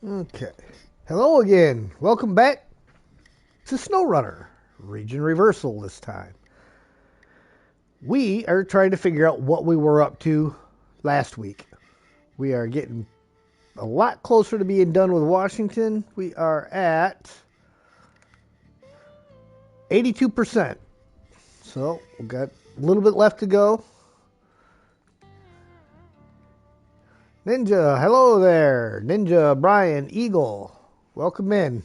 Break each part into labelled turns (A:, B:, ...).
A: Okay. Hello again. Welcome back to Snowrunner. Region reversal this time. We are trying to figure out what we were up to last week. We are getting a lot closer to being done with Washington. We are at 82%. So we've got a little bit left to go. Ninja, hello there. Ninja, Brian, Eagle, welcome in.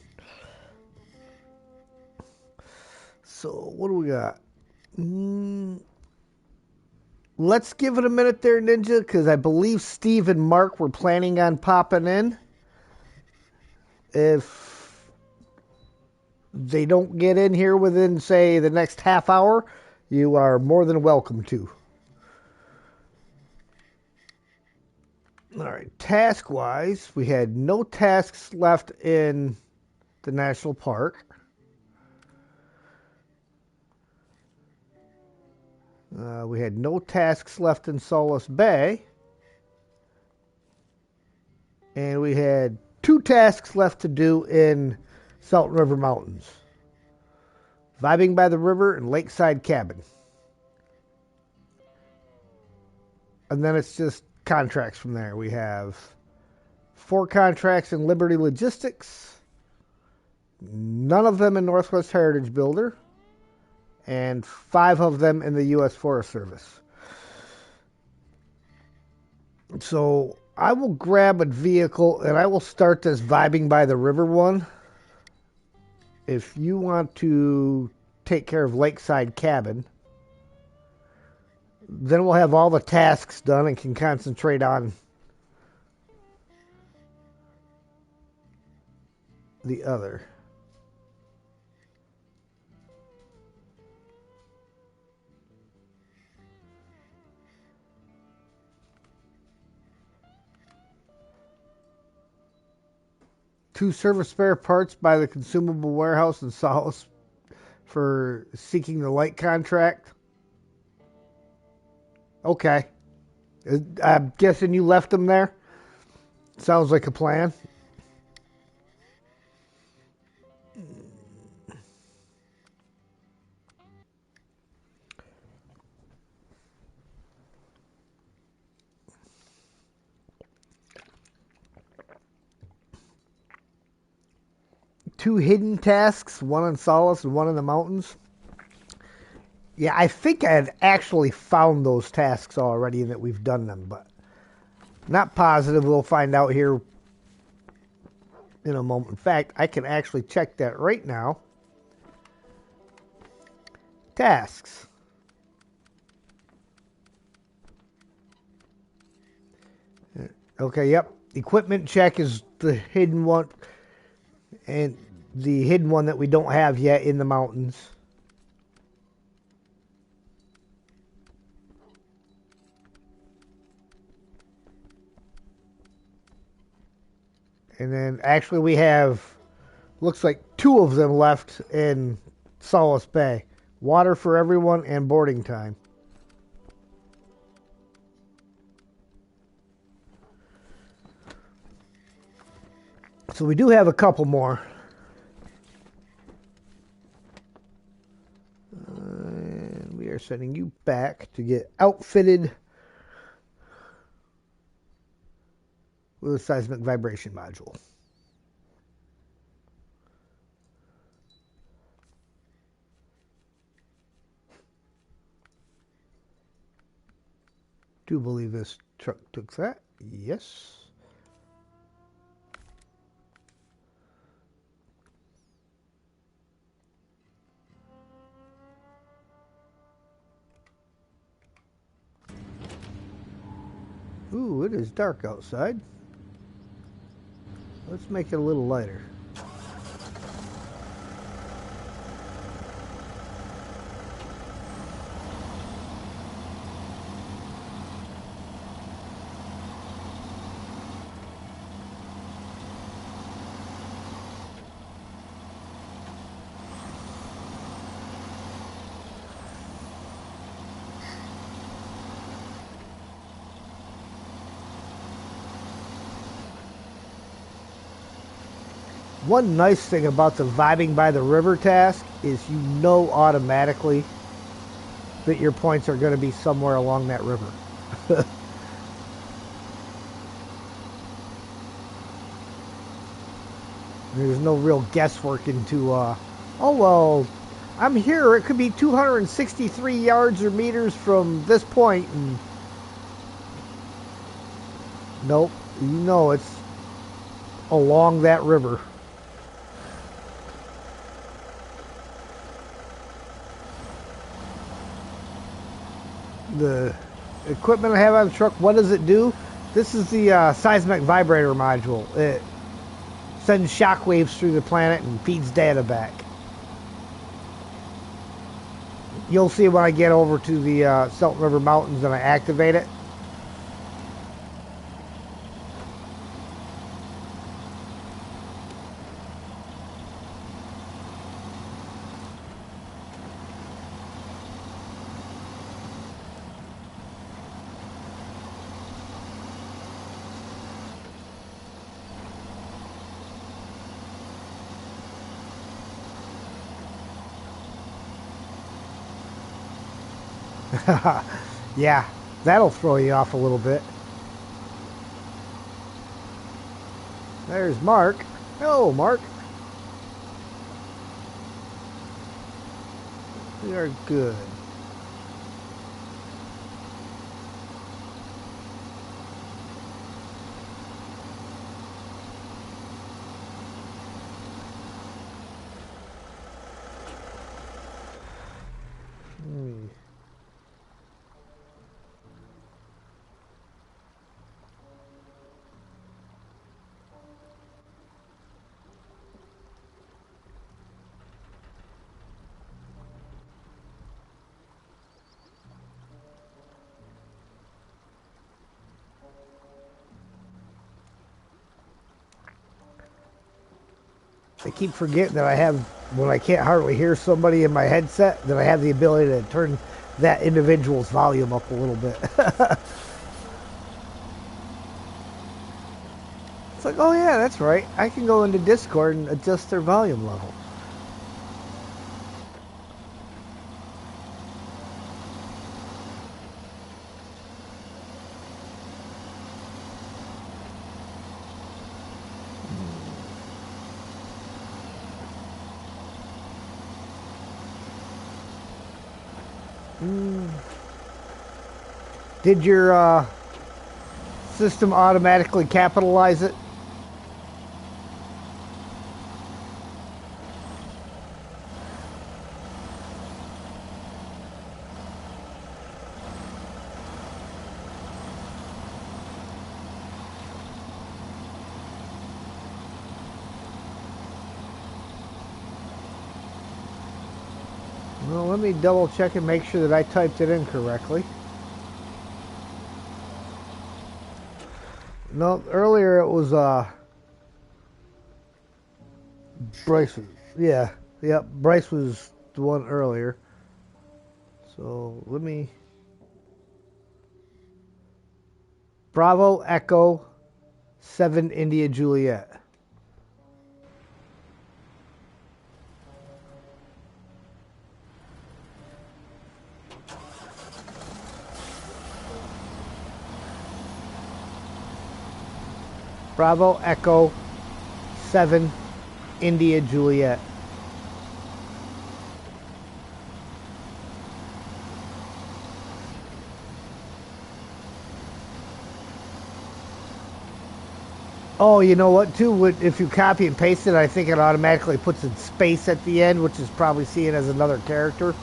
A: So what do we got? Let's give it a minute there, Ninja, because I believe Steve and Mark were planning on popping in. If they don't get in here within, say, the next half hour, you are more than welcome to. All right, task-wise, we had no tasks left in the national park. We had no tasks left in Solace Bay. And we had 2 tasks left to do in Salton River Mountains. Vibing by the river and Lakeside Cabin. And then it's just contracts from there. We have 4 contracts in Liberty Logistics, none of them in Northwest Heritage Builder, and 5 of them in the U.S. Forest Service. So I will grab a vehicle and I will start this Vibing by the River one. If you want to take care of Lakeside Cabin, then we'll have all the tasks done and can concentrate on the other. Two service spare parts by the Consumable Warehouse in Solace for Seeking the Light contract. Okay. I'm guessing you left them there? Sounds like a plan. Two hidden tasks, one in Solace and one in the mountains. Yeah, I think I had actually found those tasks already and that we've done them, but not positive. We'll find out here in a moment. In fact, I can actually check that right now. Tasks. Okay, yep. Equipment check is the hidden one, and the hidden one that we don't have yet in the mountains. And then actually we have, looks like 2 of them left in Solace Bay. Water for everyone and boarding time. So we do have a couple more. And we are sending you back to get outfitted with a seismic vibration module. Do believe this truck took that. Yes. Ooh, it is dark outside. Let's make it a little lighter. One nice thing about the vibing by the river task is you know automatically that your points are going to be somewhere along that river. There's no real guesswork into, oh, well, I'm here. It could be 263 yards or meters from this point, and nope, you know it's along that river. The equipment I have on the truck, what does it do? This is the seismic vibrator module. It sends shockwaves through the planet and feeds data back. You'll see when I get over to the Salt River Mountains and I activate it. Yeah, that'll throw you off a little bit. There's Mark. Hello, Mark. We are good. I keep forgetting that I have, when I can't hardly hear somebody in my headset, that I have the ability to turn that individual's volume up a little bit. It's like, oh yeah, that's right. I can go into Discord and adjust their volume level. Did your system automatically capitalize it? Well, let me double check and make sure that I typed it in correctly. No, earlier it was Bryce. Yeah, yep. Bryce was the one earlier. So let me. Bravo Echo 7 India Juliet. Bravo Echo 7 India Juliet. Oh, you know what, too? If you copy and paste it, I think it automatically puts in space at the end, which is probably seen as another character.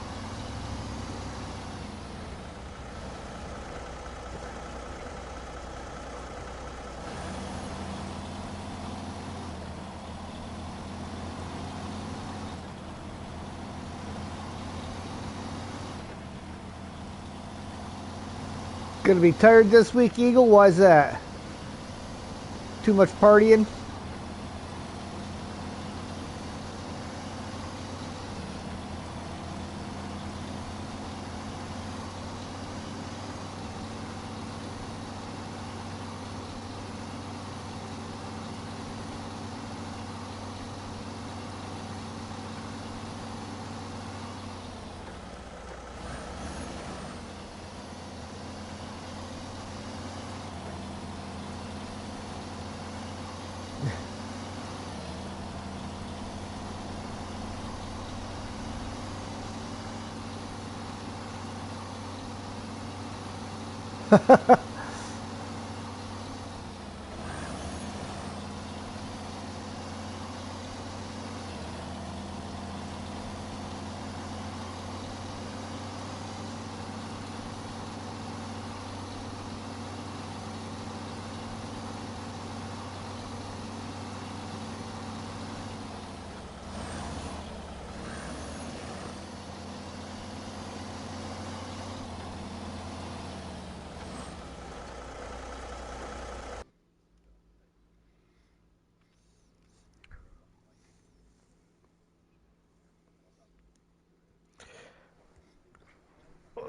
A: Gonna be tired this week, Eagle? Why is that? Too much partying?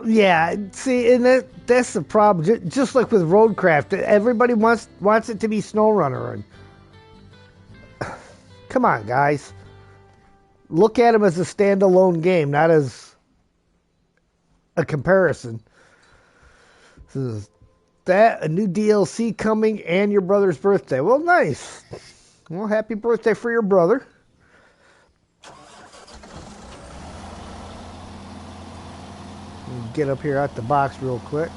A: Yeah, see, and that's the problem. Just like with Roadcraft, everybody wants it to be Snowrunner. And come on, guys, look at them as a standalone game, not as a comparison. So that a new DLC coming and your brother's birthday. Well, nice. Well, happy birthday for your brother. Get up here at the box real quick.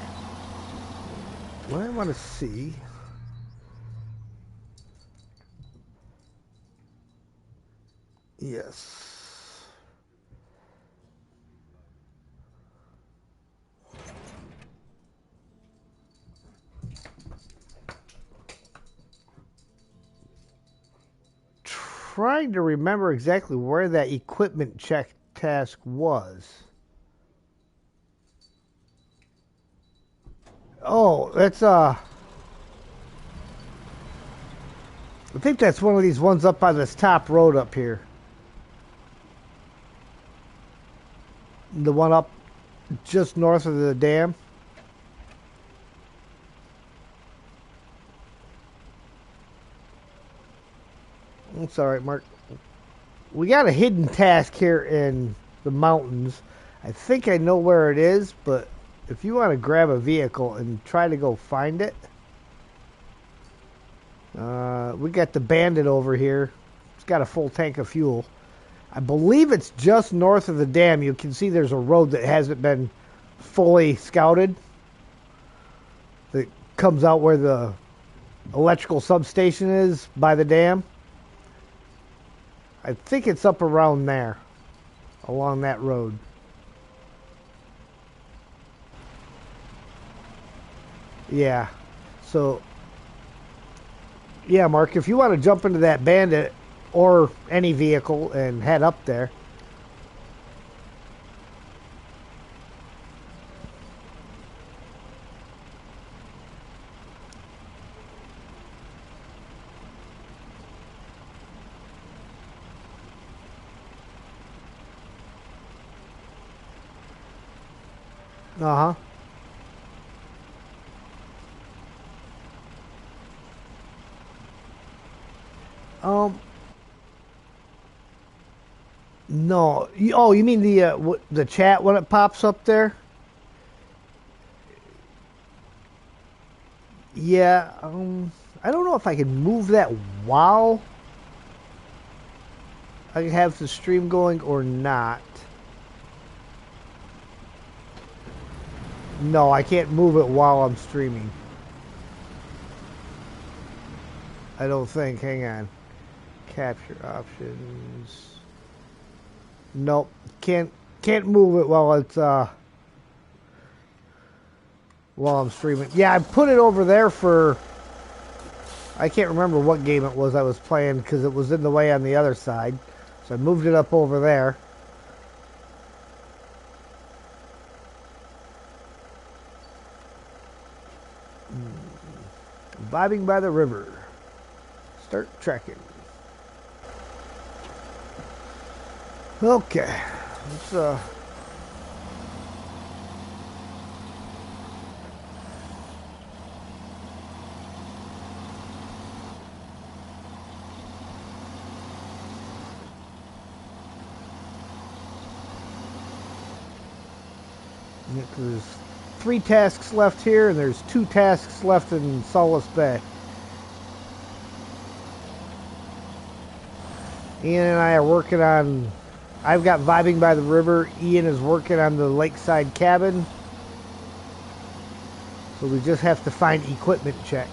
A: What I want to see. Yes. Trying to remember exactly where that equipment check task was. Oh, that's I think that's one of these ones up on this top road up here. The one up just north of the dam. It's all right, Mark. We got a hidden task here in the mountains. I think I know where it is, but if you want to grab a vehicle and try to go find it. We got the Bandit over here. It's got a full tank of fuel. I believe it's just north of the dam. You can see there's a road that hasn't been fully scouted. That comes out where the electrical substation is by the dam. I think it's up around there, along that road. Yeah. So, yeah, Mark, if you want to jump into that Bandit or any vehicle and head up there. Uh-huh. Um, no. Oh, you mean the chat when it pops up there? Yeah. I don't know if I can move that while I have the stream going or not. No, I can't move it while I'm streaming. I don't think. Hang on. Capture options. Nope. Can't move it while it's while I'm streaming. Yeah, I put it over there for I can't remember what game it was I was playing because it was in the way on the other side. So I moved it up over there. Vibing by the river. Start tracking. Okay. Let's there's 3 tasks left here, and there's 2 tasks left in Solace Bay. Ian and I are working on... I've got Vibing by the River. Ian is working on the Lakeside Cabin. So we just have to find equipment check.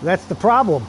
A: That's the problem.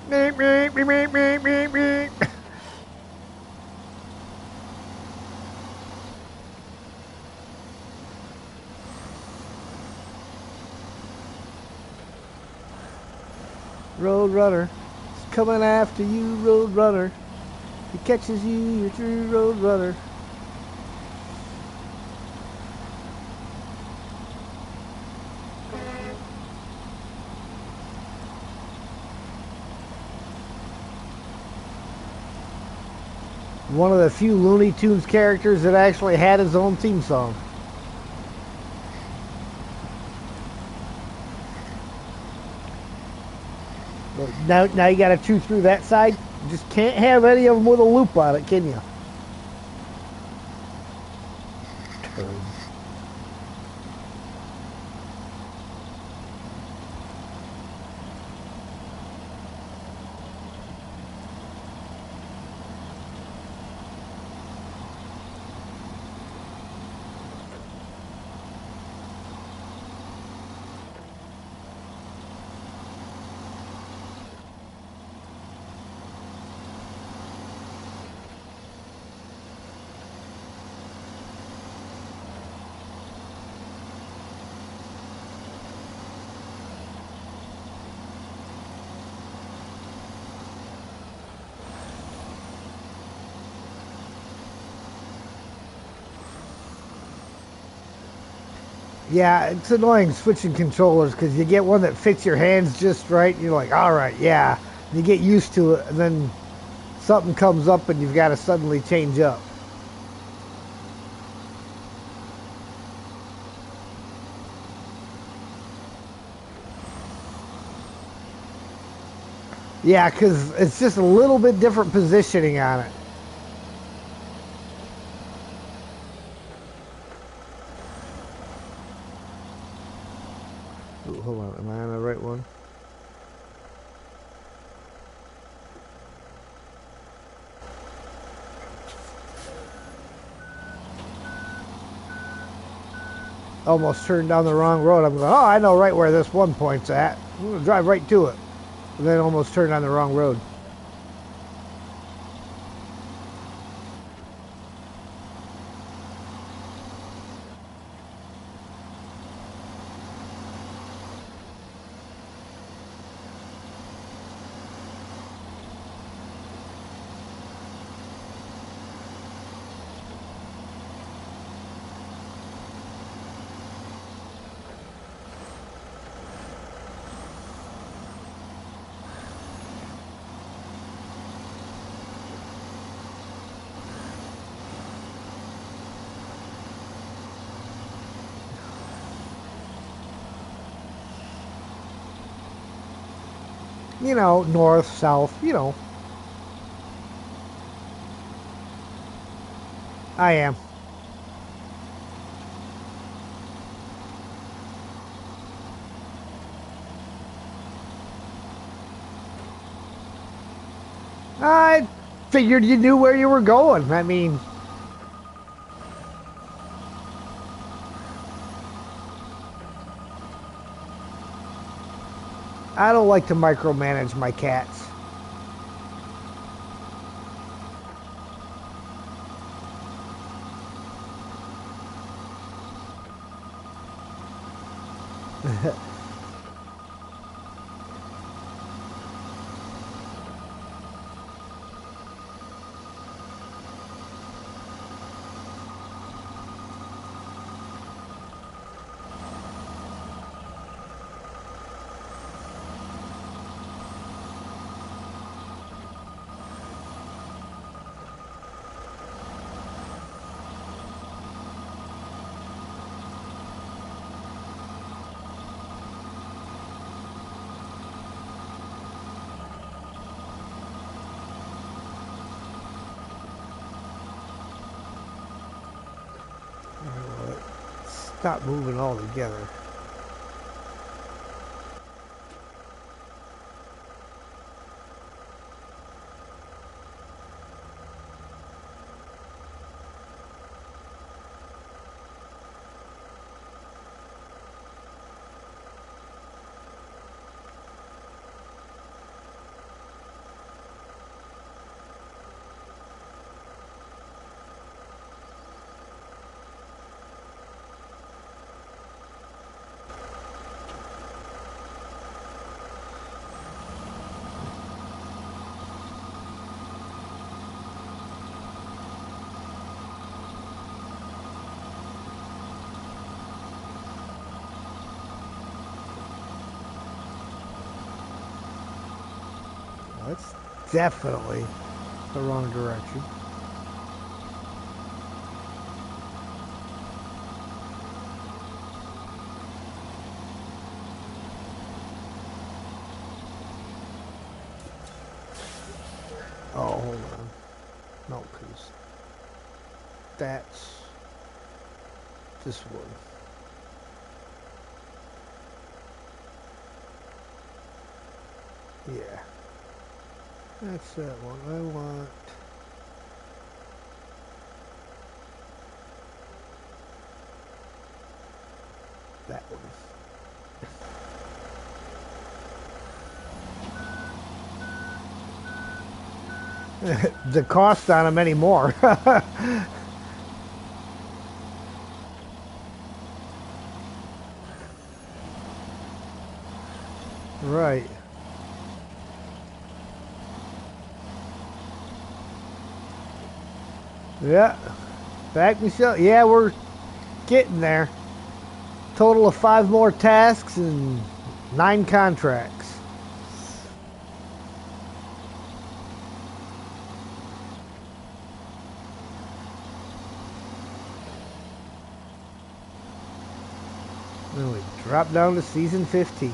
A: Meep, meep, meep, meep, meep, meep, meep. Roadrunner, he's coming after you, Roadrunner. He catches you, you're true Roadrunner. One of the few Looney Tunes characters that actually had his own theme song. But now you got to chew through that side. You just can't have any of them with a loop on it, can you? Turd. Yeah, it's annoying switching controllers because you get one that fits your hands just right. And you're like, all right, yeah. You get used to it, and then something comes up and you've got to suddenly change up. Yeah, because it's just a little bit different positioning on it. Ooh, hold on, am I on the right one? Almost turned down the wrong road. I'm going, oh, I know right where this one point's at. I'm going to drive right to it. And then almost turned on the wrong road. You know, north, south, you know. I am. I figured you knew where you were going. I mean, I don't like to micromanage my cats. Stop moving all together. That's definitely the wrong direction. Oh, hold on. No, because that's this one. Yeah. That's that one. I want that one. The cost on them anymore. Right. Yeah. Back Michelle. Yeah, we're getting there. Total of 5 more tasks and 9 contracts. Then we drop down to season 15.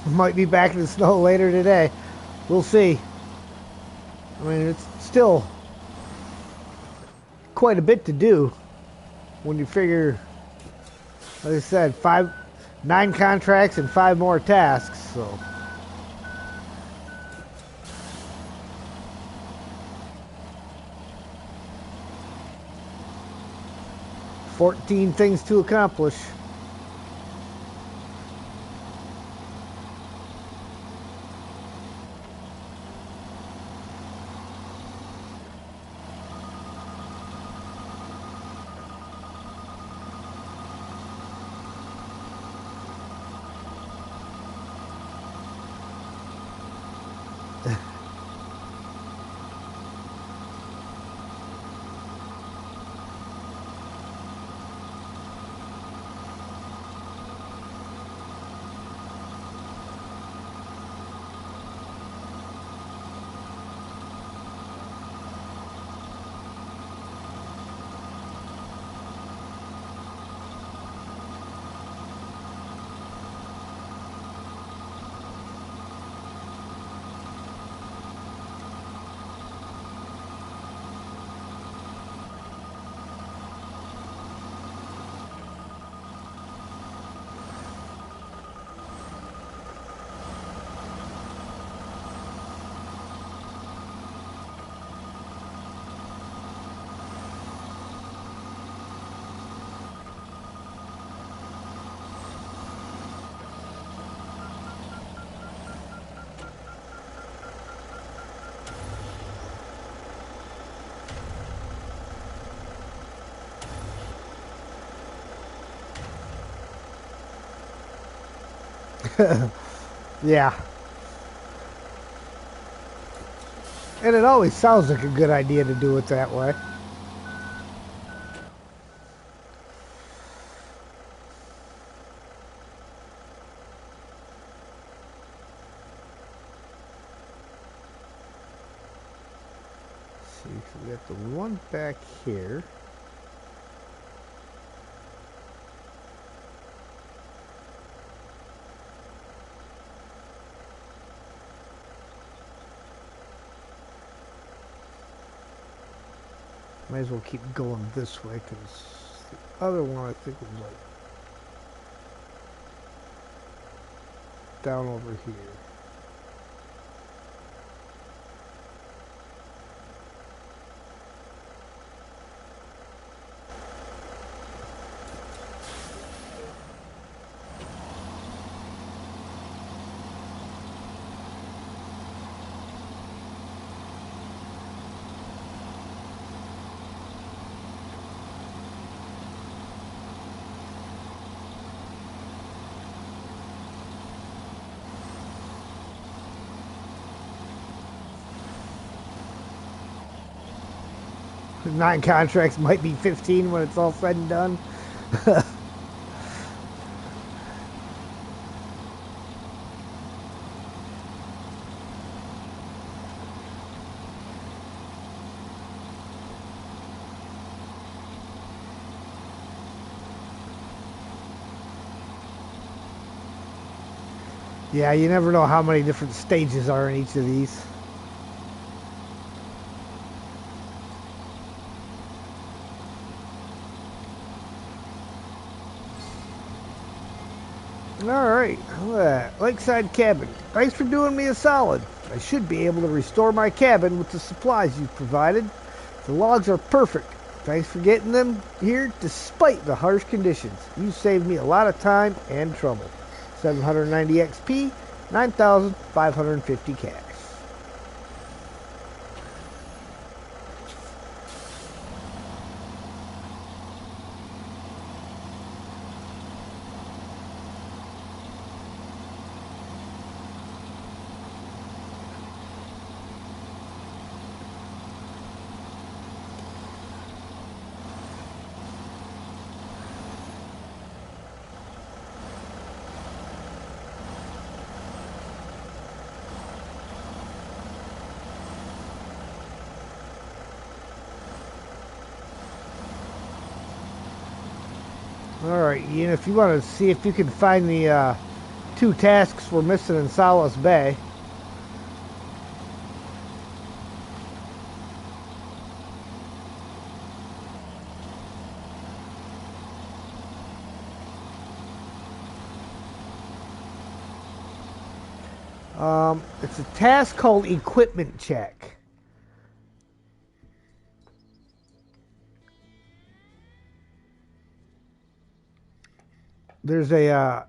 A: Might be back in the snow later today. We'll see. I mean, it's still quite a bit to do when you figure, like I said, 9 contracts and 5 more tasks. So 14 things to accomplish. Yeah. And it always sounds like a good idea to do it that way. Let's see, so we got the one back here. Might as well keep going this way because the other one I think was like down over here. Nine contracts might be 15 when it's all said and done. Yeah, you never know how many different stages are in each of these. Alright, Lakeside Cabin. Thanks for doing me a solid. I should be able to restore my cabin with the supplies you've provided. The logs are perfect. Thanks for getting them here despite the harsh conditions. You saved me a lot of time and trouble. 790 XP, 9,550 cash. Alright, Ian, if you want to see if you can find the two tasks we're missing in Solace Bay. It's a task called Equipment Check. There's a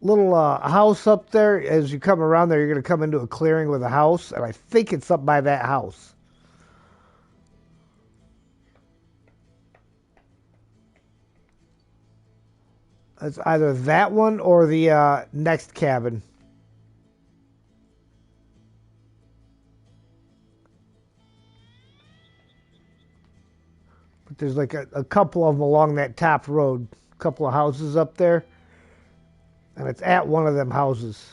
A: little house up there. As you come around there, you're going to come into a clearing with a house, and I think it's up by that house. It's either that one or the next cabin. But there's like a couple of them along that top road. A couple of houses up there. And it's at one of them houses.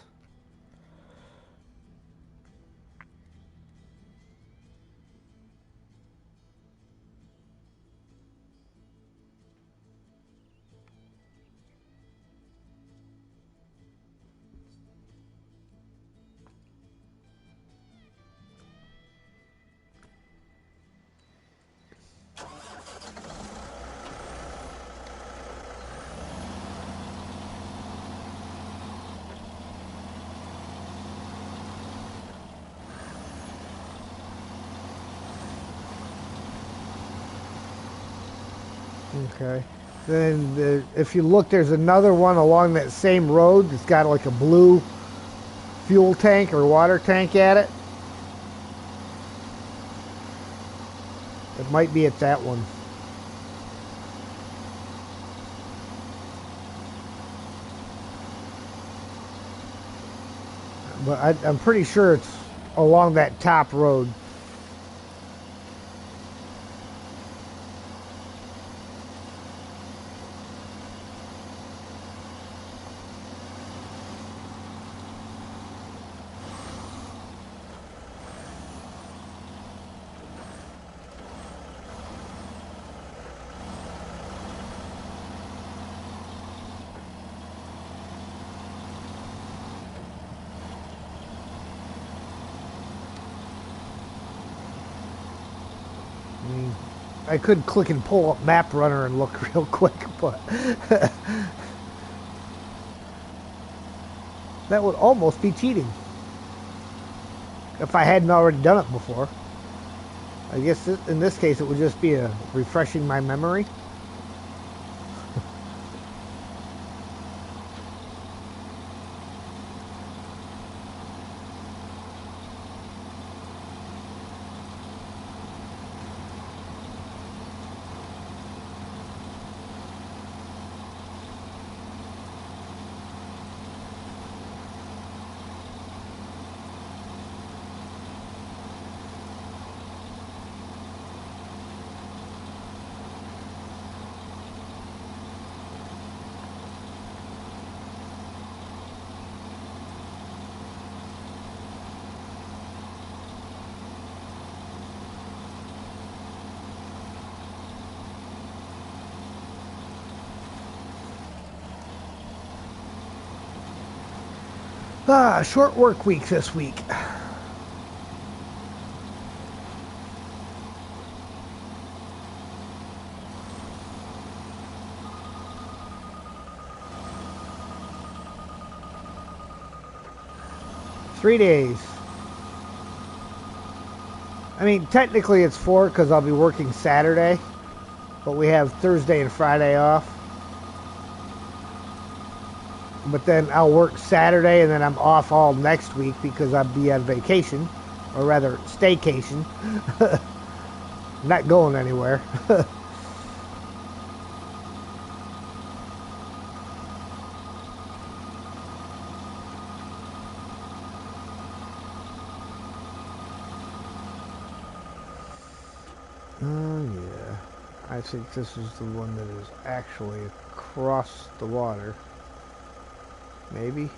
A: Okay. Then if you look, there's another one along that same road that's got like a blue fuel tank or water tank at it. It might be at that one. But I'm pretty sure it's along that top road. I could click and pull up Map Runner and look real quick, but that would almost be cheating if I hadn't already done it before. I guess in this case it would just be refreshing my memory. Short work week this week. Three days. I mean, technically it's 4 because I'll be working Saturday, but we have Thursday and Friday off. But then I'll work Saturday and then I'm off all next week because I'll be on vacation, or rather staycation. Not going anywhere. Yeah. I think this is the one that is actually across the water. Maybe.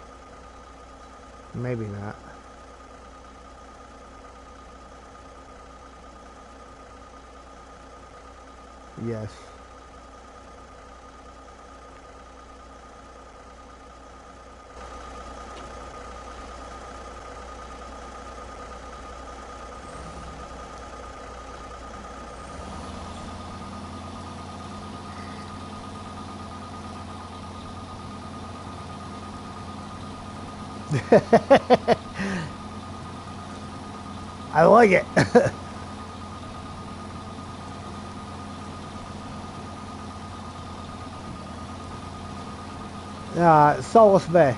A: Maybe not. Yes. I like it. Solace Bay.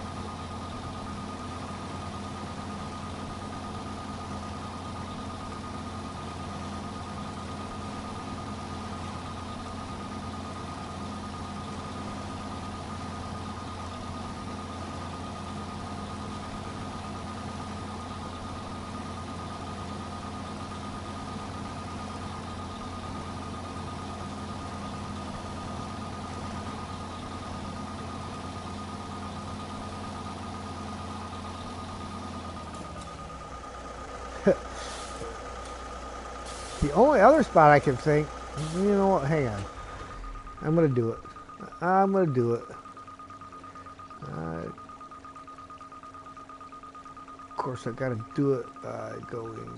A: The only other spot I can think, you know what, hang on. I'm going to do it. I'm going to do it. Of course, I got to do it by going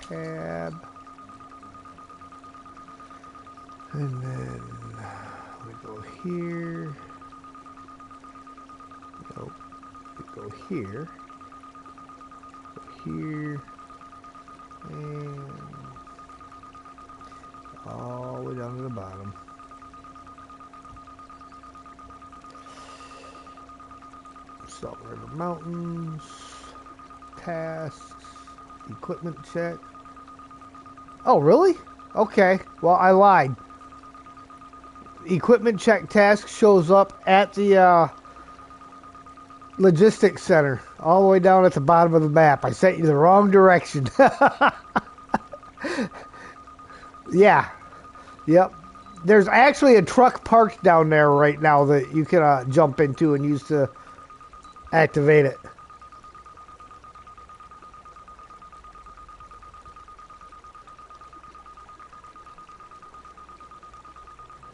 A: tab. And then we go here. Nope. We go here. Go here. And all the way down to the bottom. Salt River Mountains, tasks, equipment check. Oh, really? Okay. Well, I lied. Equipment check task shows up at the Logistics Center, all the way down at the bottom of the map. I sent you the wrong direction. Yeah. Yep. There's actually a truck parked down there right now that you can jump into and use to activate it.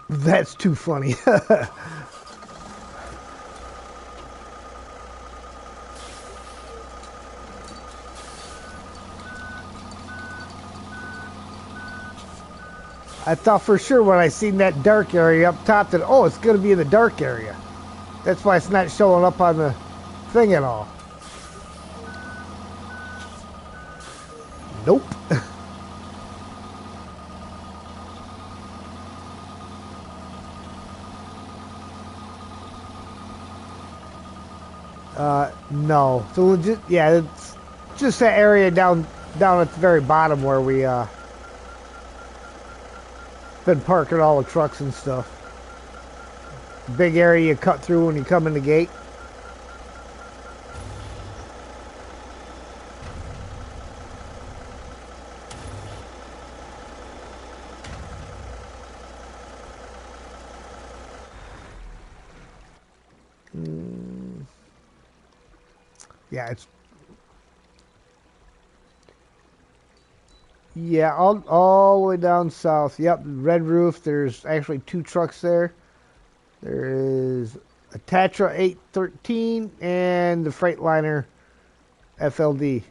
A: That's too funny. I thought for sure when I seen that dark area up top that, oh, it's going to be in the dark area. That's why it's not showing up on the thing at all. Nope. No. So legit, yeah, it's just that area down at the very bottom where we been parking all the trucks and stuff. Big area you cut through when you come in the gate. Yeah, it's yeah, all the way down south. Yep, red roof. There's actually two trucks there. There is a Tatra 813 and the Freightliner FLD.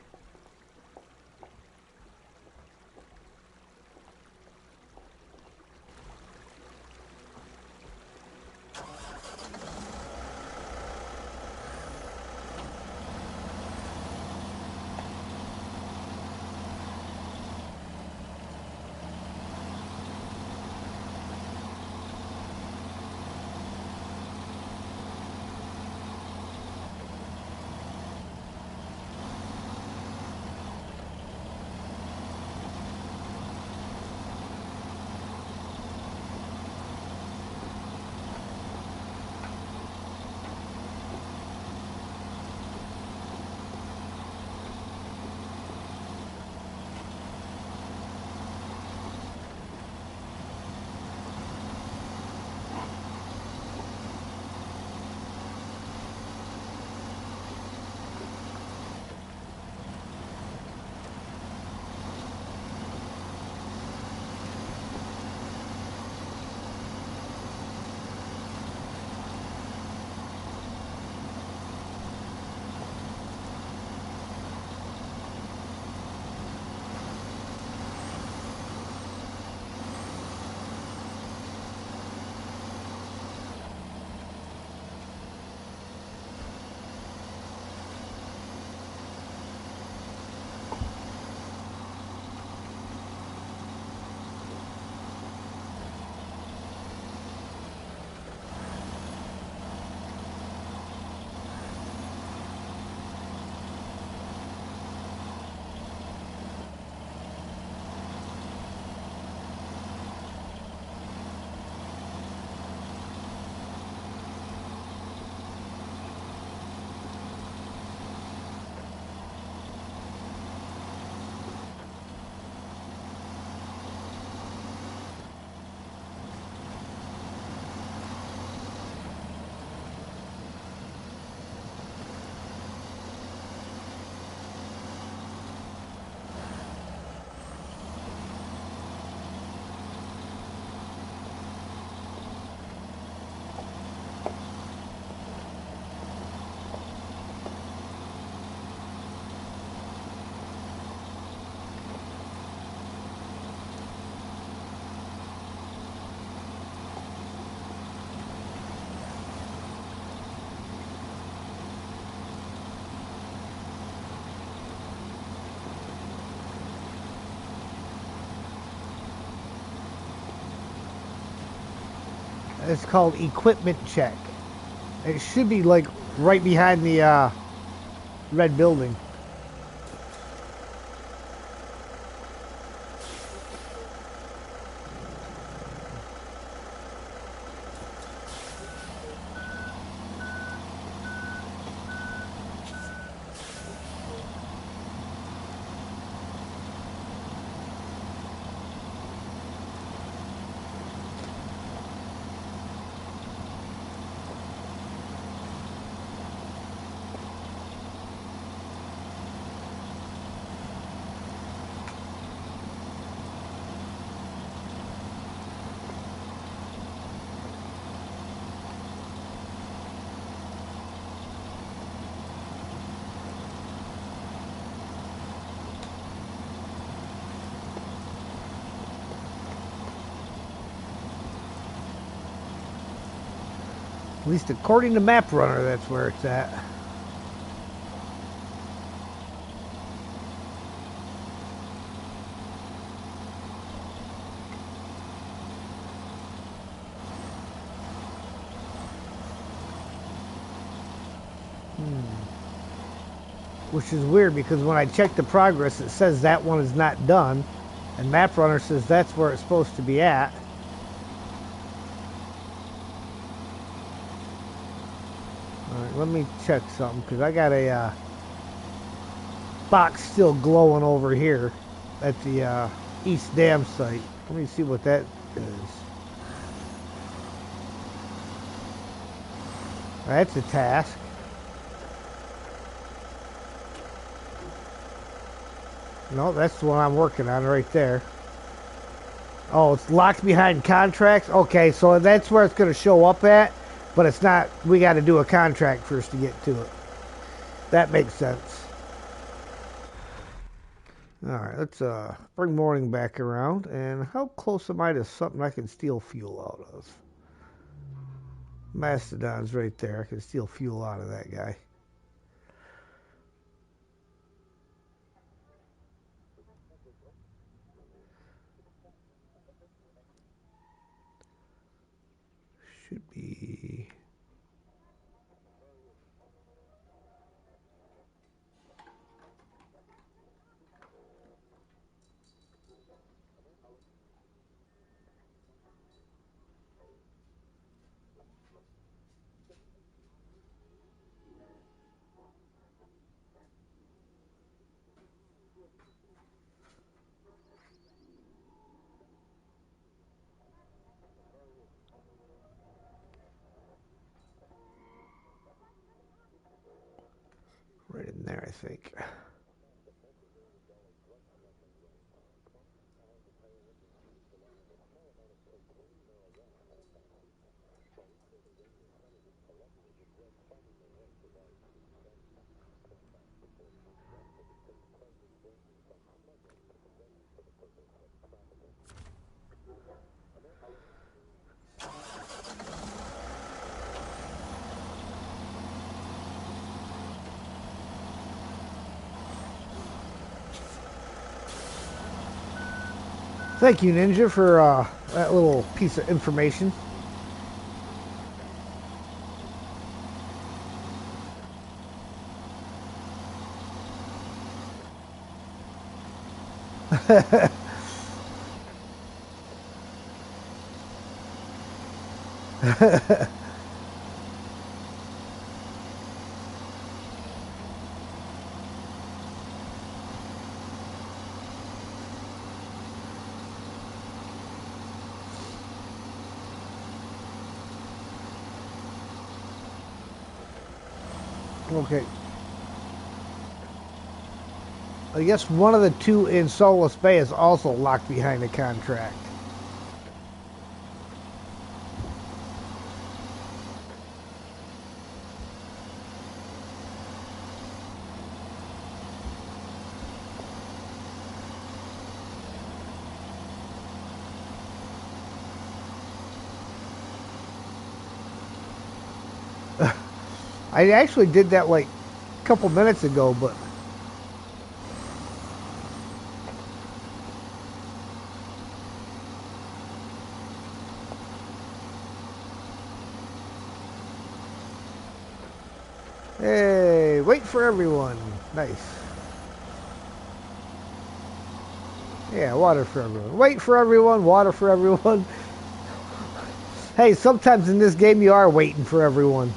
A: It's called equipment check. It should be like right behind the red building. At least according to Map Runner, that's where it's at. Which is weird because when I check the progress, it says that one is not done. And Map Runner says that's where it's supposed to be at. Alright, let me check something because I got a box still glowing over here at the East Dam site. Let me see what that is. That's a task. No, that's the one I'm working on right there. Oh, it's locked behind contracts? Okay, so that's where it's going to show up at, but it's not. We got to do a contract first to get to it. That makes sense. Alright, let's bring morning back around. And how close am I to something I can steal fuel out of? Mastodon's right there. I can steal fuel out of that guy. Should be... right in there, I think. Thank you, Ninja, for that little piece of information. Okay. I guess one of the two in Solace Bay is also locked behind a contract. I actually did that like a couple minutes ago, but... Hey, wait for everyone. Nice. Yeah, water for everyone. Wait for everyone, water for everyone. Hey, sometimes in this game you are waiting for everyone.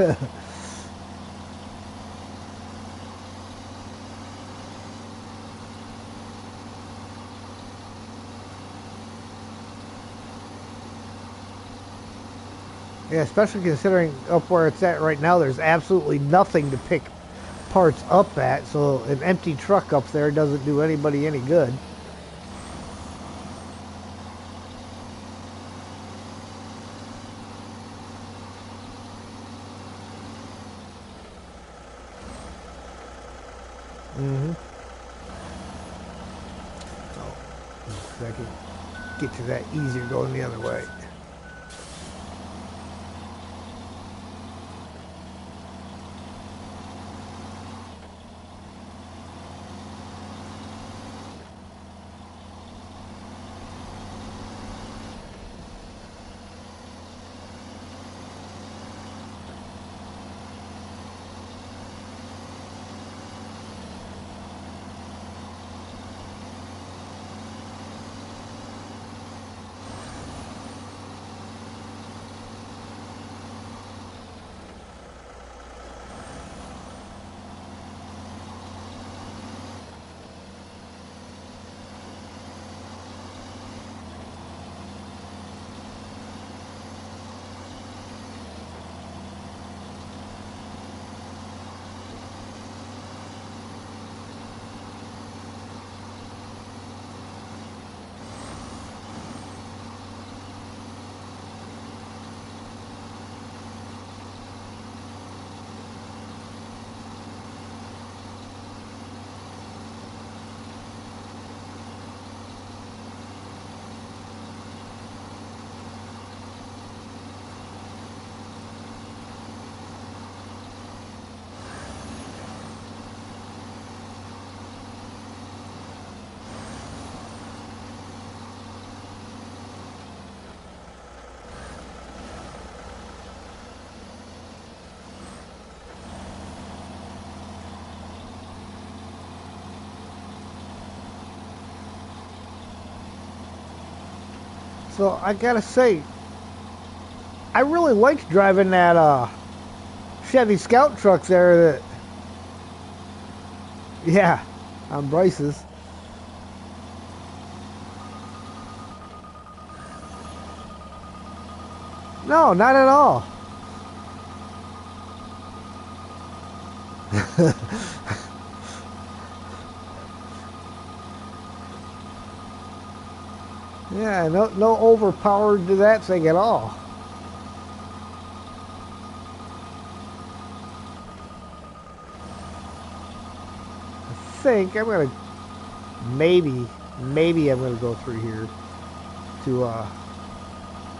A: Yeah, especially considering up where it's at right now, there's absolutely nothing to pick parts up at, so an empty truck up there doesn't do anybody any good. Mm-hmm. So I can get to that easier going the other way. So I gotta say, I really liked driving that Chevy Scout truck there. That, yeah, on Bryce's. No, not at all. Yeah, no overpowered to that thing at all. I think I'm gonna maybe I'm gonna go through here to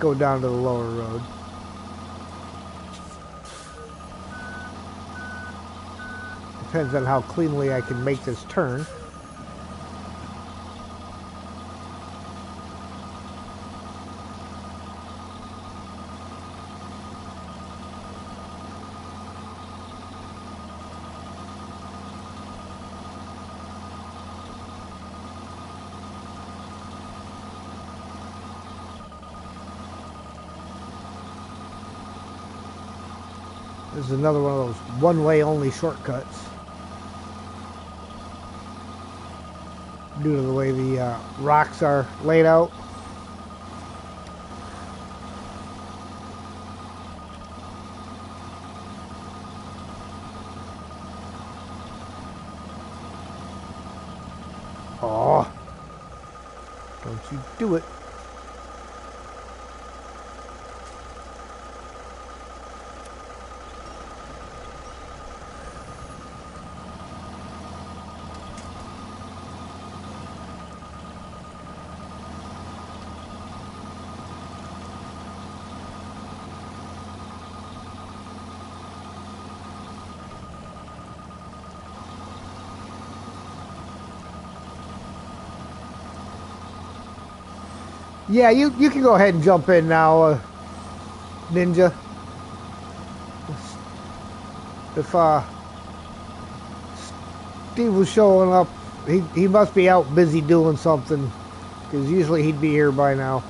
A: go down to the lower road. Depends on how cleanly I can make this turn. This is another one of those one-way only shortcuts due to the way the rocks are laid out. Oh, don't you do it. Yeah, you can go ahead and jump in now, Ninja. If Steve was showing up, he must be out busy doing something, because usually he'd be here by now.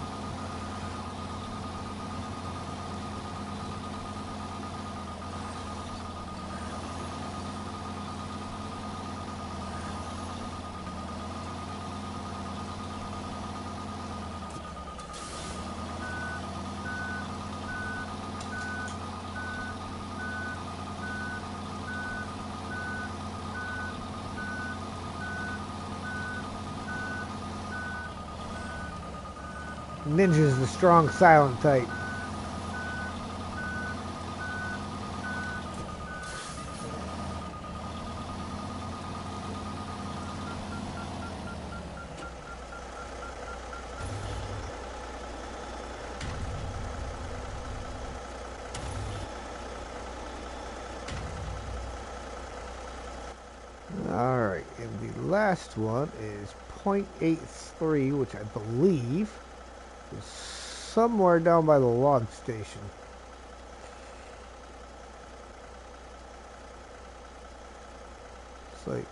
A: Ninja's the strong, silent type. Alright, and the last one is .83, which I believe is somewhere down by the log station. It's like,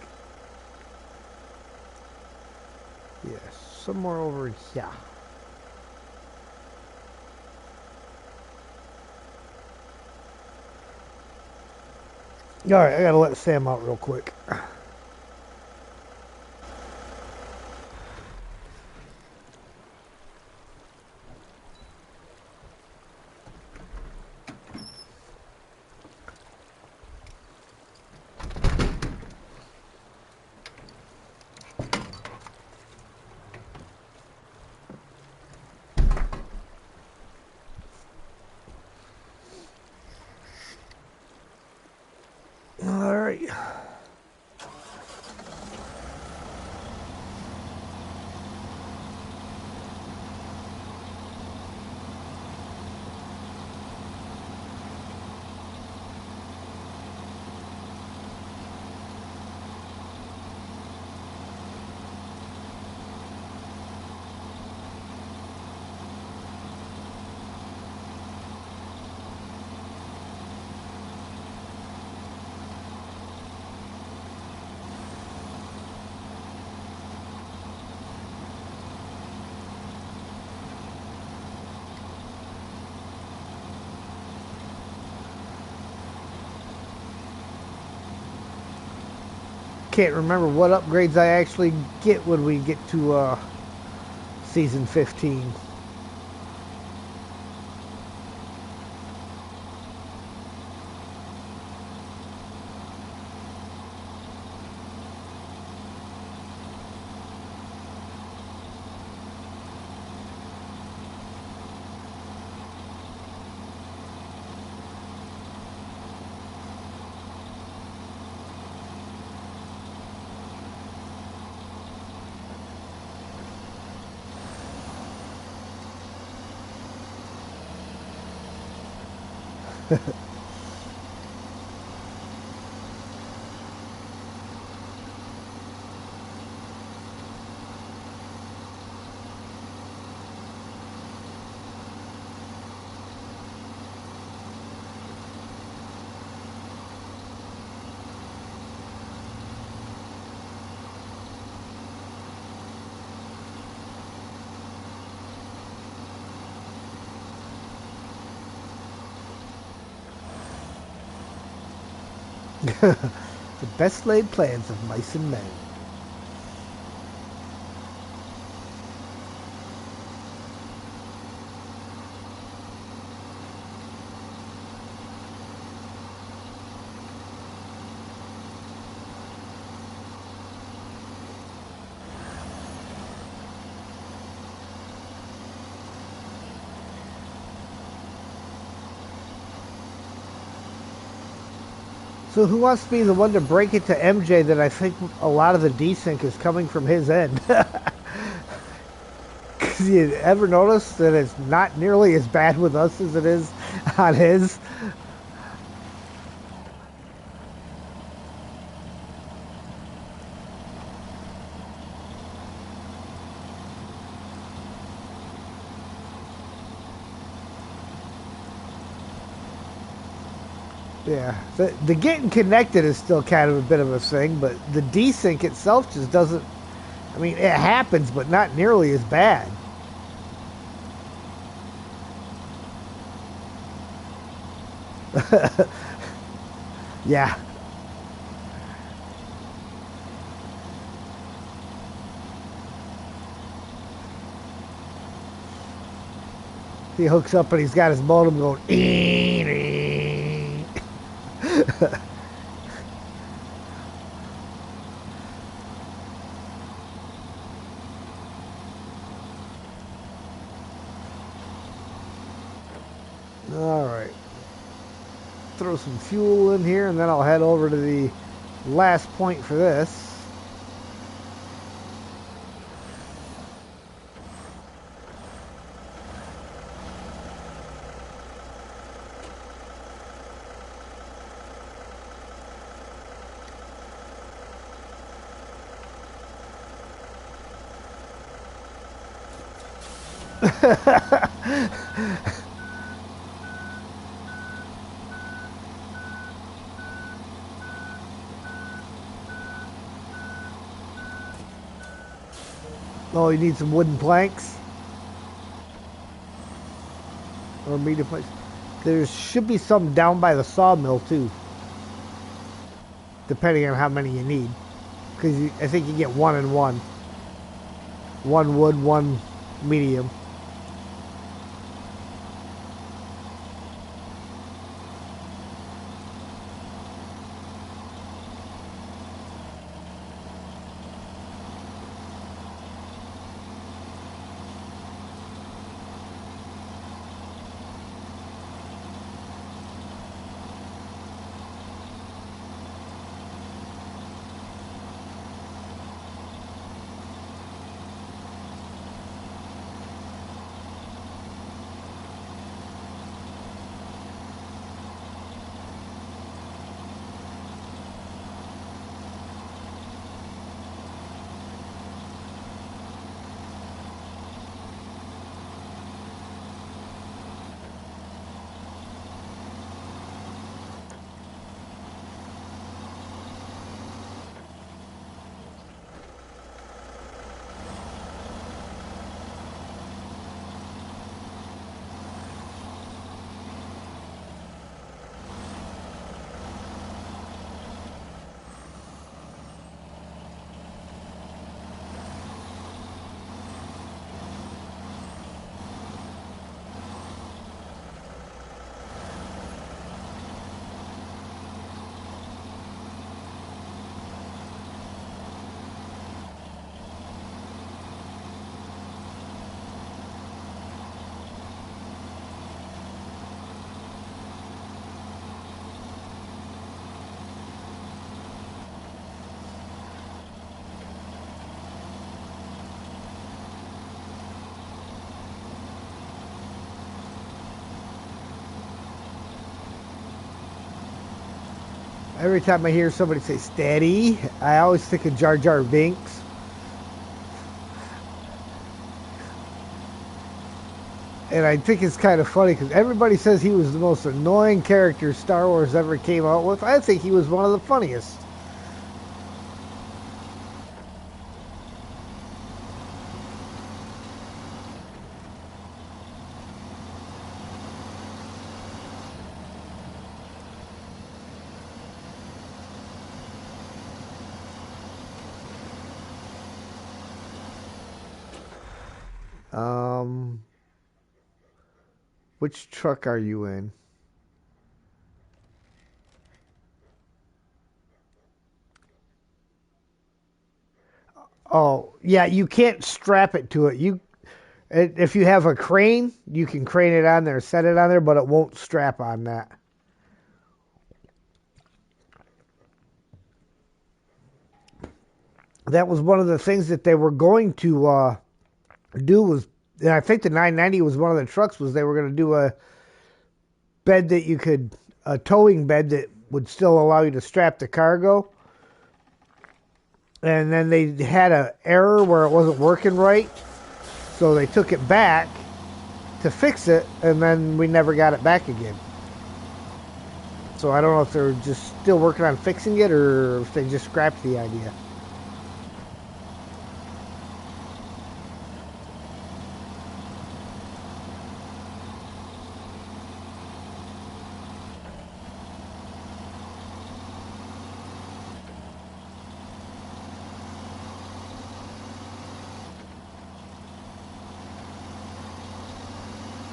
A: yeah, somewhere over here. Alright, I gotta let Sam out real quick. Alright. Can't remember what upgrades I actually get when we get to season 15. The best laid plans of mice and men. So who wants to be the one to break it to MJ that I think a lot of the desync is coming from his end? Because you ever notice that it's not nearly as bad with us as it is on his? Yeah, the getting connected is still kind of a bit of a thing, but the desync itself just doesn't. I mean, it happens, but not nearly as bad. Yeah. He hooks up and he's got his modem going. All right. Throw some fuel in here, and then I'll head over to the last point for this. Oh, you need some wooden planks? Or medium planks? There should be some down by the sawmill, too. Depending on how many you need. Because I think you get one and one. One wood, one medium. Every time I hear somebody say steady, I always think of Jar Jar Binks. And I think it's kind of funny because everybody says he was the most annoying character Star Wars ever came out with. I think he was one of the funniest. Um, which truck are you in? Oh, yeah, you can't strap it to it. If you have a crane, you can crane it on there, set it on there, but it won't strap on that. That was one of the things that they were going to do was, and I think the 990 was one of the trucks, was they were going to do a towing bed that would still allow you to strap the cargo. And then they had an error where it wasn't working right, so they took it back to fix it, and then we never got it back again. So I don't know if they're just still working on fixing it or if they just scrapped the idea.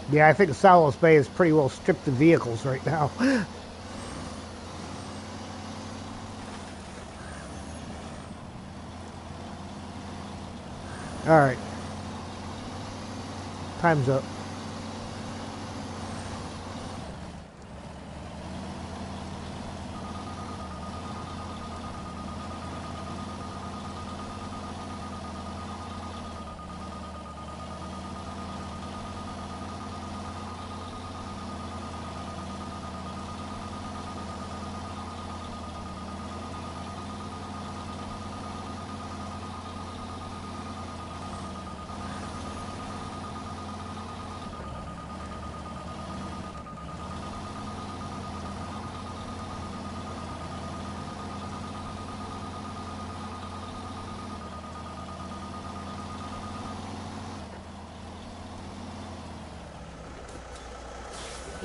A: Yeah, I think Salos Bay is pretty well stripped of vehicles right now. All right. Time's up.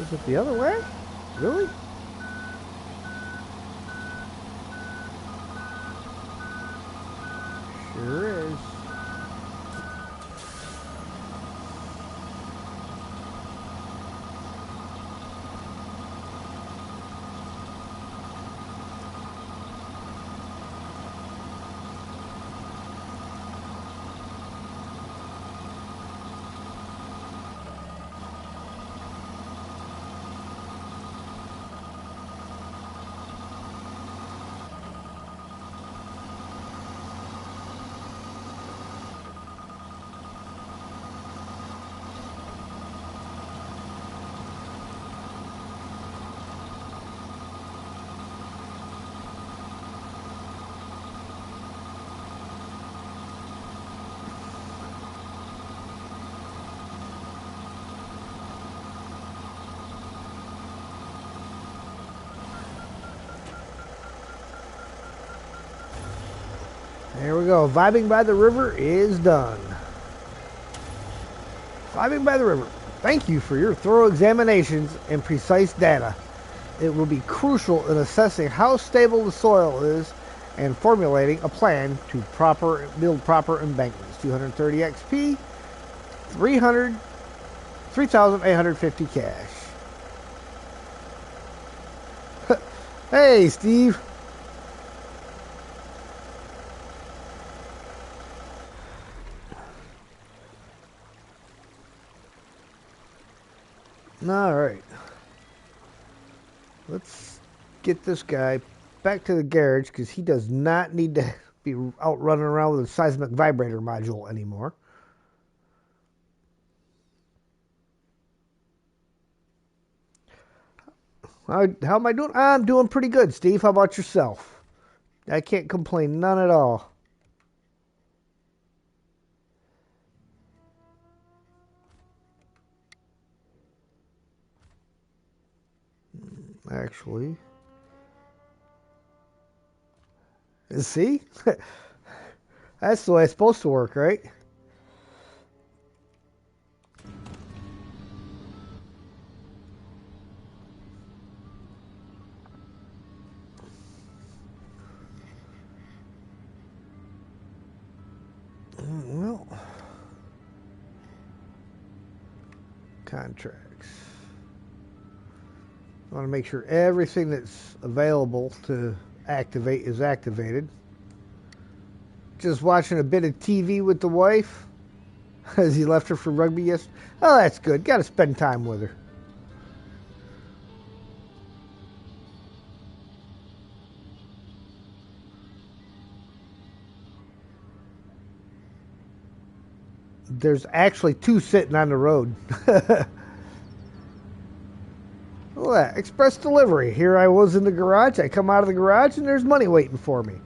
A: Is it the other way? Really? Sure is. There we go. Vibing by the river is done. Vibing by the river. Thank you for your thorough examinations and precise data. It will be crucial in assessing how stable the soil is and formulating a plan to build proper embankments. 230 XP, 3,850 cash. Hey, Steve. All right. Let's get this guy back to the garage because he does not need to be out running around with a seismic vibrator module anymore. How am I doing? I'm doing pretty good, Steve. How about yourself? I can't complain none at all. Actually, see? That's the way it's supposed to work, right? Well, contracts. I want to make sure everything that's available to activate is activated. Just watching a bit of TV with the wife as he left her for rugby yesterday. Oh, that's good. Got to spend time with her. There's actually two sitting on the road. Look at that. Express delivery. Here I was in the garage. I come out of the garage and there's money waiting for me.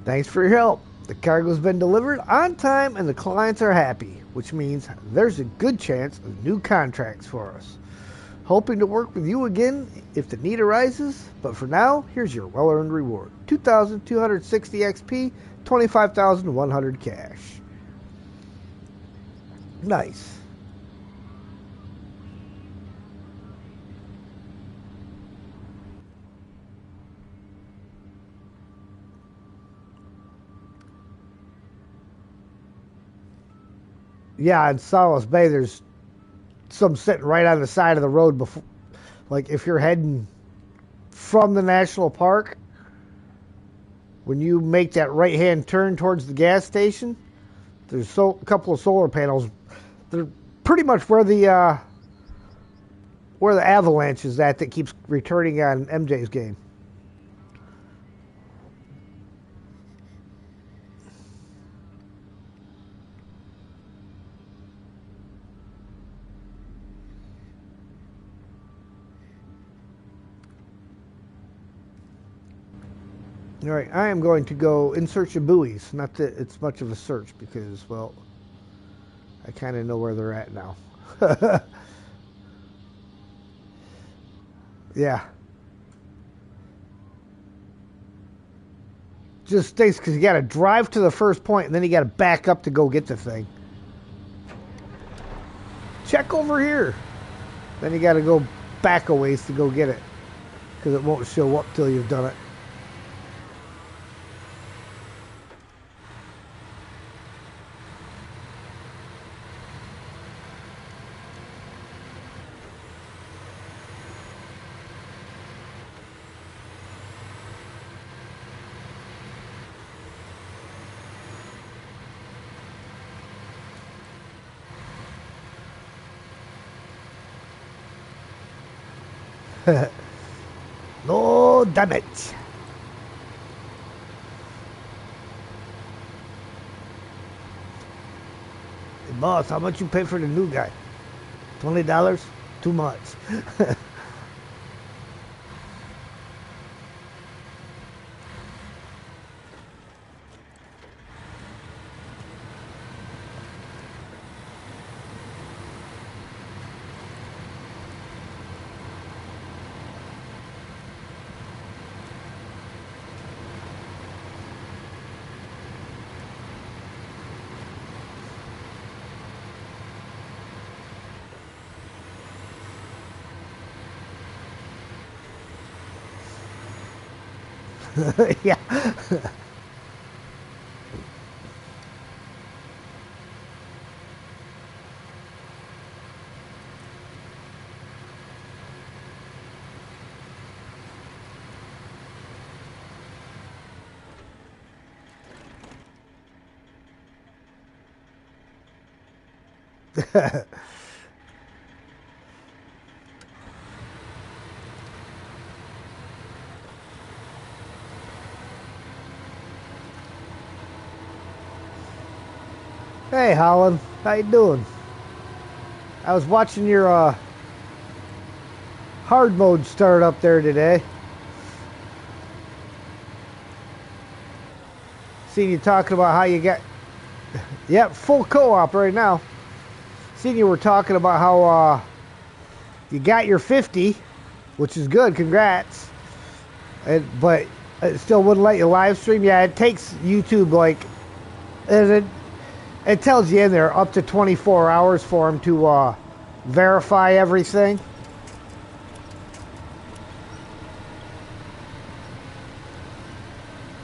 A: Thanks for your help. The cargo's been delivered on time and the clients are happy, which means there's a good chance of new contracts for us. Hoping to work with you again if the need arises, but for now, here's your well-earned reward. 2,260 XP, 25,100 cash. Nice. Yeah, in Solace Bay, there's some sitting right on the side of the road before, like if you're heading from the national park, when you make that right-hand turn towards the gas station, there's a couple of solar panels. They're pretty much where the avalanche is at that keeps returning on MJ's game. All right, I am going to go in search of buoys. Not that it's much of a search because, well, I kind of know where they're at now. Yeah. Just stinks because you got to drive to the first point and then you got to back up to go get the thing. Check over here. Then you got to go back a ways to go get it because it won't show up till you've done it. No damage. Boss, how much you pay for the new guy? $20? Too much. Yeah. Hey, Holland. How you doing? I was watching your hard mode start up there today. Seen you talking about how you got... Yep, full co-op right now. Seen you were talking about how you got your 50, which is good. Congrats. But it still wouldn't let you live stream. Yeah, it takes YouTube like... It tells you in there up to 24 hours for them to verify everything.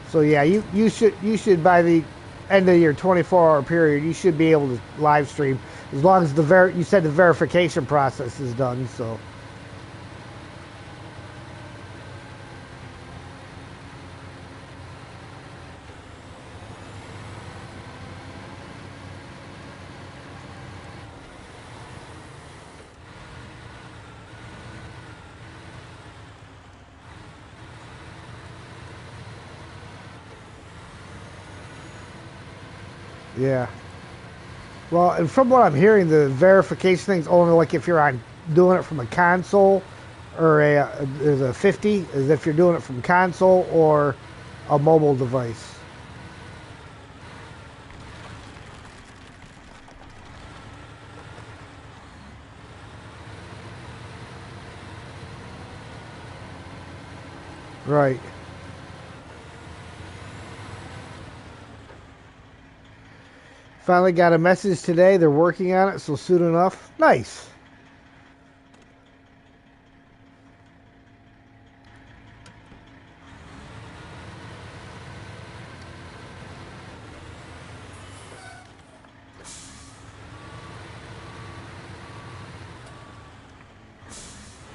A: So yeah, you should by the end of your 24-hour period, you should be able to live stream as long as you said the verification process is done. So yeah. Well, and from what I'm hearing, the verification thing's only like if you're doing it from a console or a 50, is if you're doing it from console or a mobile device. Right. Finally got a message today. They're working on it, so soon enough. Nice.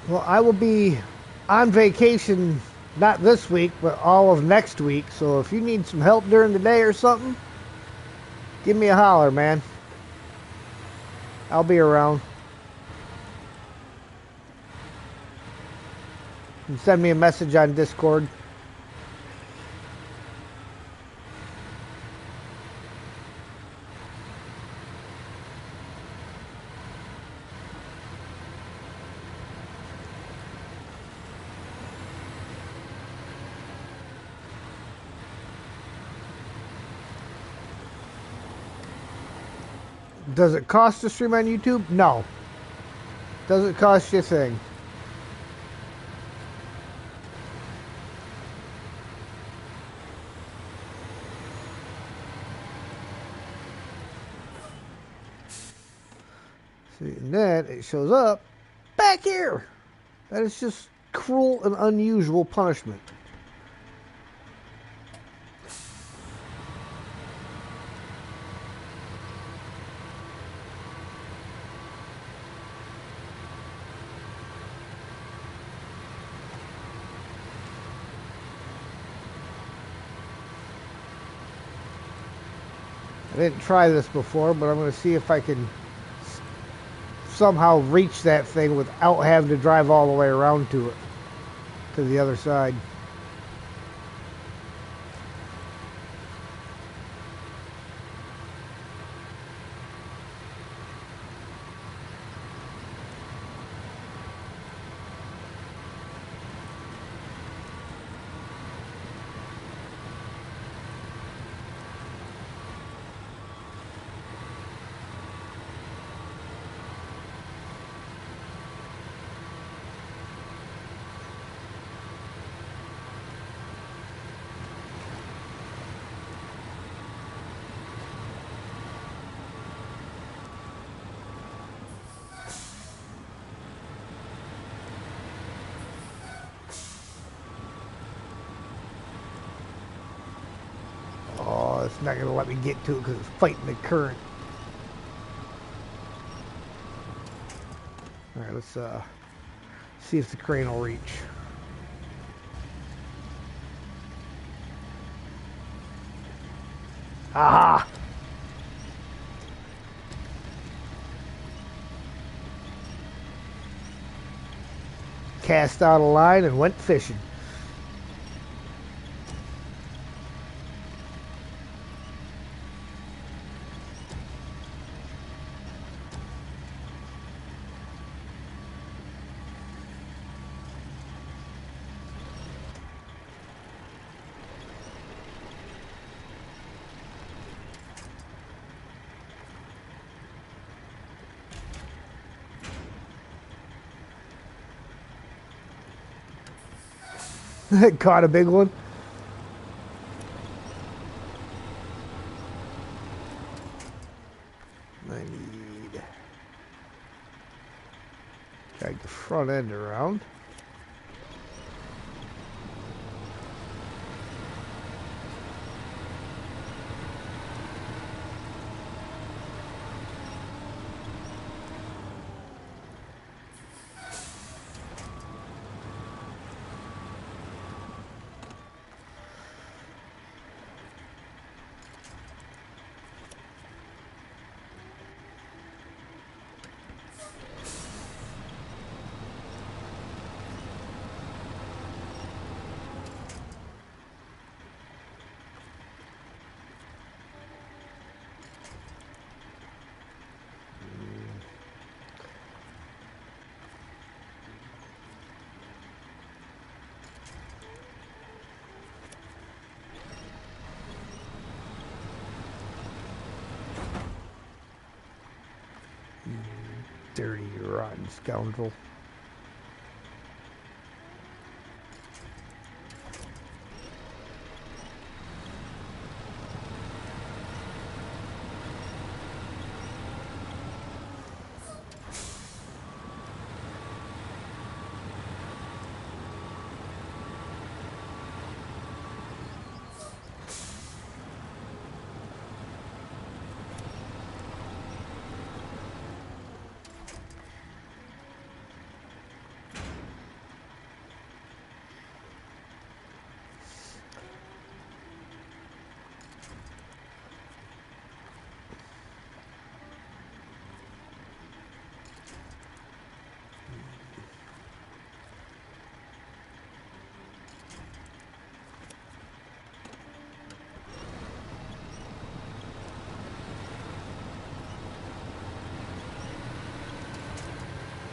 A: Well, I will be on vacation, not this week, but all of next week. So if you need some help during the day or something, give me a holler, man. I'll be around. You can send me a message on Discord. Does it cost to stream on YouTube? No. Doesn't cost you a thing. See, and then it shows up. Bam! back here. That is just cruel and unusual punishment. I didn't try this before, but I'm going to see if I can somehow reach that thing without having to drive all the way around to it, to the other side. Oh, it's not going to let me get to it because it's fighting the current. All right, let's see if the crane will reach. Aha! Cast out a line and went fishing. Caught a big one. I need drag the front end around. Dirty, rotten scoundrel.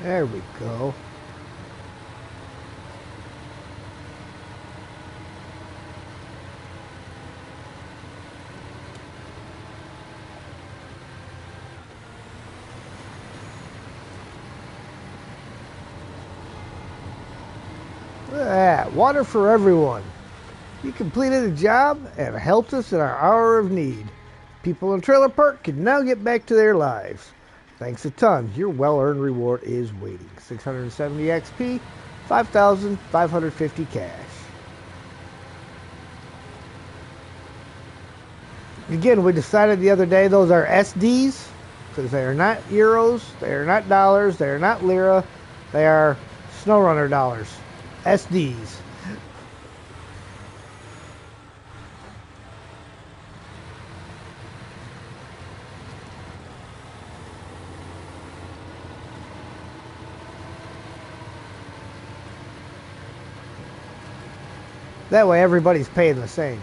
A: There we go. Look at that. Water for everyone. You completed a job and helped us in our hour of need. People in Trailer Park can now get back to their lives. Thanks a ton. Your well-earned reward is waiting. 670 XP, 5,550 cash. Again, we decided the other day those are SDs because they are not euros, they are not dollars, they are not lira, they are Snowrunner dollars. SDs. That way everybody's paying the same.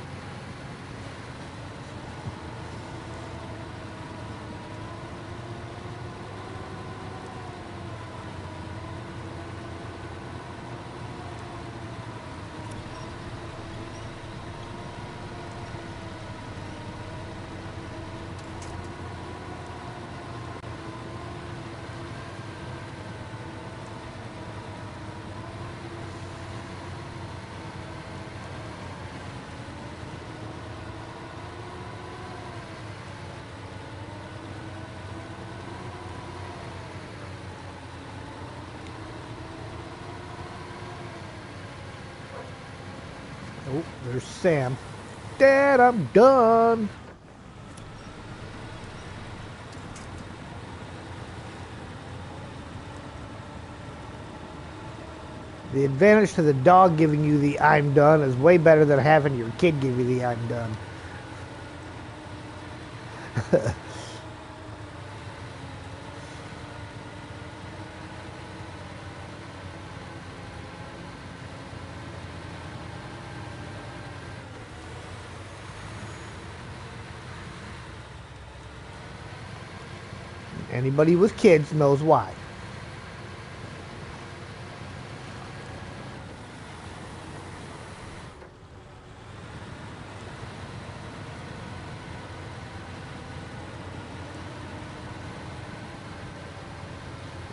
A: Oh, there's Sam. Dad, I'm done. The advantage to the dog giving you the I'm done is way better than having your kid give you the I'm done. Anybody with kids knows why.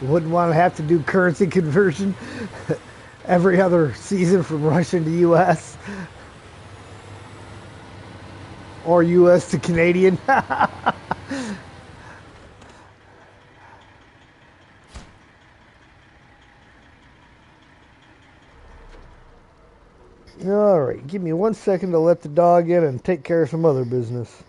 A: Wouldn't want to have to do currency conversion every other season from Russian to US or US to Canadian. All right, give me 1 second to let the dog in and take care of some other business.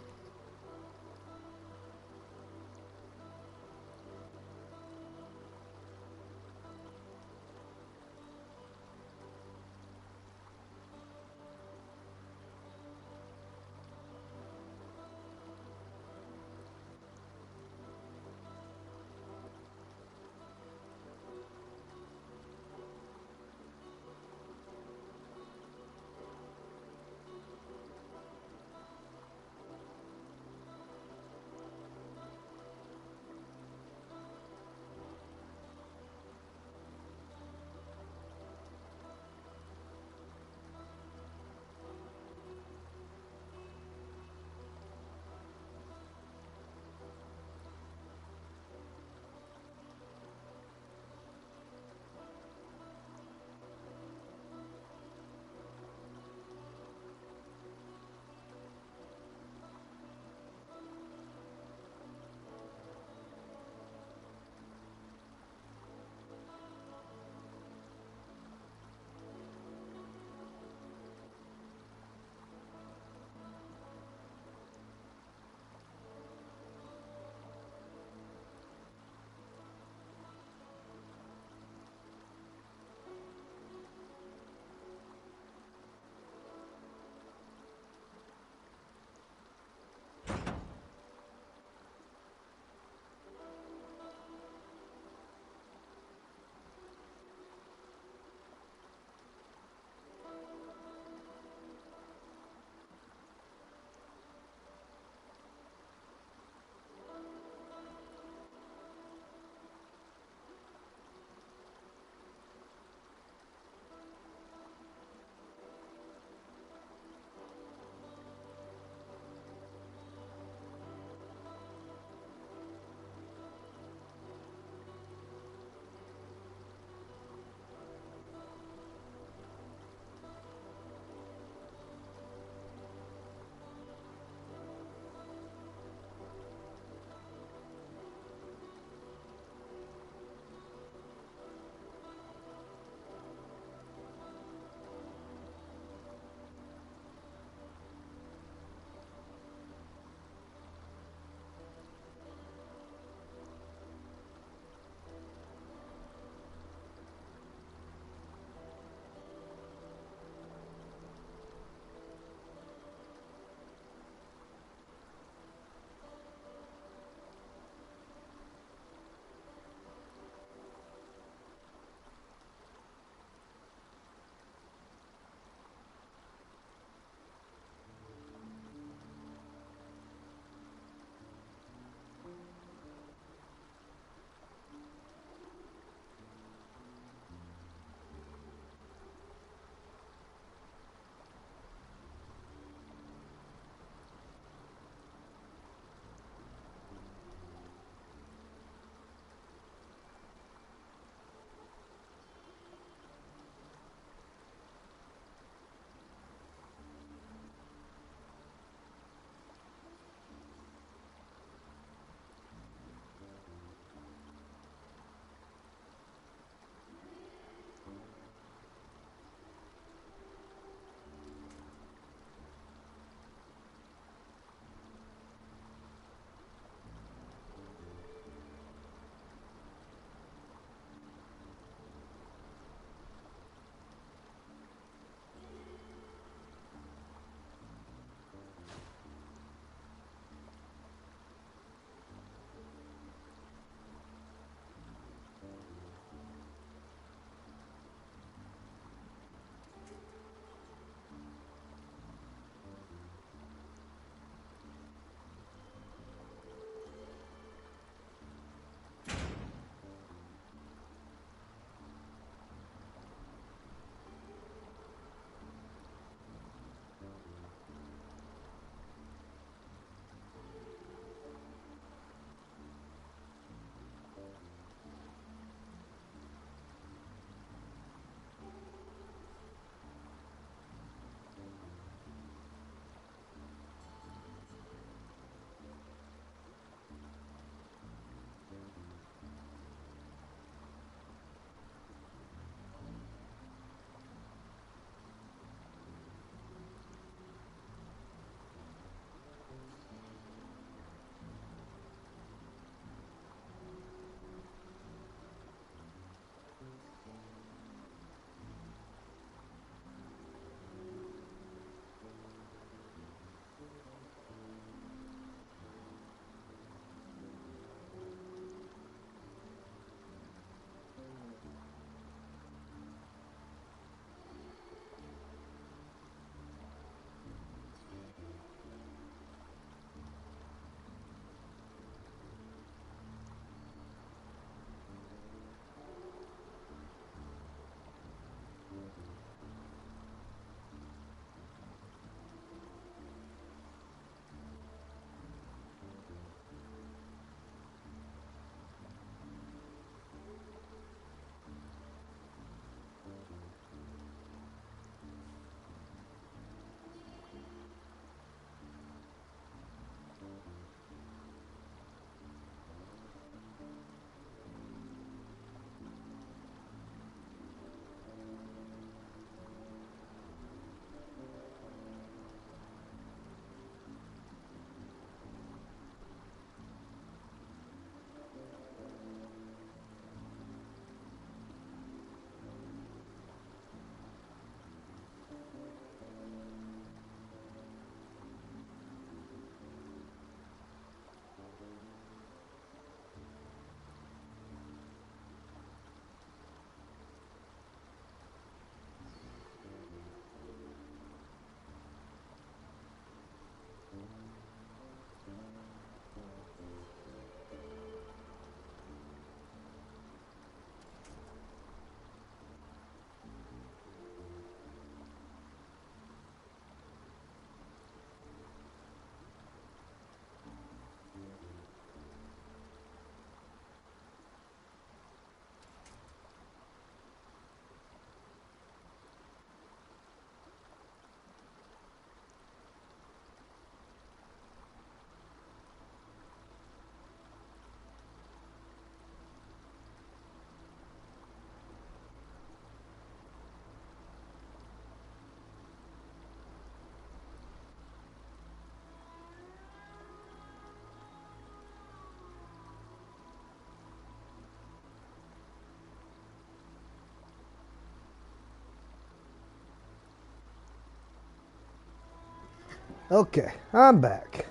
A: Okay, I'm back.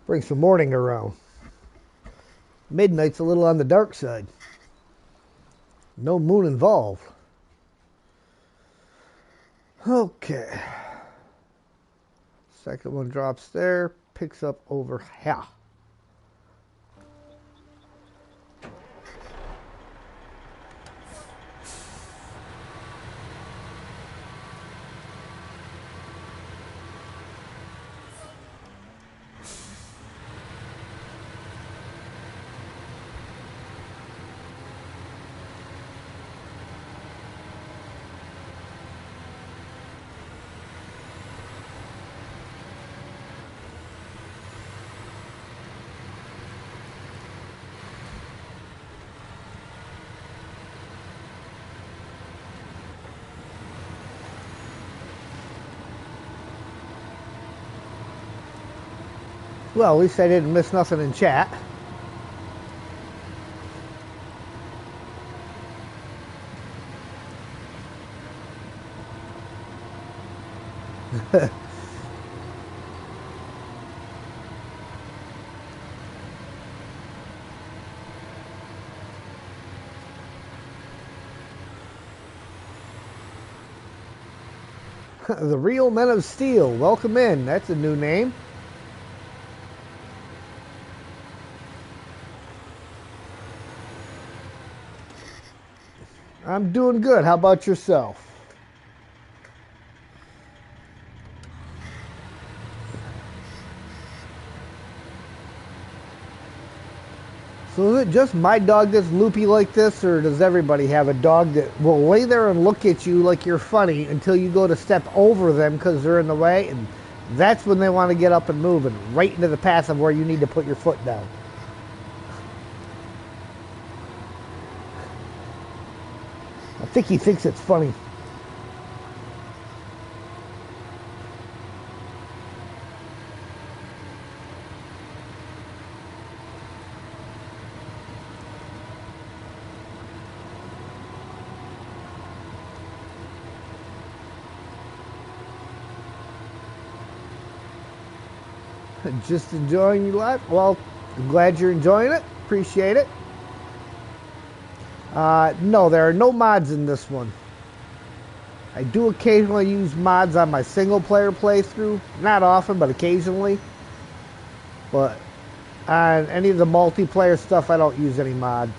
A: Bring some morning around. Midnight's a little on the dark side. No moon involved. Okay. Second one drops there. Picks up over here. Well, at least I didn't miss nothing in chat. The Real Men of Steel. Welcome in. That's a new name. I'm doing good. How about yourself? So is it just my dog that's loopy like this, or does everybody have a dog that will lay there and look at you like you're funny until you go to step over them because they're in the way, and that's when they want to get up and move and right into the path of where you need to put your foot down? I think he thinks it's funny. Just enjoying your life? Well, I'm glad you're enjoying it. Appreciate it. No, there are no mods in this one. I do occasionally use mods on my single player playthrough. Not often, but occasionally. But on any of the multiplayer stuff, I don't use any mods.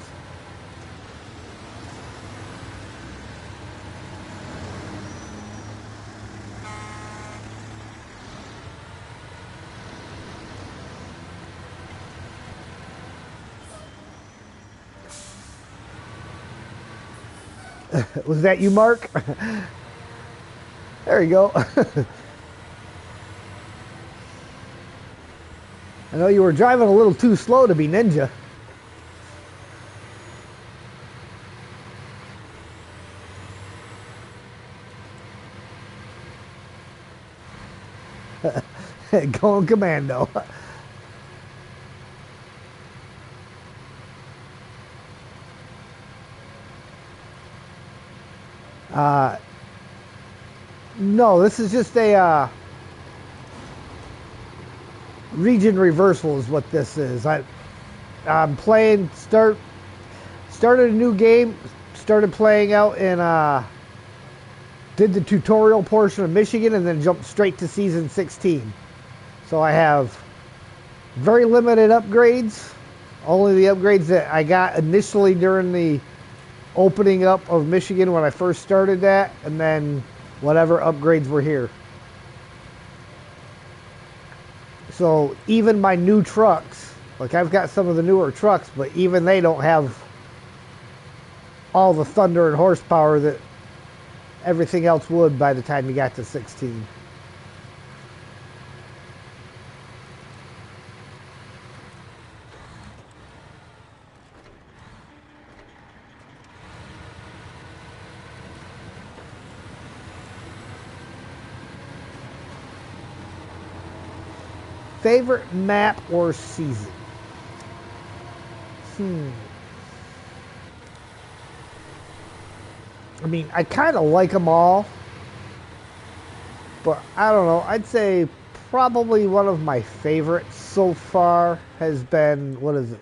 A: Was that you, Mark? There you go. I know you were driving a little too slow to be Ninja. Going commando. No, this is just a region reversal is what this is. I'm playing, started a new game, started playing out in, did the tutorial portion of Michigan and then jumped straight to season 16. So I have very limited upgrades, only the upgrades that I got initially during the opening up of Michigan when I first started that, and then whatever upgrades were here. So even my new trucks, like I've got some of the newer trucks, but even they don't have all the thunder and horsepower that everything else would by the time you got to 16. Favorite map or season? I mean, I kind of like them all, but I don't know. I'd say probably one of my favorites so far has been, what is it?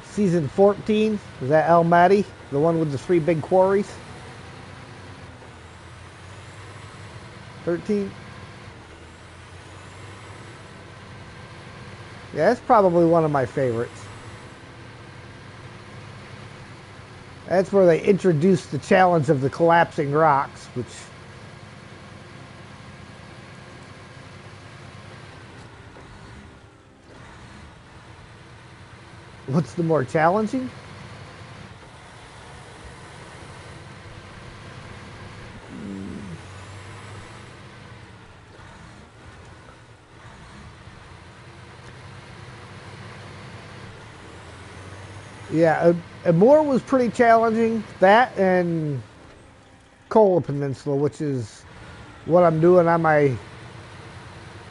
A: Season 14? Is that El Mati? The one with the three big quarries? 13? Yeah, that's probably one of my favorites. That's where they introduced the challenge of the collapsing rocks, which... What's the more challenging? Yeah, Amor was pretty challenging. That and Kola Peninsula, which is what I'm doing on my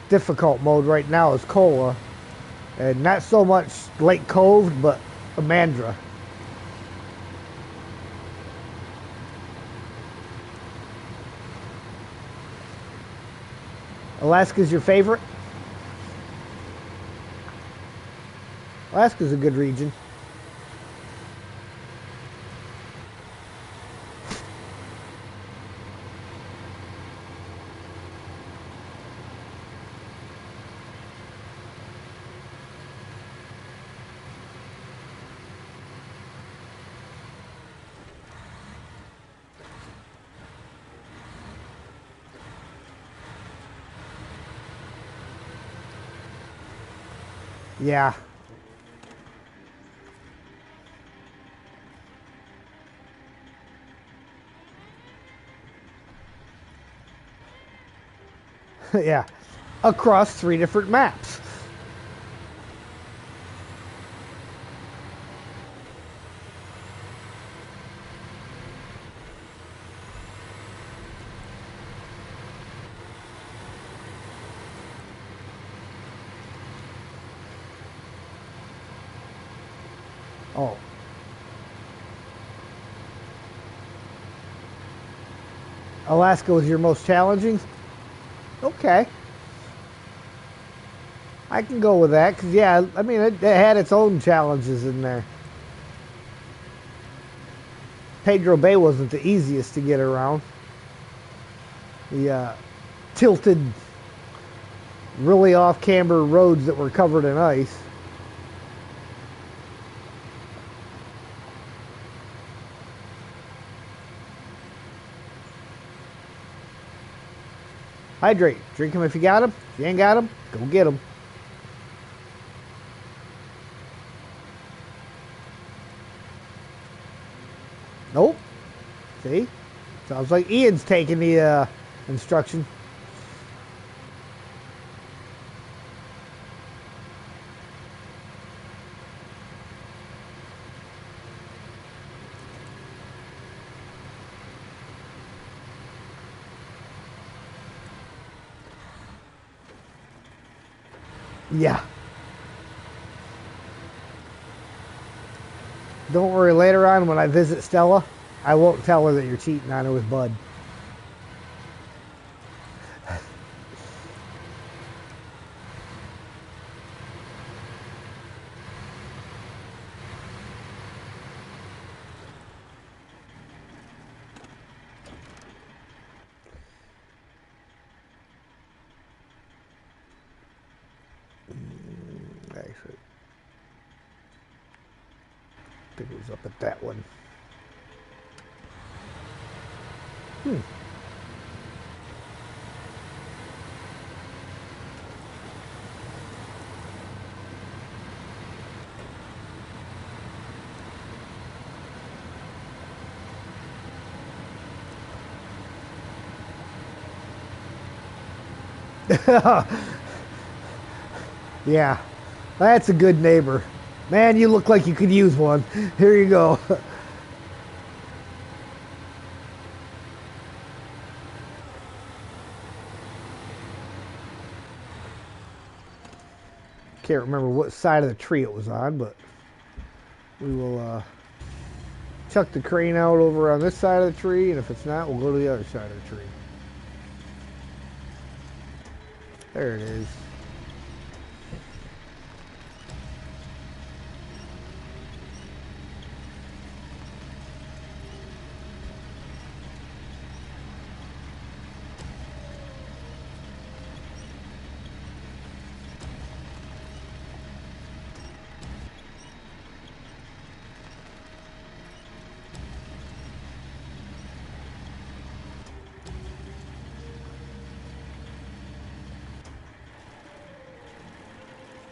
A: difficult mode right now, is Kola. And not so much Lake Cove, but Amandra. Alaska's your favorite? Alaska's a good region. Yeah. Yeah. Across 3 different maps. Oh. Alaska was your most challenging? Okay. I can go with that, because, yeah, I mean, it had its own challenges in there. Pedro Bay wasn't the easiest to get around. The tilted, really off-camber roads that were covered in ice. Hydrate. Drink them if you got them. If you ain't got them, go get them. Nope. See? Sounds like Ian's taking the instruction. Yeah. Don't worry, later on when I visit Stella, I won't tell her that you're cheating on her with Bud. Actually, I think it was up at that one. Yeah, that's a good neighbor. Man, you look like you could use one. Here you go. Can't remember what side of the tree it was on, but we will chuck the crane out over on this side of the tree, and if it's not, we'll go to the other side of the tree. There it is.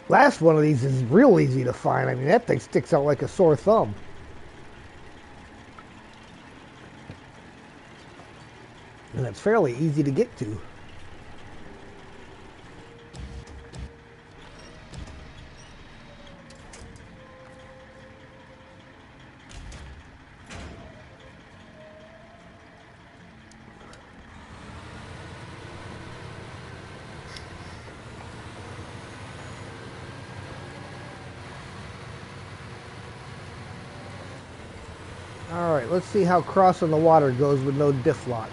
A: Last one of these is real easy to find. I mean, that thing sticks out like a sore thumb. And it's fairly easy to get to. Alright, let's see how crossing the water goes with no diff lock.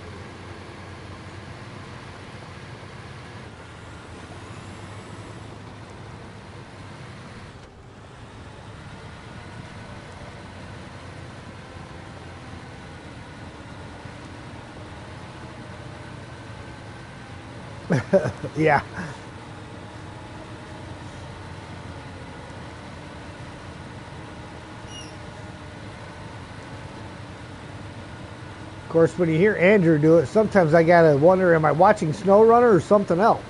A: Yeah. Of course, when you hear Andrew do it, sometimes I gotta wonder, am I watching Snowrunner or something else?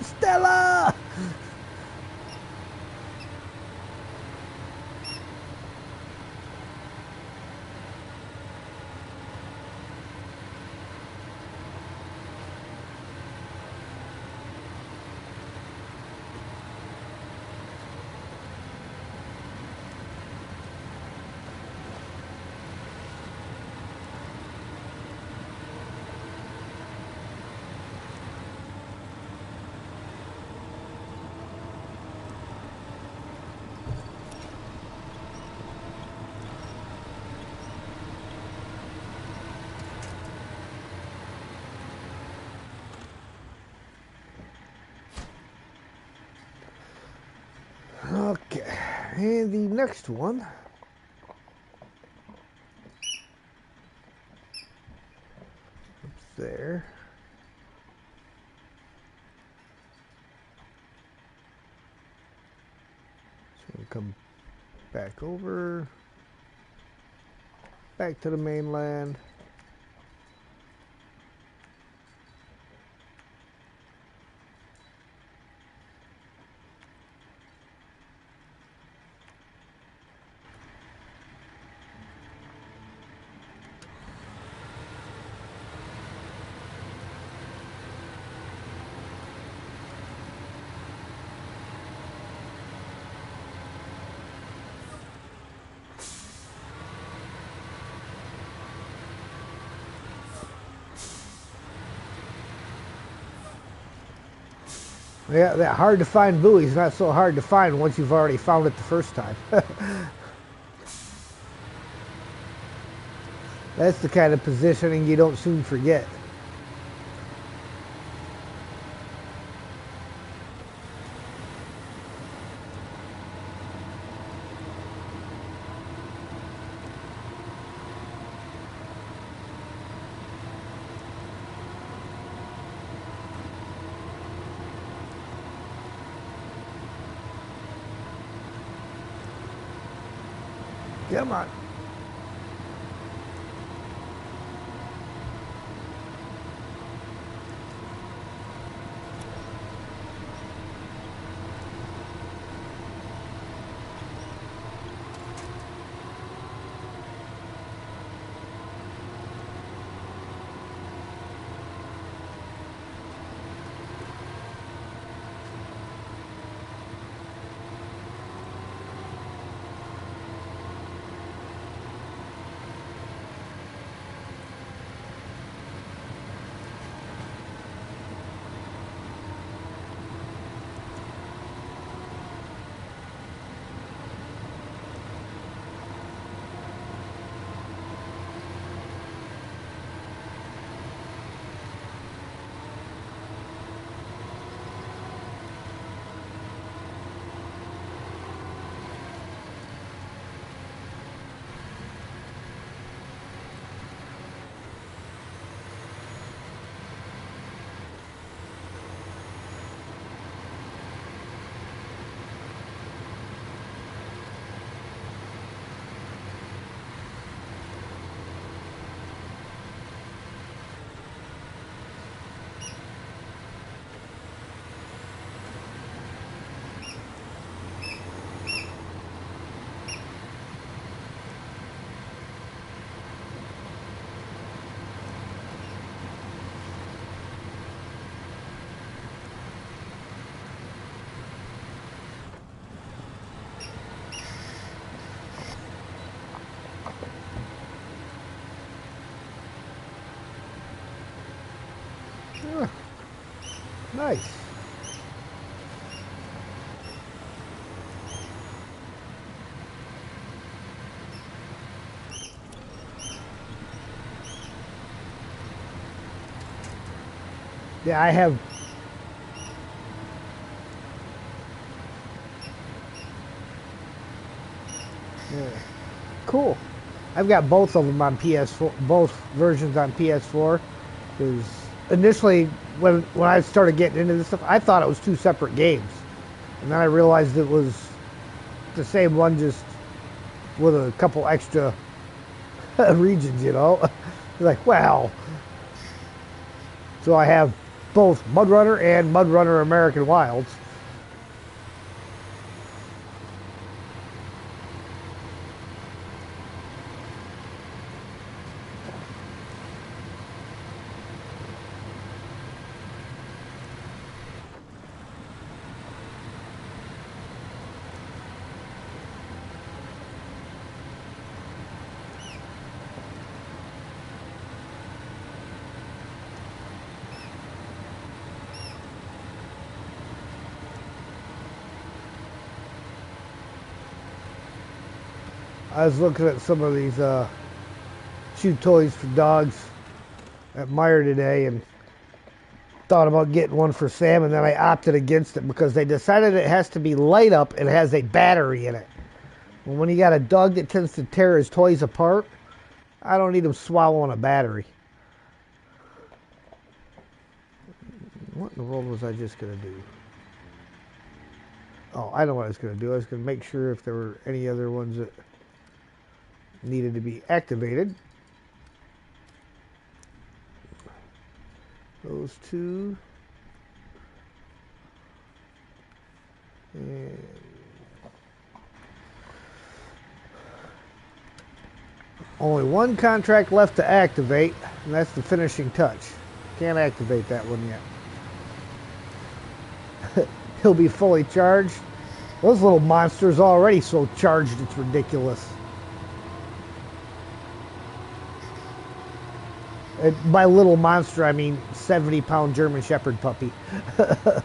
A: Stella! Okay, and the next one. Oops, there. So we come back over, back to the mainland. Yeah, that hard to find buoy is not so hard to find once you've already found it the first time. That's the kind of positioning you don't soon forget. Come on. Ah, nice. Yeah, I have. Yeah. Cool. I've got both of them on PS4, both versions on PS4. Because initially, when I started getting into this stuff, I thought it was two separate games, and then I realized it was the same one, just with a couple extra regions. Like, wow. So I have both Mud Runner and Mud Runner American Wilds. I was looking at some of these chew toys for dogs at Meijer today, and thought about getting one for Sam, and then I opted against it because they decided it has to be light up and has a battery in it. Well, when you got a dog that tends to tear his toys apart, I don't need him swallowing a battery. What in the world was I just going to do? Oh, I know what I was going to do. I was going to make sure if there were any other ones that needed to be activated. Those two. And only one contract left to activate, and that's the finishing touch. Can't activate that one yet. He'll be fully charged. Those little monsters already so charged it's ridiculous. And by little monster, I mean 70-pound German Shepherd puppy. For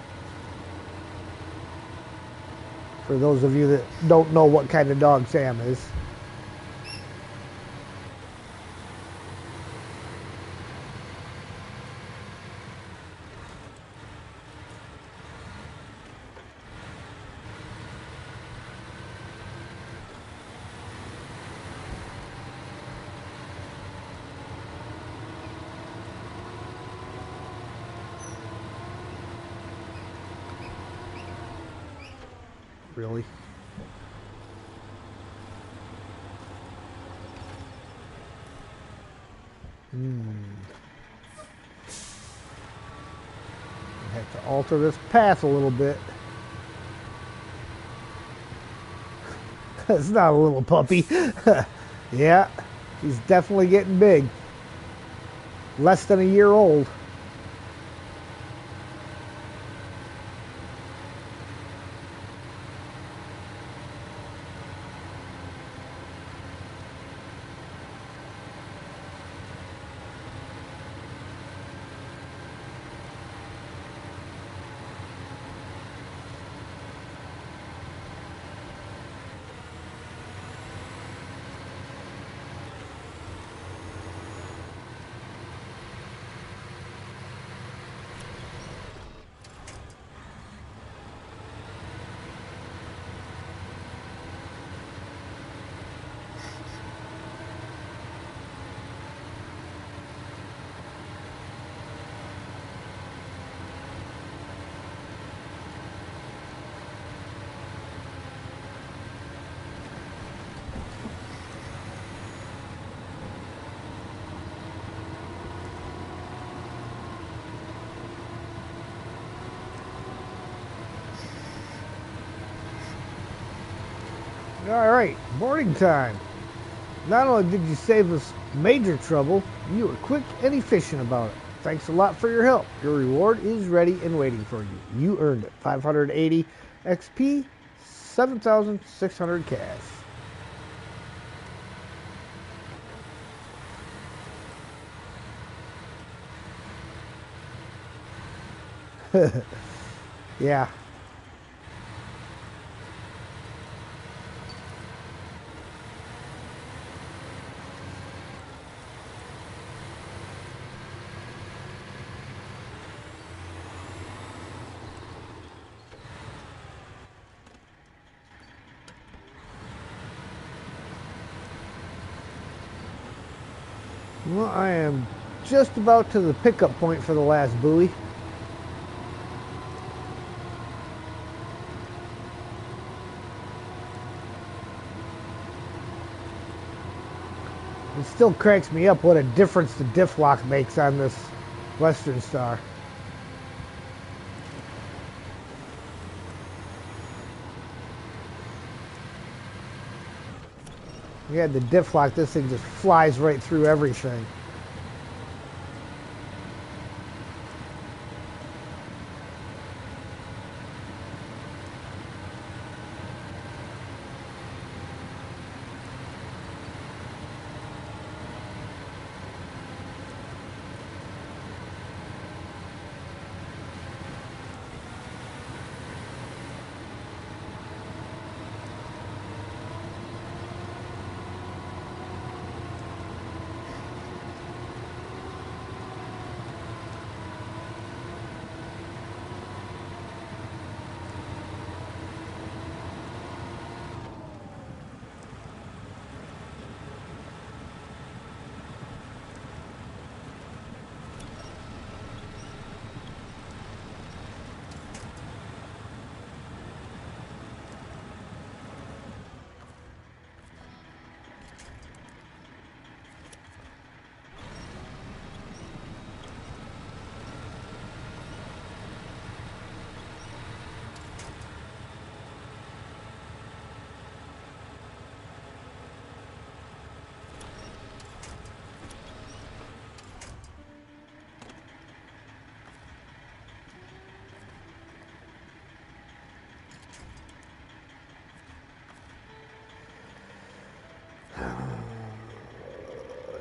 A: those of you that don't know what kind of dog Sam is. Really? I have to alter this path a little bit. It's not a little puppy. Yeah, he's definitely getting big. Less than a year old. All right, boarding time. Not only did you save us major trouble, you were quick and efficient about it. Thanks a lot for your help. Your reward is ready and waiting for you. You earned it. 580 XP, 7,600 cash. Yeah. Well, I am just about to the pickup point for the last buoy. It still cracks me up what a difference the diff lock makes on this Western Star. You had the diff lock, this thing just flies right through everything.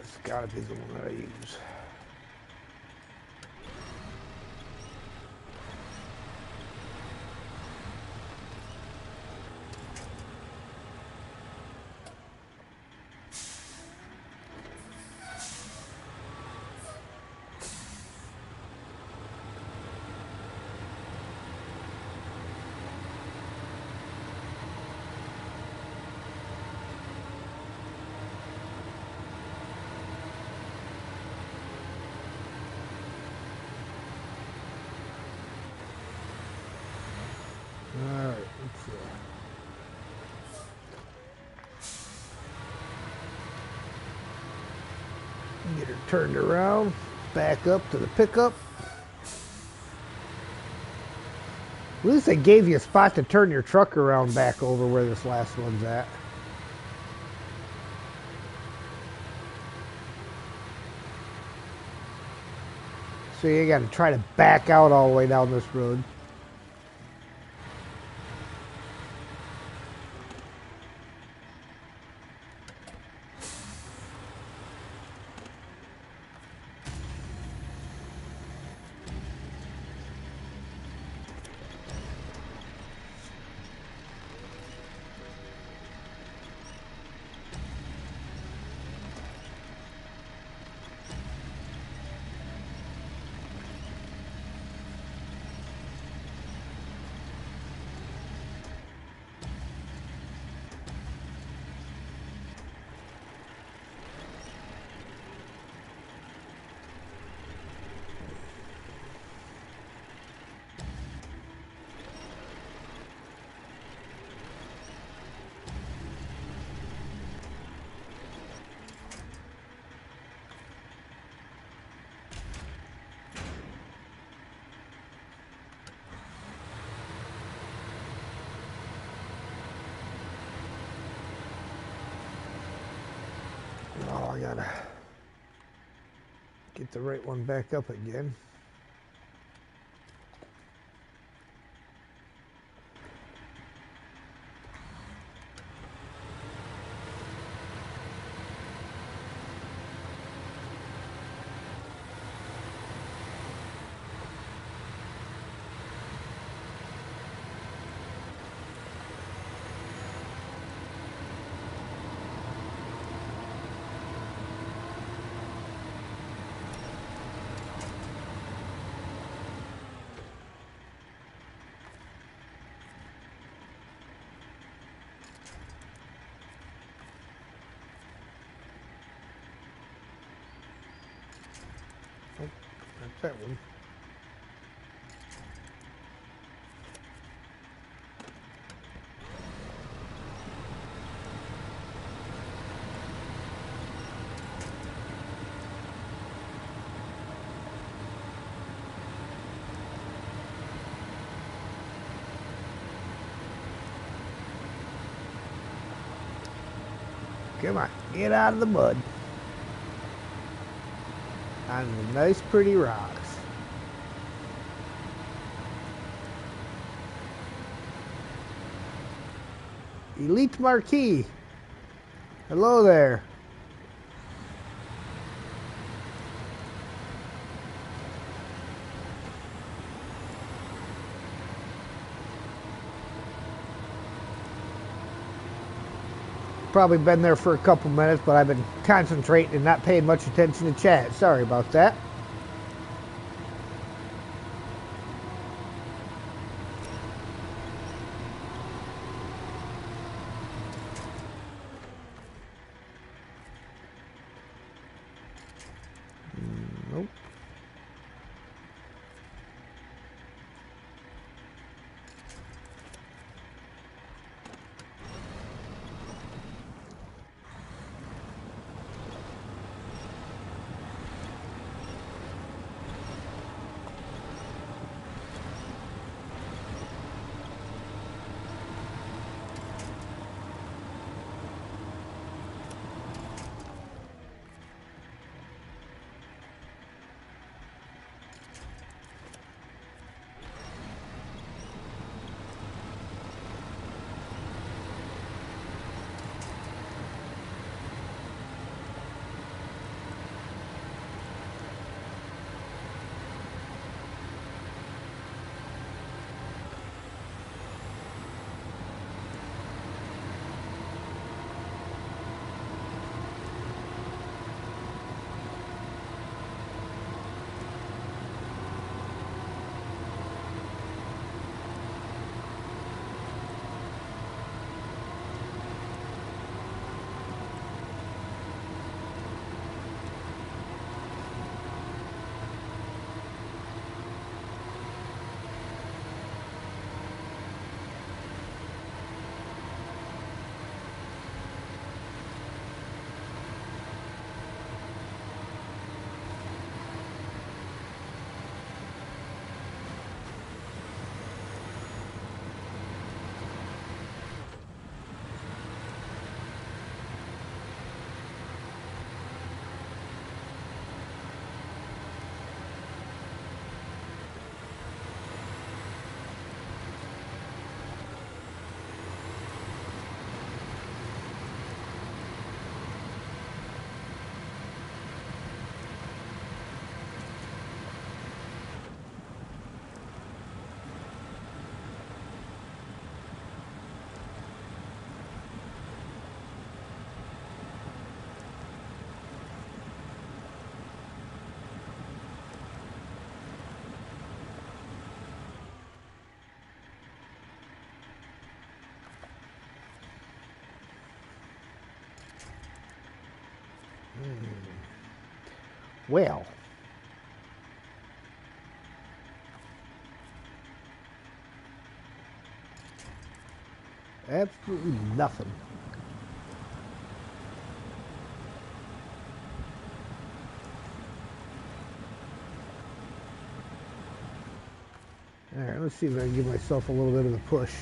A: It's gotta be the one that I use. Alright, let's see. Get her turned around, back up to the pickup. At least they gave you a spot to turn your truck around back over where this last one's at. So you got to try to back out all the way down this road. Oh, I gotta get the right one back up again. Oh, that's that one. Come on, get out of the mud. On the nice pretty rocks. Elite Marquee. Hello there. Probably been there for a couple minutes, but I've been concentrating and not paying much attention to chat. Sorry about that. Nope. Well, absolutely nothing. All right, let's see if I can give myself a little bit of a push.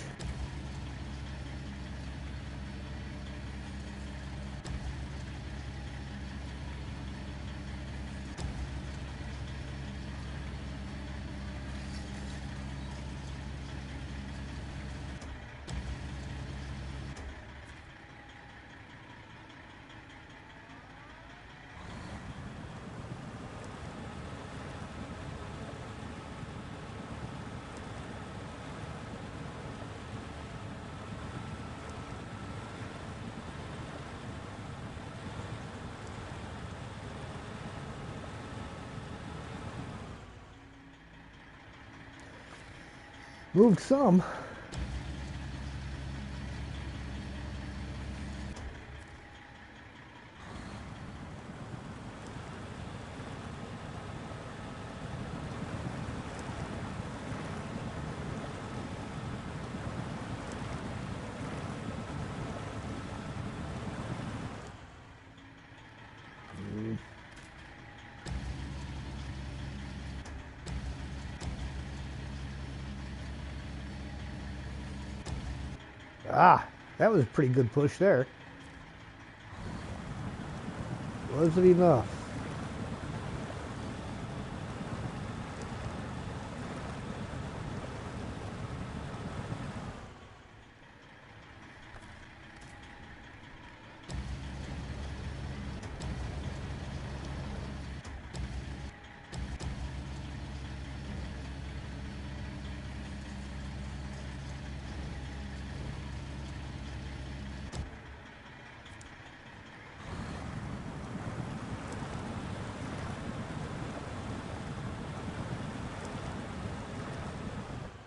A: Moved some. Ah, that was a pretty good push there. Wasn't enough.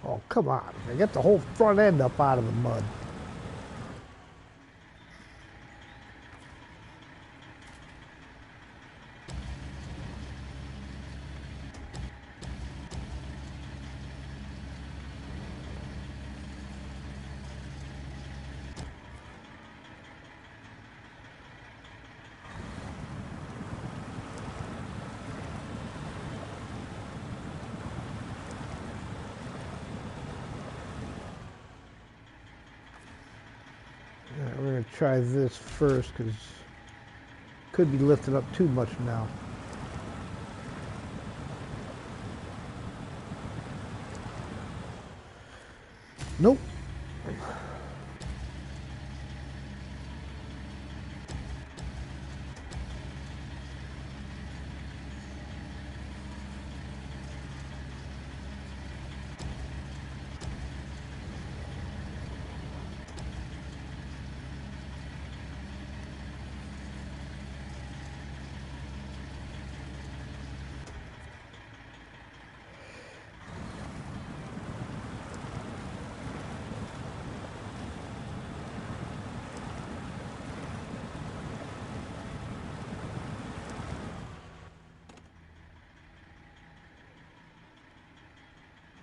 A: Oh, come on. I got the whole front end up out of the mud. All right, we're going to try this first because could be lifted up too much now. Nope.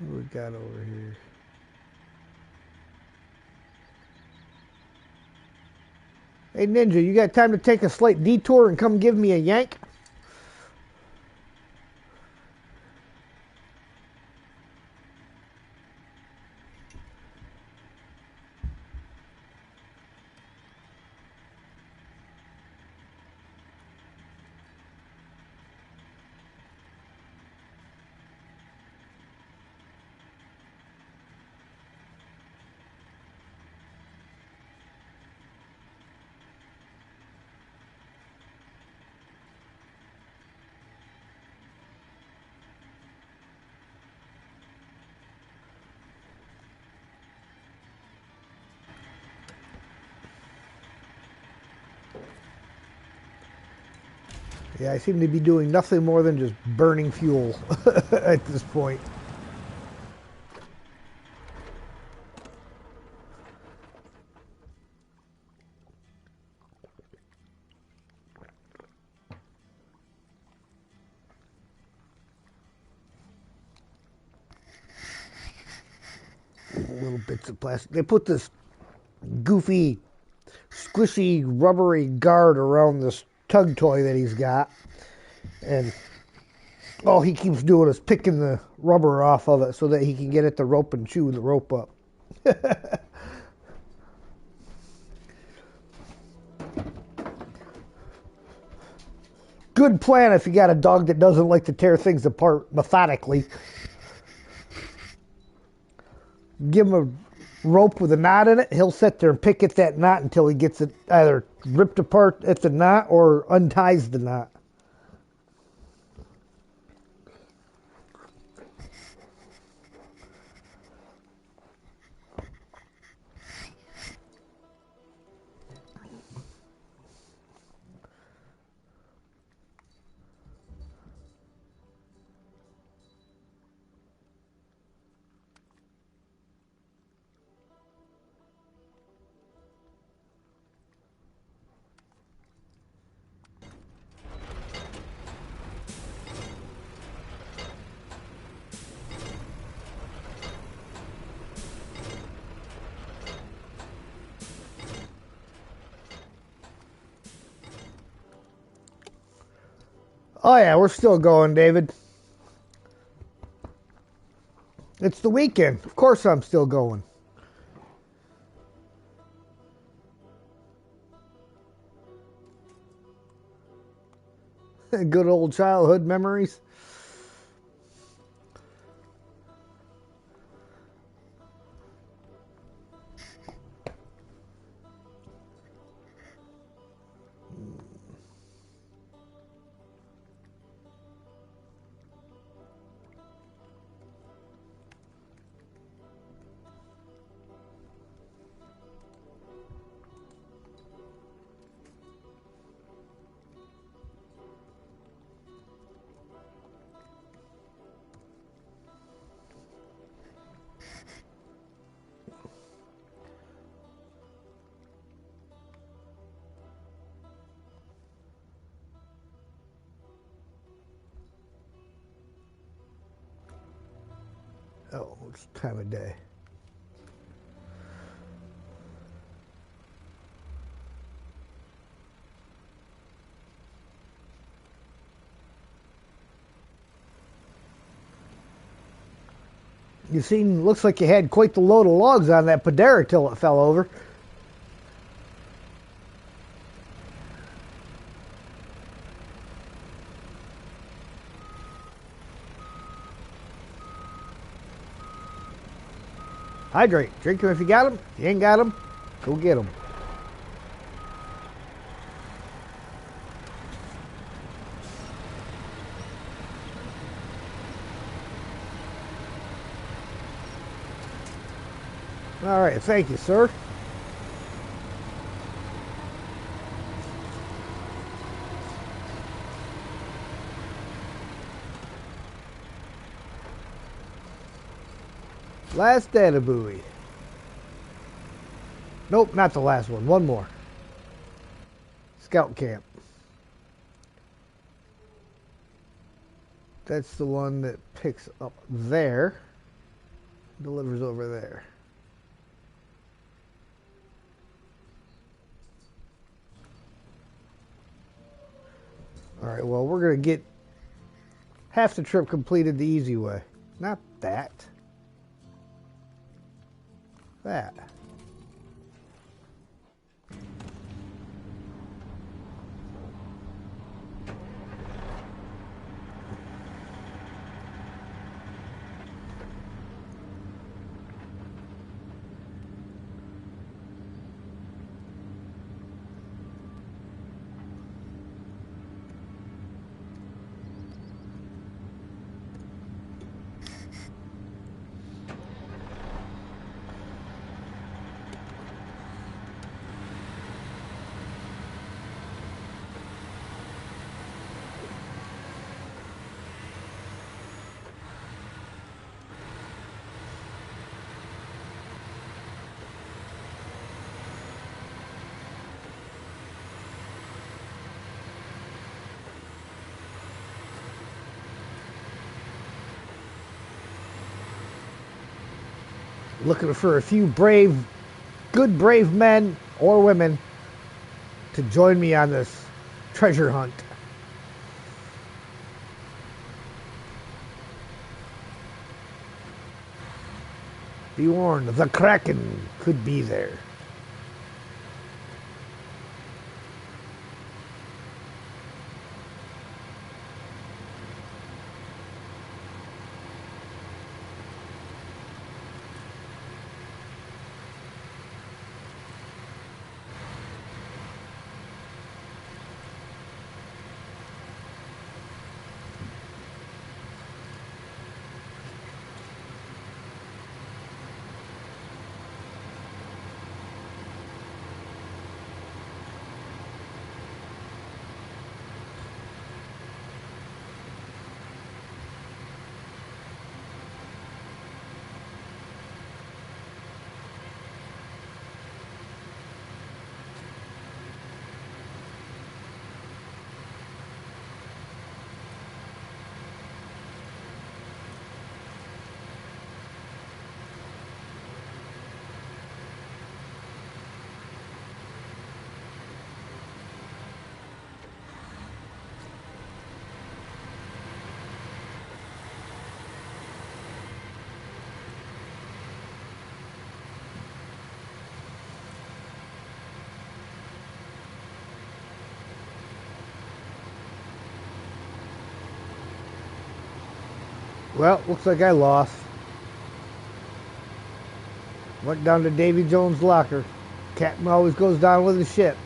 A: What do we got over here? Hey, Ninja, you got time to take a slight detour and come give me a yank? Yeah, I seem to be doing nothing more than just burning fuel at this point. little bits of plastic. They put this goofy, squishy, rubbery guard around this tug toy that he's got. And all he keeps doing is picking the rubber off of it so that he can get at the rope and chew the rope up. Good plan if you got a dog that doesn't like to tear things apart methodically. Give him a rope with a knot in it. He'll sit there and pick at that knot until he gets it either ripped apart at the knot or unties the knot. Oh yeah, we're still going, David. It's the weekend. Of course I'm still going. Good old childhood memories. Oh, it's time of day. You seen, looks like you had quite the load of logs on that Padera till it fell over. Hydrate. Drink them if you got them. If you ain't got them, go get them. All right, thank you, sir. Last data buoy. Nope, not the last one. One more. Scout camp. That's the one that picks up there. Delivers over there. Alright, well, we're going to get half the trip completed the easy way. Not that. That. Looking for a few good brave men or women to join me on this treasure hunt. Be warned, the Kraken could be there. Well, looks like I lost. Went down to Davy Jones' locker. Captain always goes down with his ship.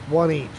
A: One each.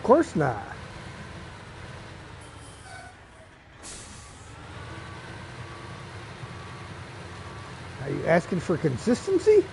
A: course not. Are you asking for consistency?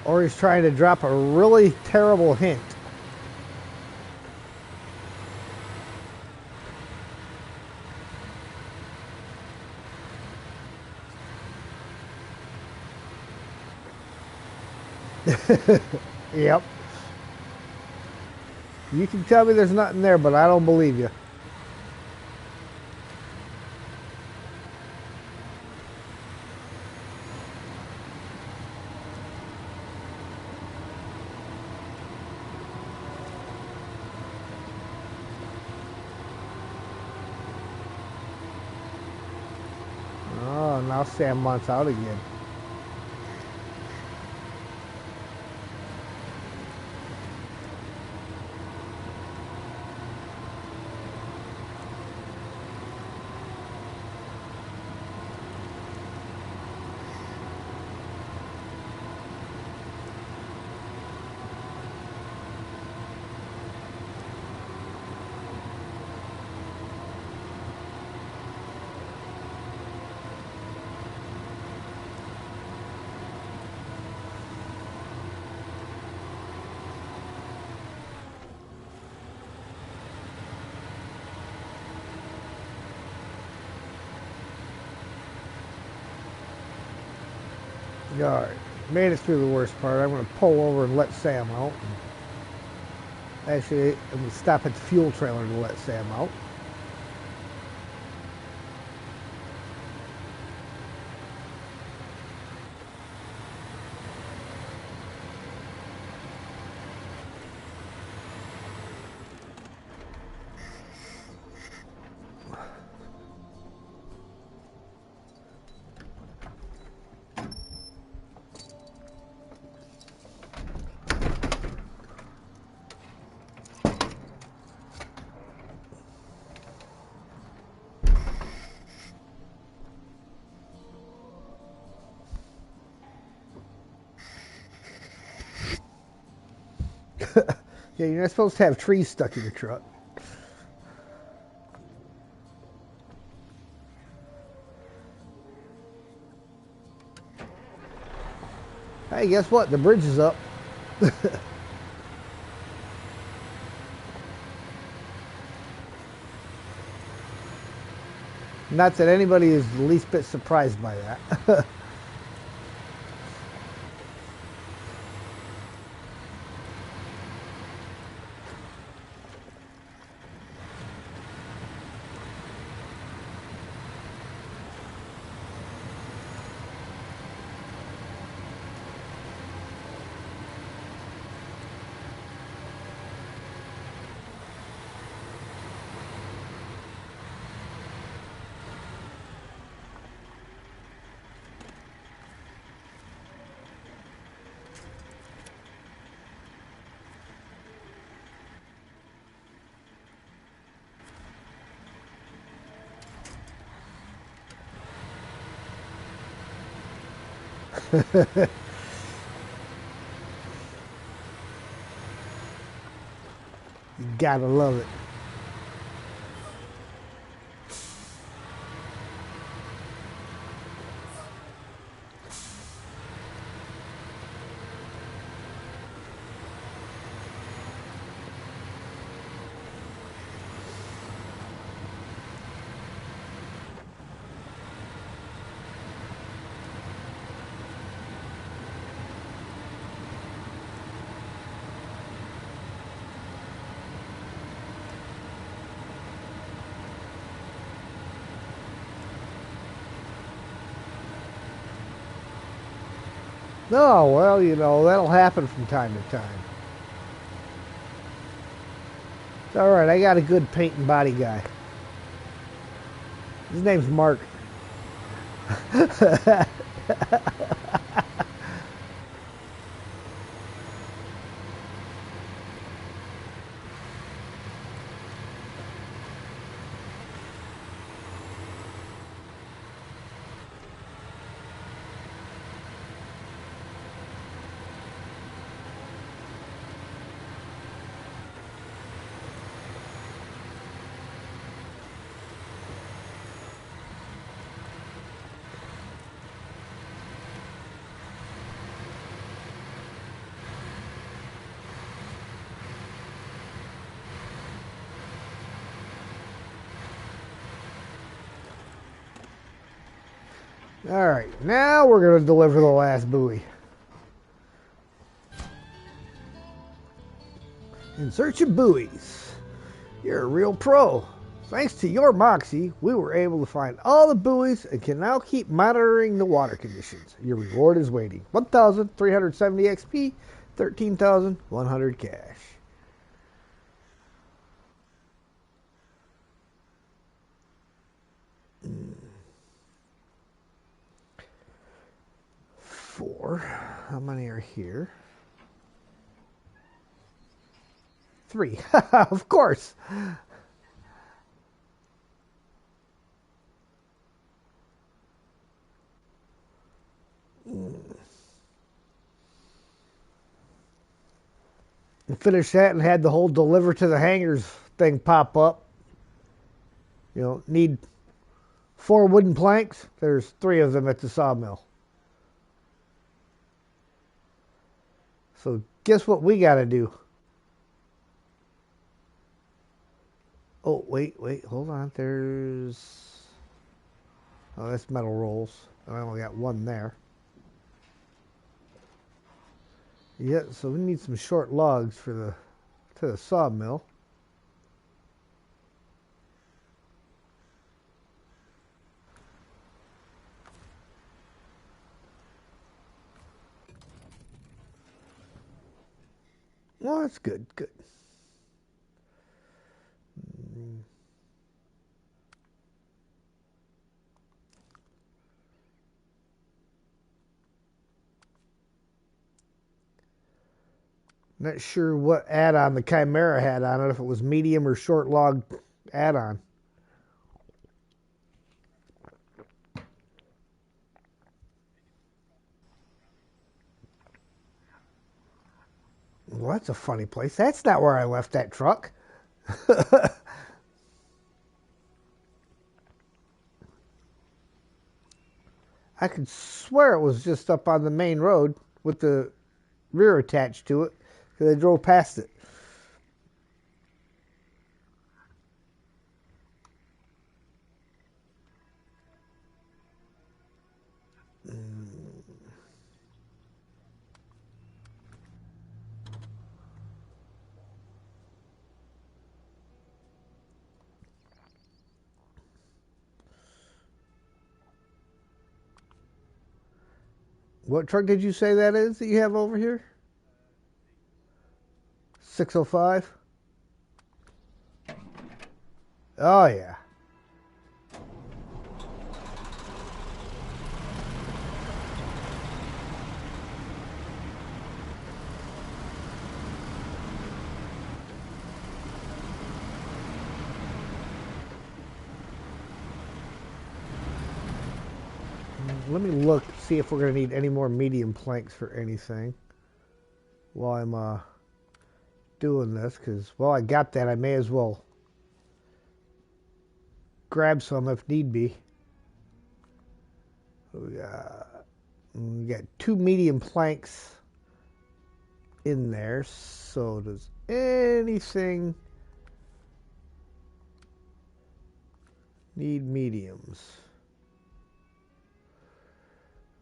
A: Or he's trying to drop a really terrible hint. Yep. You can tell me there's nothing there, but I don't believe you. Oh, now Sam wants out again. Alright, made it through the worst part. I'm going to pull over and let Sam out. Actually, I'm going to stop at the fuel trailer to let Sam out. Yeah, you're not supposed to have trees stuck in your truck. Hey, guess what? The bridge is up. Not that anybody is the least bit surprised by that. You gotta love it. Oh, well, you know, that'll happen from time to time. It's all right. I got a good paint and body guy. His name's Mark. All right, now we're going to deliver the last buoy. In search of buoys. You're a real pro. Thanks to your moxie, we were able to find all the buoys and can now keep monitoring the water conditions. Your reward is waiting. 1,370 XP, 13,100 cash. Four. How many are here? 3. Of course. And finished that and had the whole deliver to the hangars thing pop up. You know, need 4 wooden planks. There's 3 of them at the sawmill. So guess what we got to do? Oh, wait, hold on. Oh, that's metal rolls. I only got 1 there. Yeah, so we need some short logs to the sawmill. Well, that's good. Not sure what add-on the Chimera had on it, if it was medium or short log add-on. Well, that's a funny place. That's not where I left that truck. I could swear it was just up on the main road with the rear attached to it because I drove past it. What truck did you say that is that you have over here? 605? Oh, yeah. Let me look, see if we're going to need any more medium planks for anything while I'm doing this, because, well, I got that. I may as well grab some if need be. We got 2 medium planks in there, so does anything need mediums?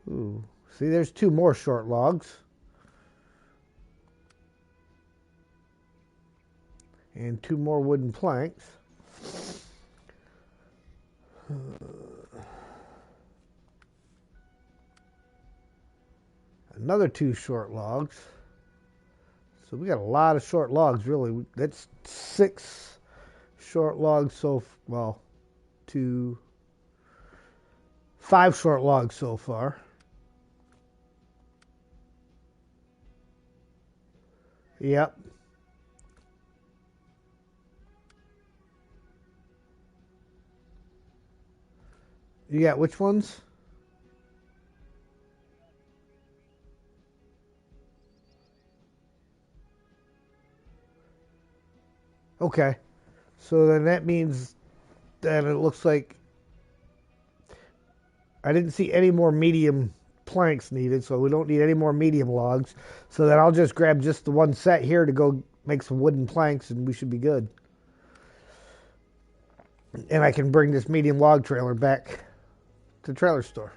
A: Ooh, see, there's 2 more short logs. And 2 more wooden planks. Another 2 short logs. So we got a lot of short logs, really. That's 6 short logs well, 5 short logs so far. Yep. You got which ones? Okay. So then that means that it looks like I didn't see any more medium planks needed, so we don't need any more medium logs. So then I'll just grab just the one set here to go make some wooden planks, and we should be good. And I can bring this medium log trailer back to the trailer store.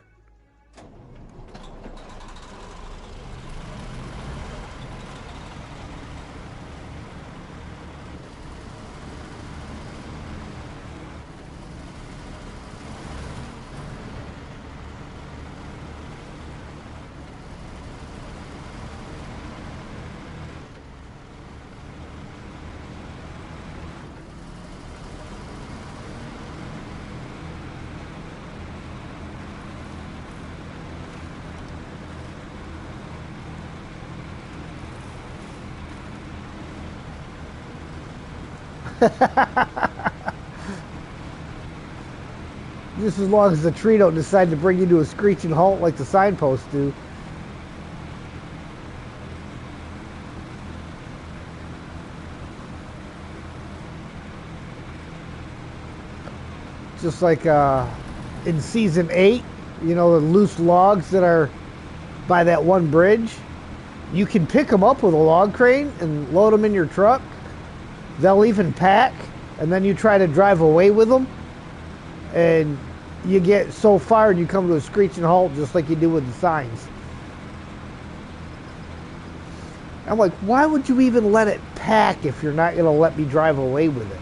A: Just as long as the tree don't decide to bring you to a screeching halt like the signposts do. Just like in season 8, you know, the loose logs that are by that one bridge. You can pick them up with a log crane and load them in your truck. They'll even pack, and then you try to drive away with them, and you get so far and you come to a screeching halt just like you do with the signs. I'm like, why would you even let it pack if you're not going to let me drive away with it?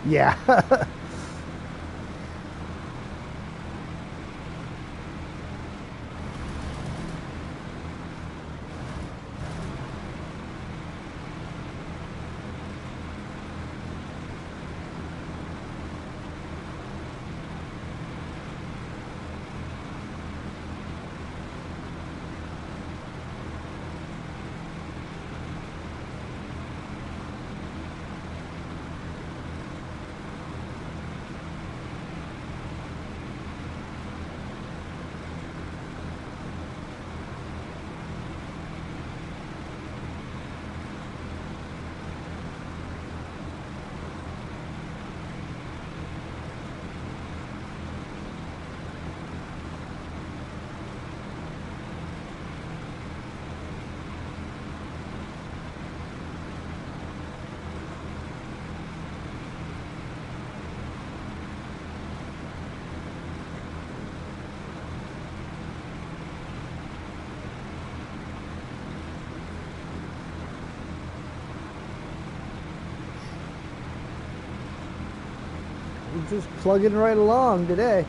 A: Yeah. We're just plugging right along today.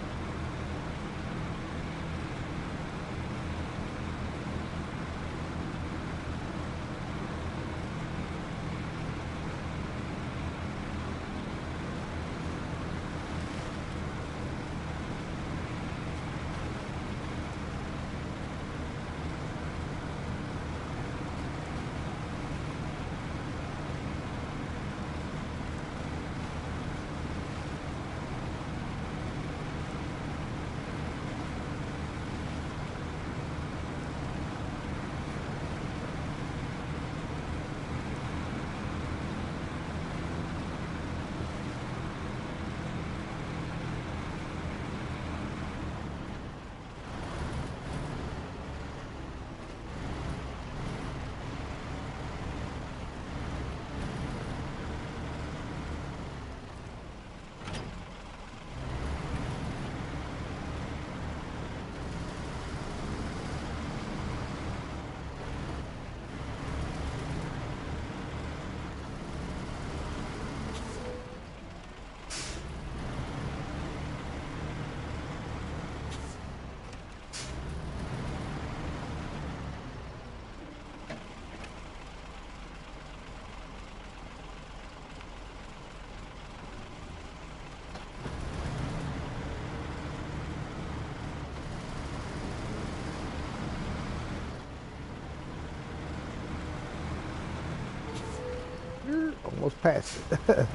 A: almost passed it.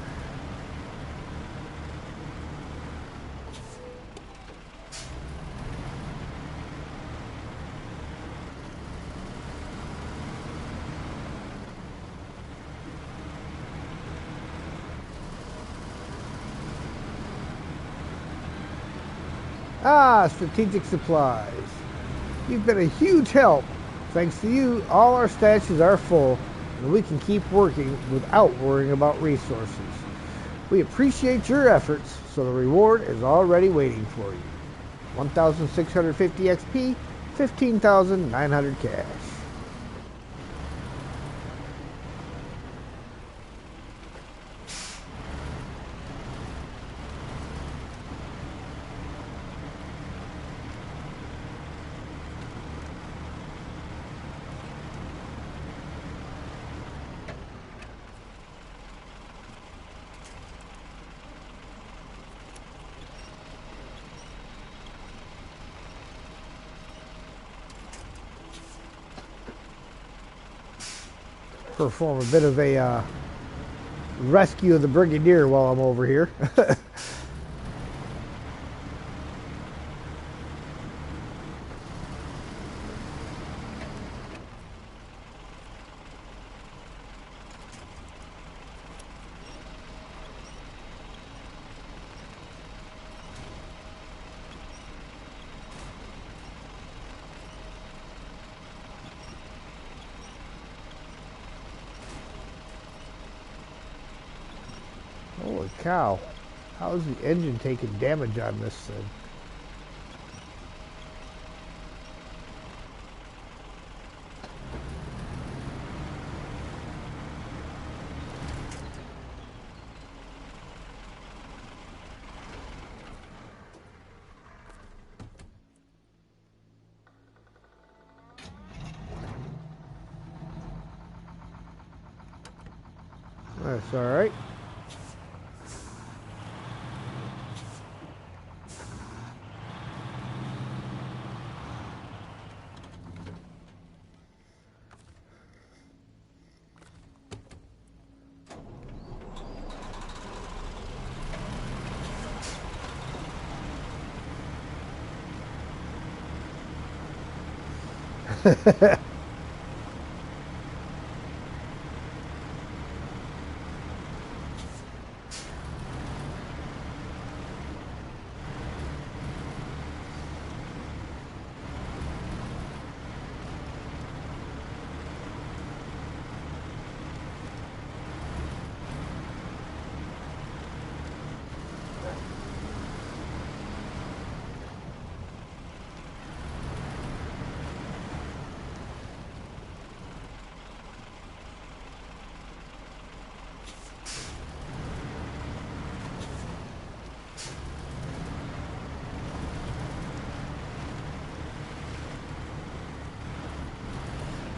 A: Ah, strategic supplies. You've been a huge help. Thanks to you, all our stashes are full, and we can keep working without worrying about resources. We appreciate your efforts, so the reward is already waiting for you. 1,650 XP, 15,900 cash. Perform a bit of a rescue of the Brigadier while I'm over here. Holy cow. How is the engine taking damage on this thing? That's all right.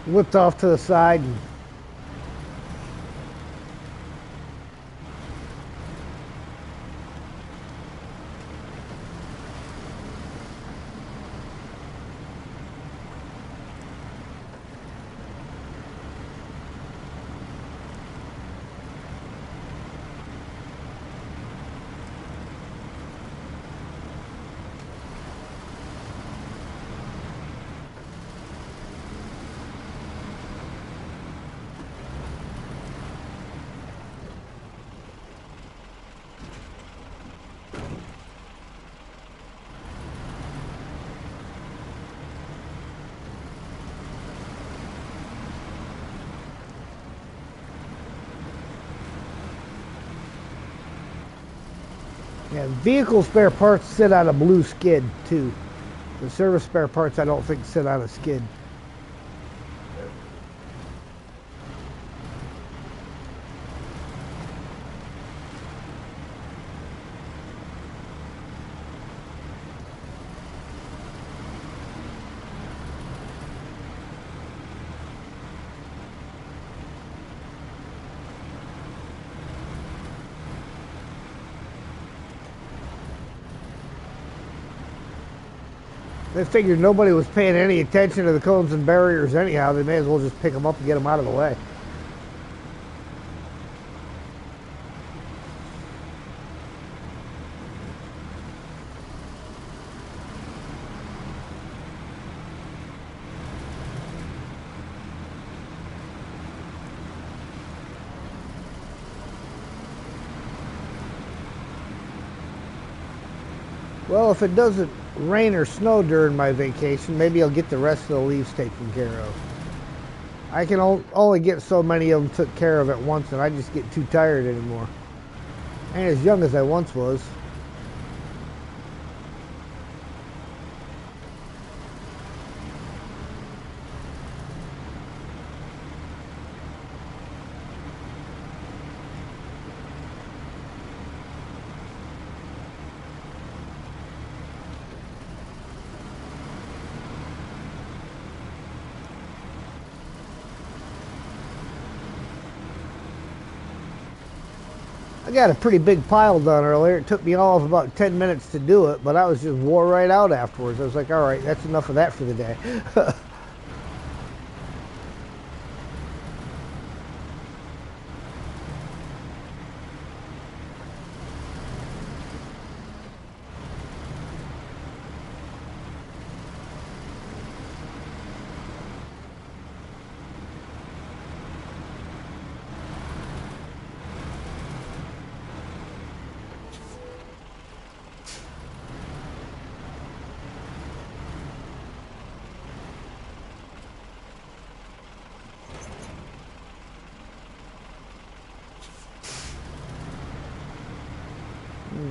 A: Whipped off to the side and yeah, vehicle spare parts sit on a blue skid too. The service spare parts I don't think sit on a skid. They figured nobody was paying any attention to the cones and barriers anyhow. They may as well just pick them up and get them out of the way. Well, if it doesn't rain or snow during my vacation, maybe I'll get the rest of the leaves taken care of. I can only get so many of them took care of at once, and I just get too tired anymore. I ain't as young as I once was. I got a pretty big pile done earlier. It took me all of about 10 minutes to do it, but I was just wore right out afterwards. I was like, all right, that's enough of that for the day.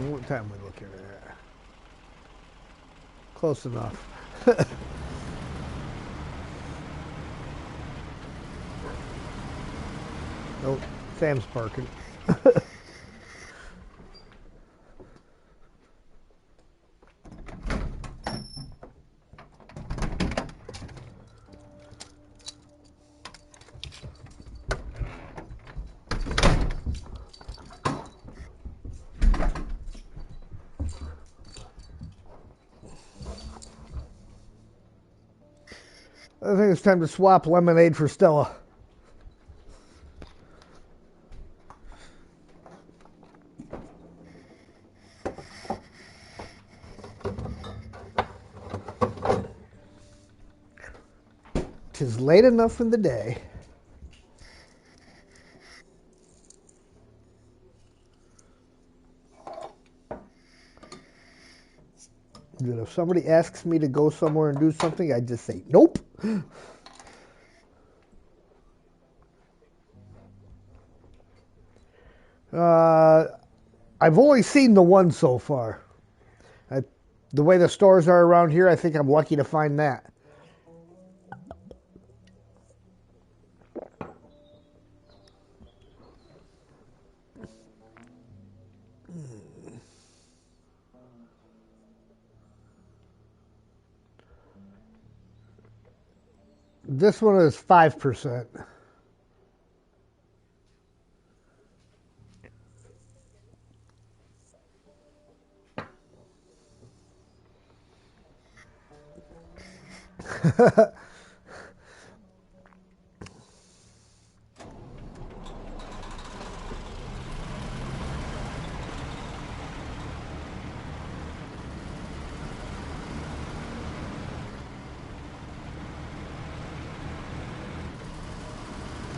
A: What time are we looking at? Close enough. Nope, Sam's parking. I think it's time to swap lemonade for Stella. Tis late enough in the day. That if somebody asks me to go somewhere and do something, I just say nope. I've only seen the one so far. The way the stores are around here, I think I'm lucky to find that. This one is 5%.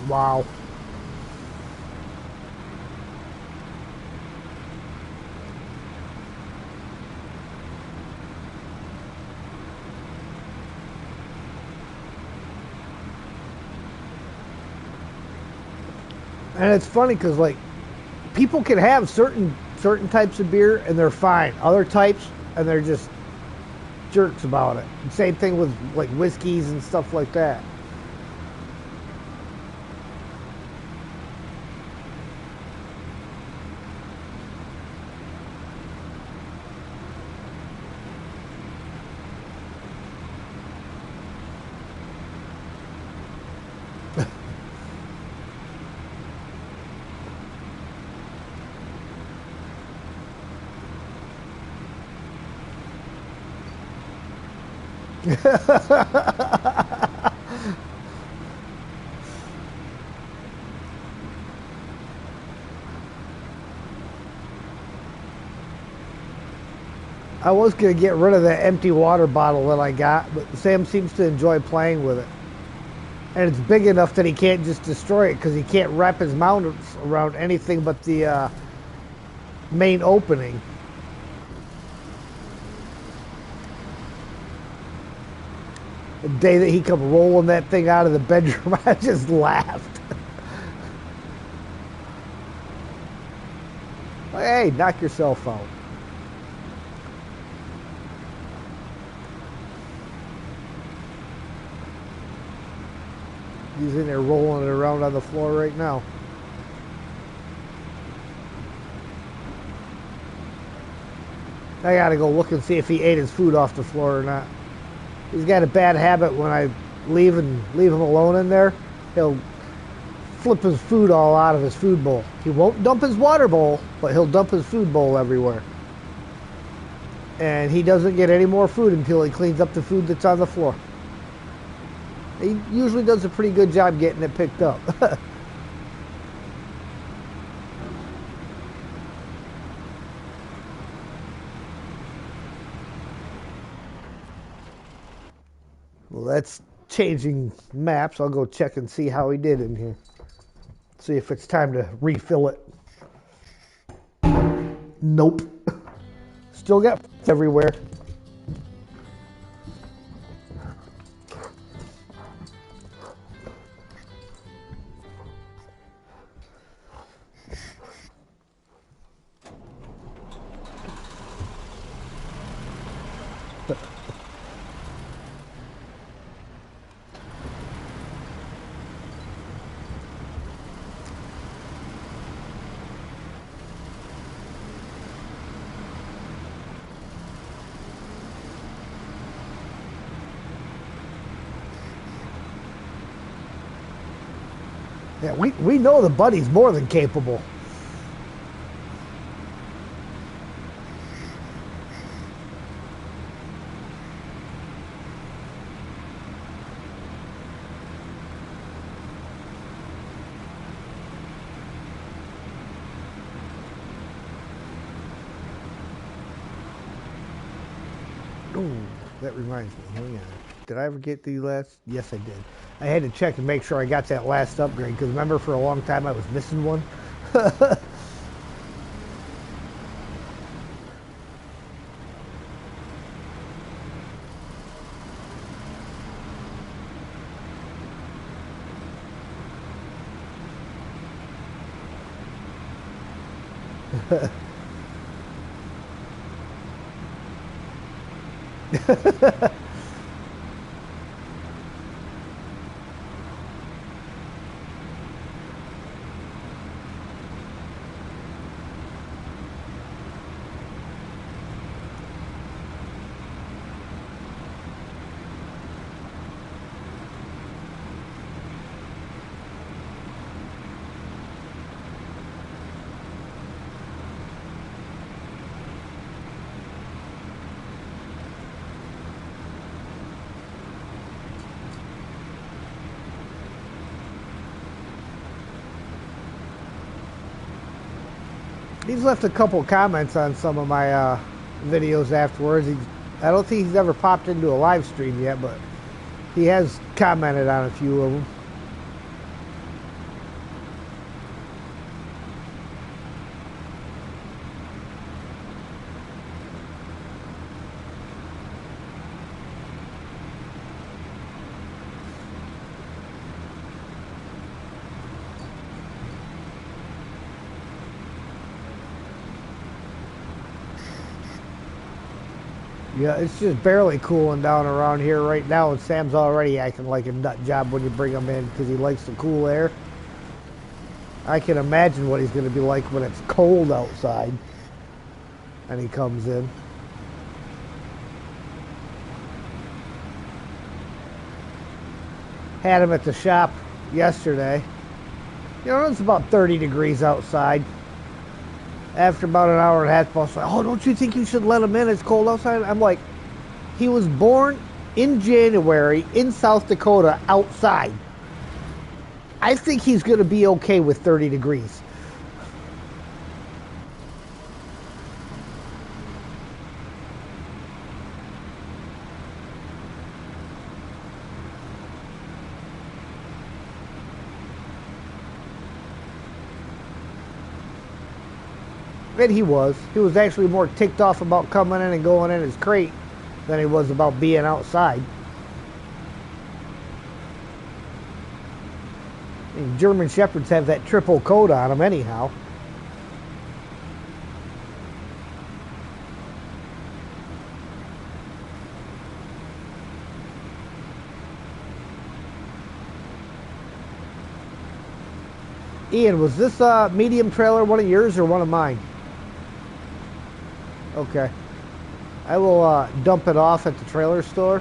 A: Wow. And it's funny because like people can have certain types of beer and they're fine. Other types and they're just jerks about it. And same thing with like whiskeys and stuff like that. I was going to get rid of that empty water bottle that I got, but Sam seems to enjoy playing with it. And it's big enough that he can't just destroy it because he can't wrap his mounts around anything but the main opening. The day that he come rolling that thing out of the bedroom, I just laughed. Like, hey, knock yourself out. He's in there rolling it around on the floor right now. I gotta go look and see if he ate his food off the floor or not. He's got a bad habit when I leave him alone in there. He'll flip his food all out of his food bowl. He won't dump his water bowl, but he'll dump his food bowl everywhere. And he doesn't get any more food until he cleans up the food that's on the floor. He usually does a pretty good job getting it picked up. Well, that's changing maps. I'll go check and see how he did in here. See if it's time to refill it. Nope. Still got everywhere. Yeah, we know the buddy's more than capable. Ooh, that reminds me. Hang on. Did I ever get the last? Yes, I did. I had to check and make sure I got that last upgrade, because remember for a long time I was missing one. He's left a couple comments on some of my videos afterwards. I don't think he's ever popped into a live stream yet, but he has commented on a few of them. Yeah, it's just barely cooling down around here right now, and Sam's already acting like a nut job when you bring him in because he likes the cool air. I can imagine what he's going to be like when it's cold outside and he comes in. Had him at the shop yesterday. You know, it's about 30 degrees outside. After about an hour and a half, I was like, oh, don't you think you should let him in? It's cold outside. I'm like, he was born in January in South Dakota outside. I think he's going to be okay with 30 degrees. And he was. He was actually more ticked off about coming in and going in his crate than he was about being outside. I mean, German Shepherds have that triple coat on them anyhow. Ian, was this medium trailer one of yours or one of mine? Okay. I will dump it off at the trailer store.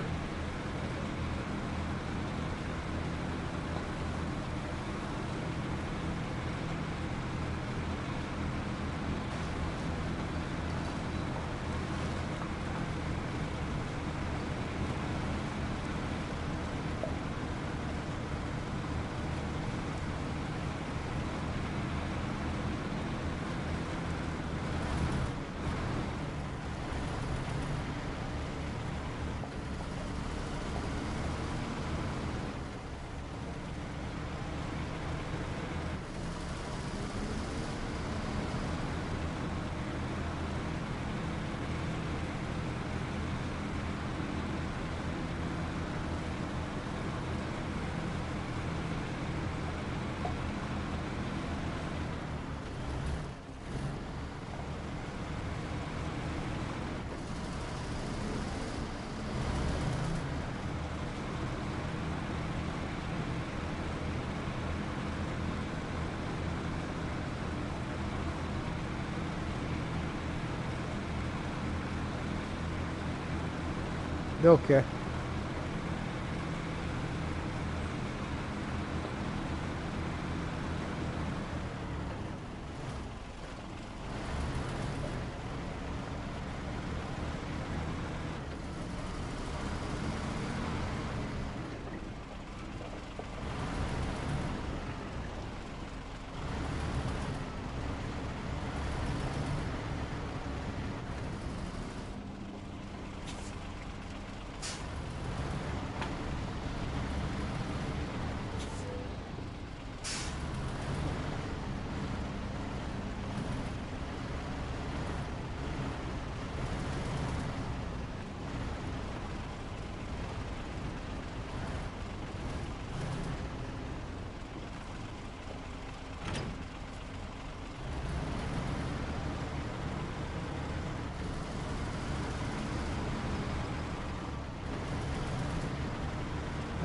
A: Okay.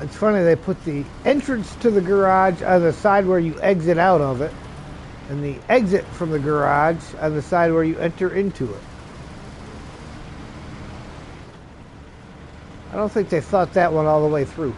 A: It's funny, they put the entrance to the garage on the side where you exit out of it, and the exit from the garage on the side where you enter into it. I don't think they thought that one all the way through.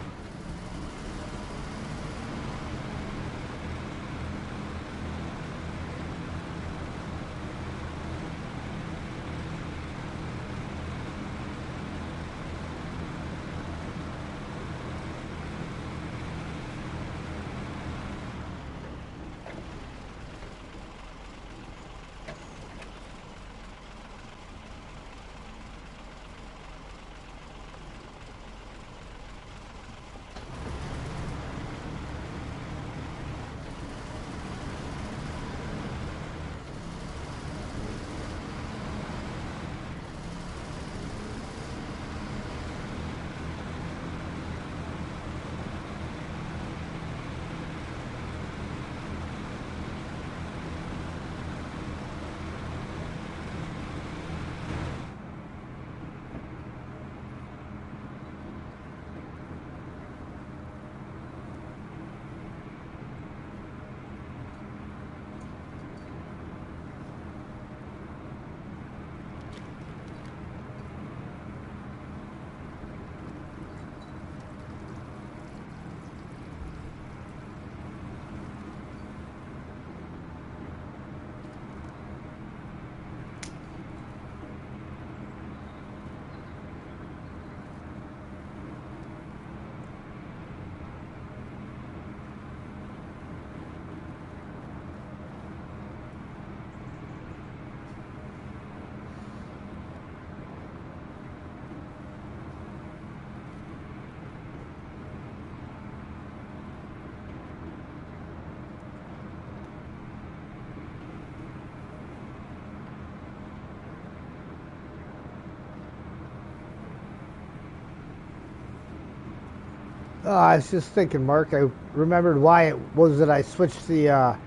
A: I was just thinking, Mark. I remembered why it was that I switched the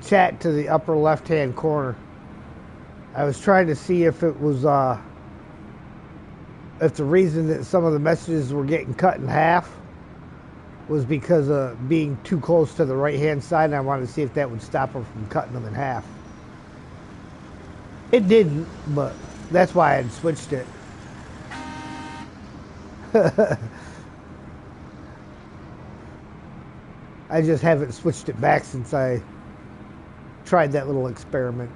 A: chat to the upper left-hand corner. I was trying to see if it was if the reason that some of the messages were getting cut in half was because of being too close to the right-hand side, and I wanted to see if that would stop them from cutting them in half. It didn't, but that's why I had switched it. I just haven't switched it back since I tried that little experiment.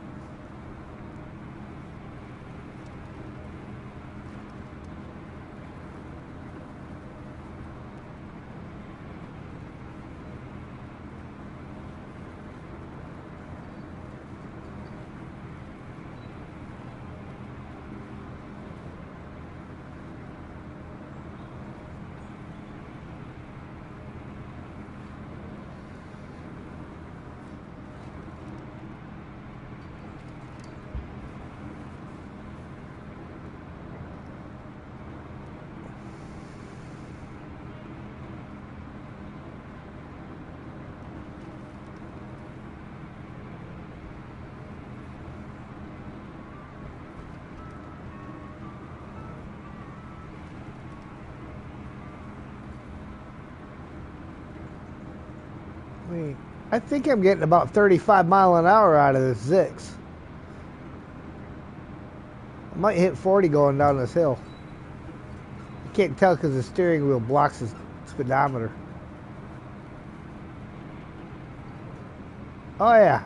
A: I think I'm getting about 35 mile an hour out of this Zix. I might hit 40 going down this hill. I can't tell because the steering wheel blocks the speedometer. Oh yeah.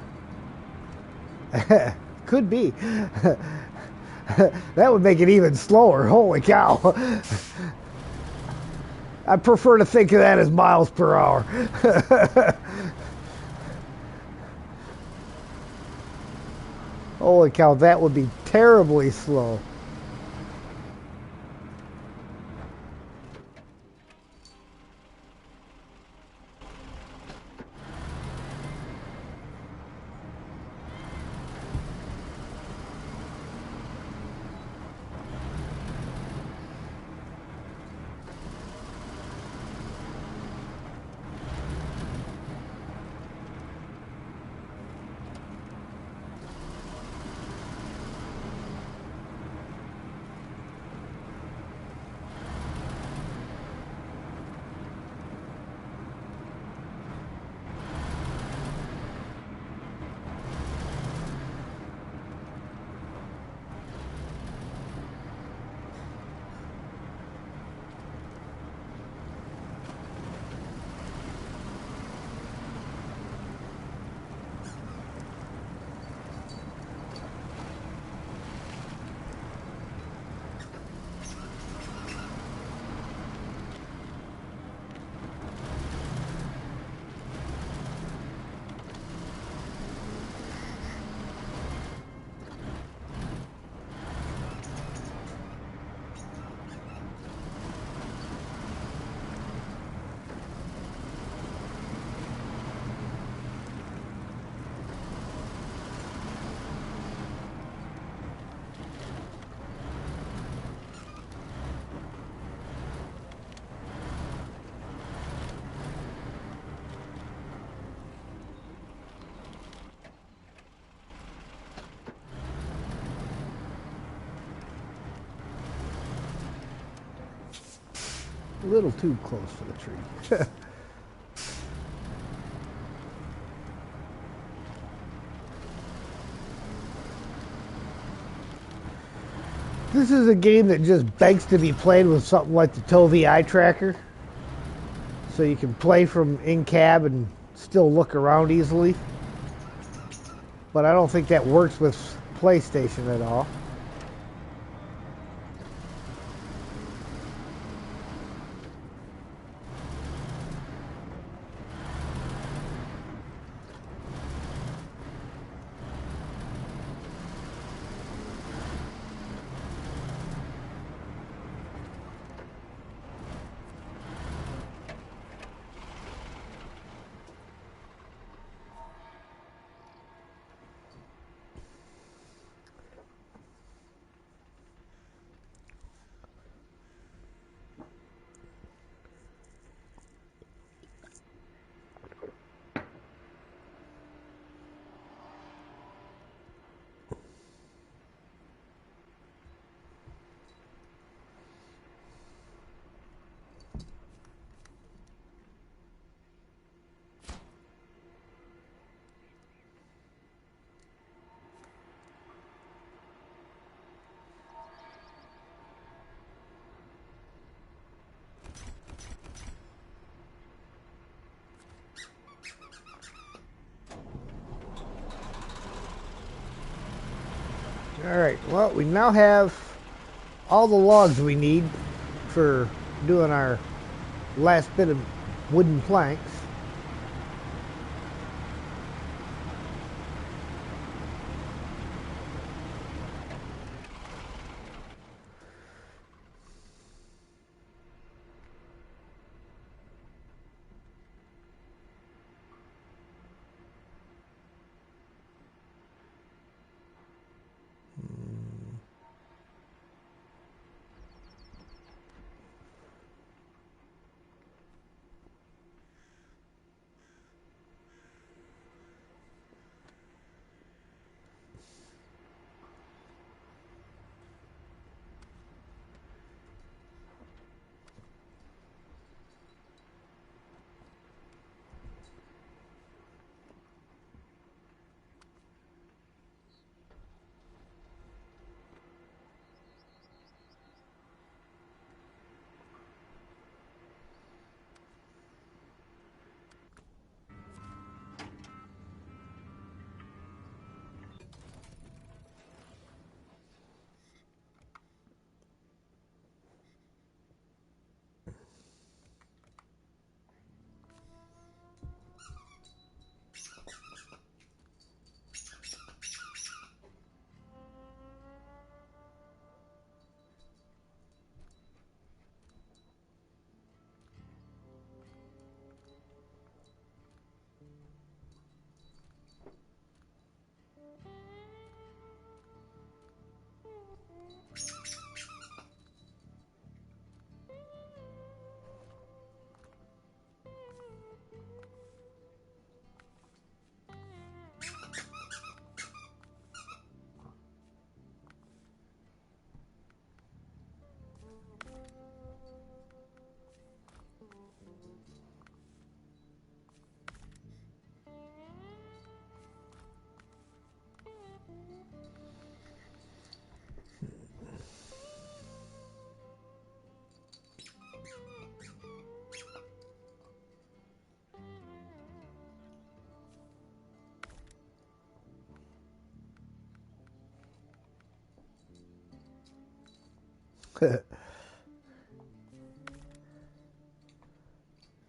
A: Could be. That would make it even slower. Holy cow. I prefer to think of that as miles per hour. Holy cow, that would be terribly slow. A little too close to the tree. This is a game that just begs to be played with something like the Tovi eye tracker. So you can play from in cab and still look around easily. But I don't think that works with PlayStation at all. Alright, well, we now have all the logs we need for doing our last bit of wooden planks.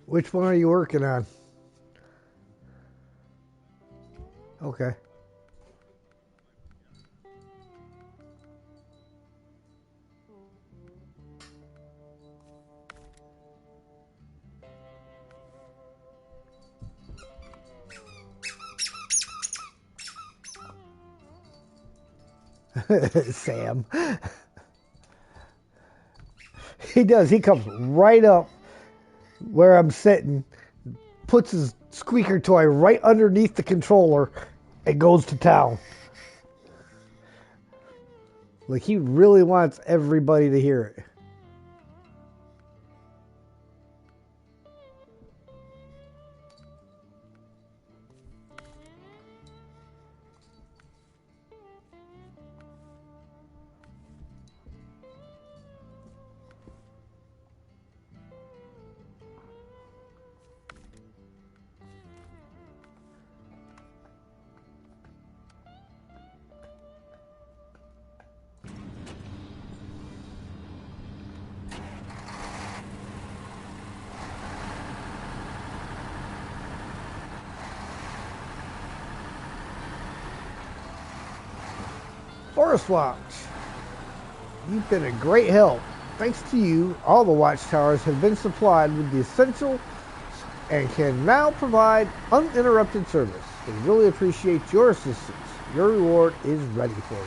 A: Which one are you working on? Okay. Sam. He does. He comes right up where I'm sitting, puts his squeaker toy right underneath the controller, and goes to town. Like, he really wants everybody to hear it. Forest Watch, you've been a great help. Thanks to you, all the watchtowers have been supplied with the essential and can now provide uninterrupted service. We really appreciate your assistance. Your reward is ready for you.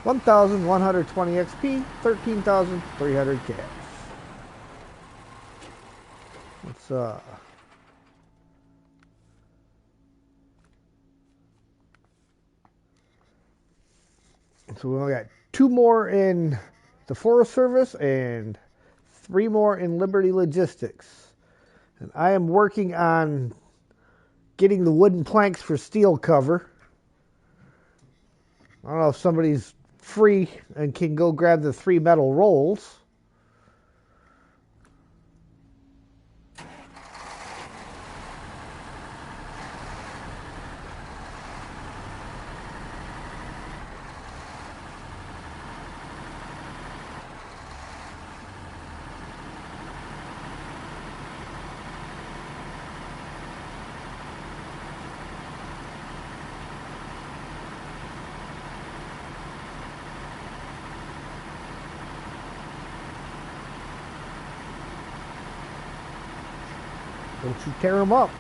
A: 1,120 XP, 13,300 cash. Let's So we only got 2 more in the Forest Service and 3 more in Liberty Logistics. And I am working on getting the wooden planks for steel cover. I don't know if somebody's free and can go grab the 3 metal rolls. Don't you tear him up.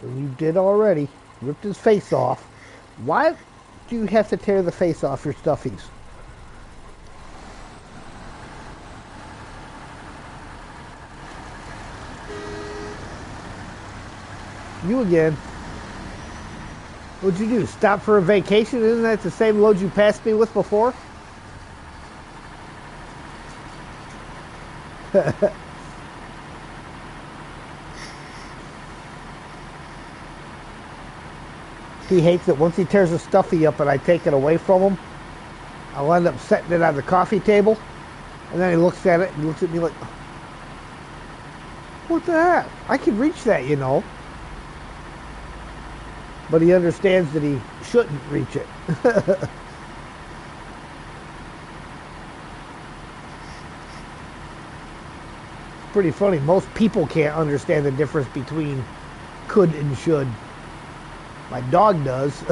A: You did already. Ripped his face off. Why do you have to tear the face off your stuffies? You again. What'd you do? Stop for a vacation? Isn't that the same load you passed me with before? He hates it. Once he tears a stuffy up and I take it away from him, I'll end up setting it on the coffee table. And then he looks at it and looks at me like, what the heck? I can reach that, you know. But he understands that he shouldn't reach it. Pretty funny. Most people can't understand the difference between could and should. My dog does.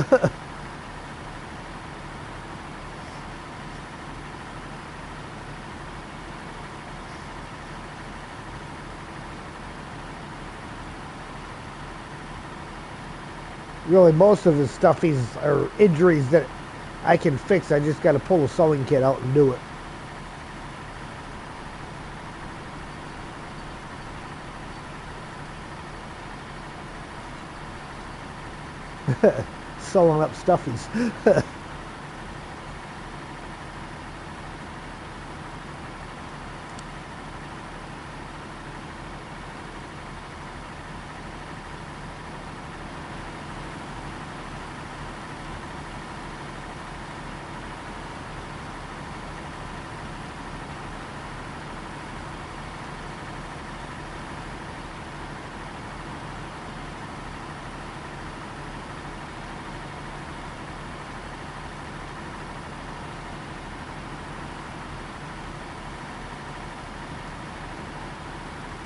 A: Really, most of his stuffies are injuries that I can fix. I just got to pull a sewing kit out and do it. Sewing up stuffies.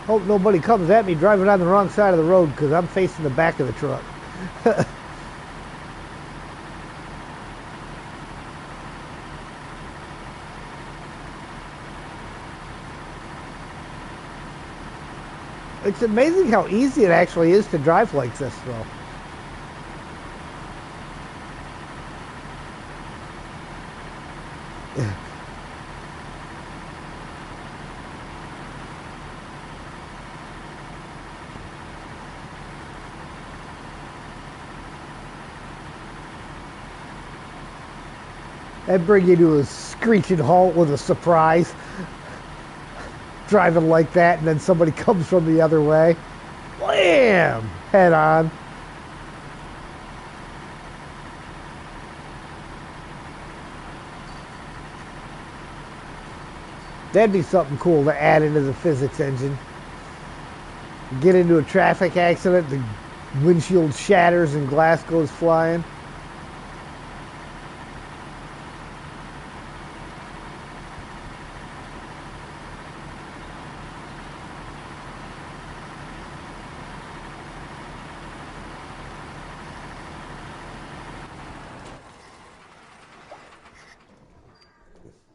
A: Hope nobody comes at me driving on the wrong side of the road because I'm facing the back of the truck. It's amazing how easy it actually is to drive like this, though. That'd bring you to a screeching halt with a surprise. Driving like that, and then somebody comes from the other way. Wham! Head on. That'd be something cool to add into the physics engine. Get into a traffic accident, the windshield shatters and glass goes flying.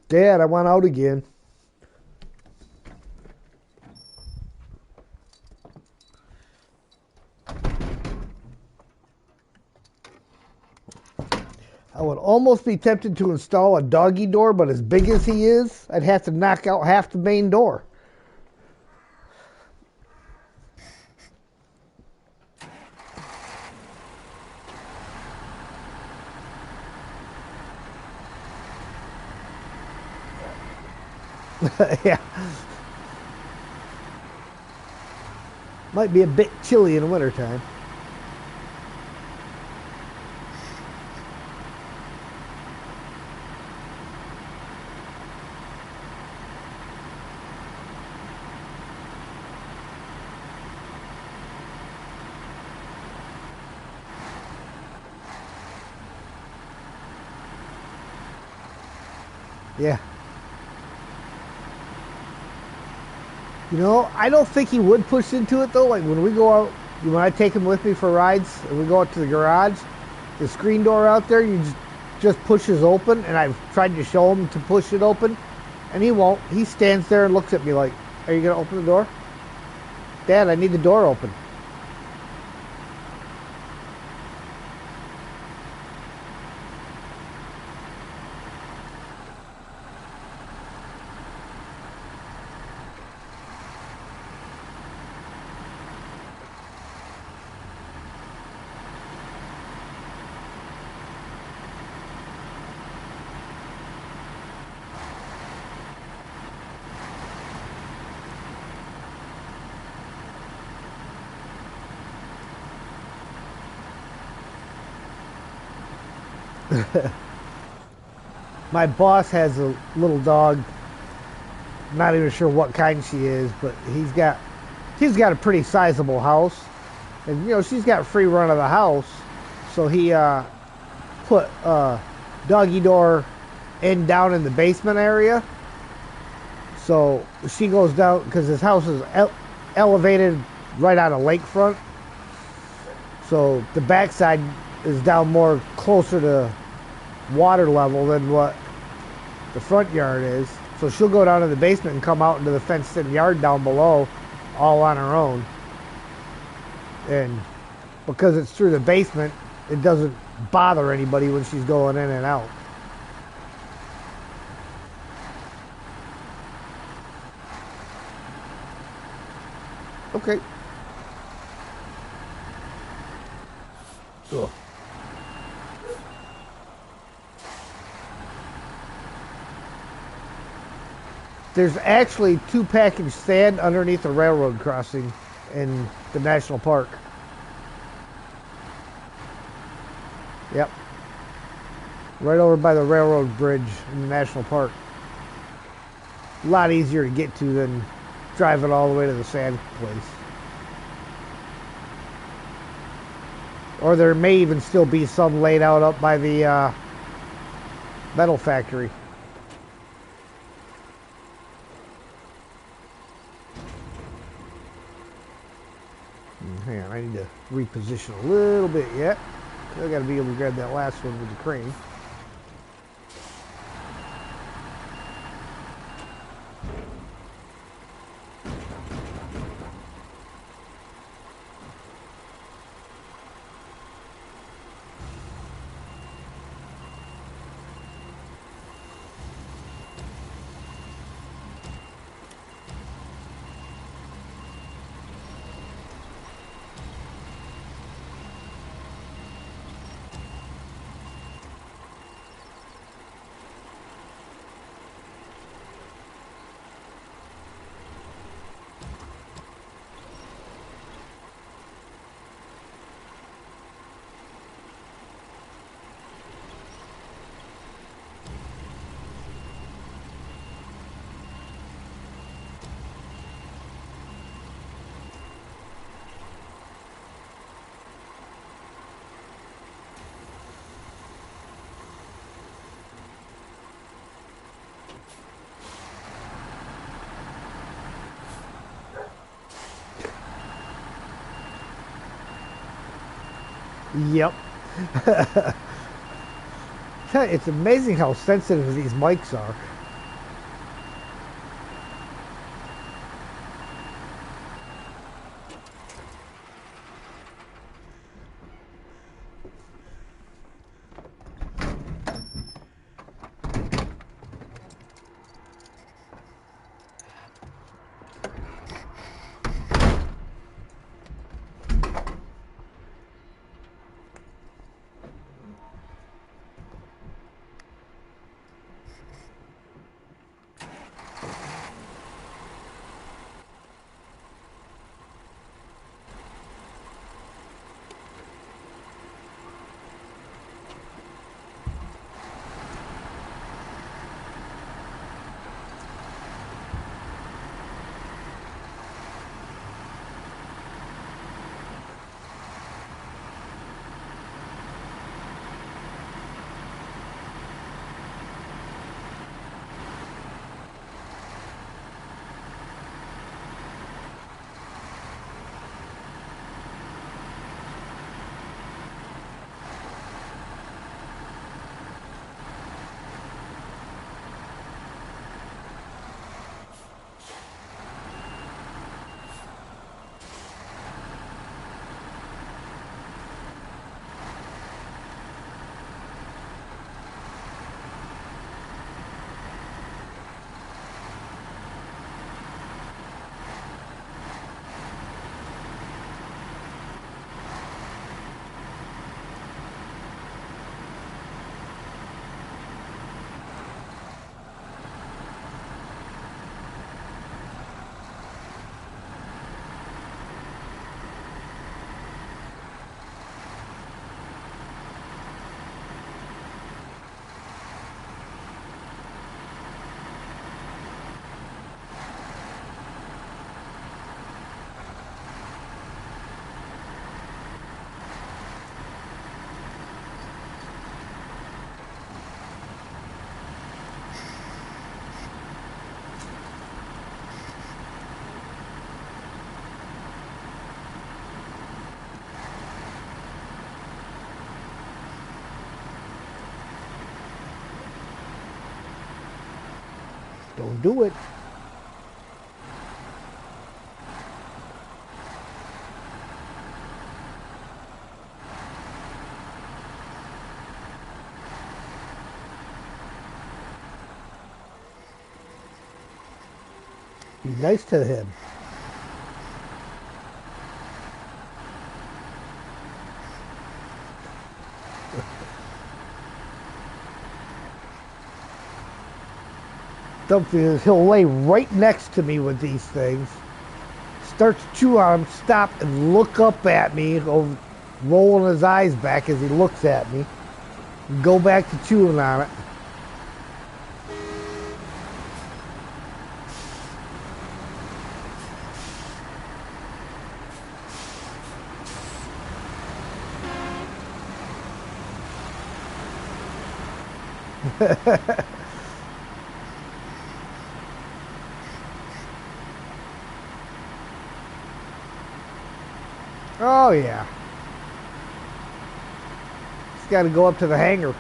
A: Dad, I want out again. I would almost be tempted to install a doggy door, but as big as he is, I'd have to knock out half the main door. Yeah. Might be a bit chilly in the wintertime. Yeah. You know, I don't think he would push into it though. Like when we go out, when I take him with me for rides and we go out to the garage, the screen door out there, just pushes open, and I've tried to show him to push it open, And he won't. He stands there and looks at me like, are you going to open the door? Dad, I need the door open. My boss has a little dog. Not even sure what kind she is, but he's got a pretty sizable house, and she's got free run of the house. So he put doggy door in down in the basement area. So she goes down because his house is elevated right on a lakefront. So the backside is down more closer to water level than what the front yard is. So she'll go down to the basement and come out into the fenced-in yard down below all on her own. And because it's through the basement, it doesn't bother anybody when she's going in and out. Okay. Ugh. There's actually 2 package sand underneath the railroad crossing in the national park. Yep. Right over by the railroad bridge in the national park. A lot easier to get to than driving all the way to the sand place. Or there may even still be some laid out up by the metal factory. Hang on, I need to reposition a little bit yet. I gotta be able to grab that last one with the crane. Yep. It's amazing how sensitive these mics are. Don't do it. Be nice to him. Something is he'll lay right next to me with these things. Start to chew on them, stop and look up at me, rolling his eyes back as he looks at me. Go back to chewing on it. Oh yeah. Just got to go up to the hangar.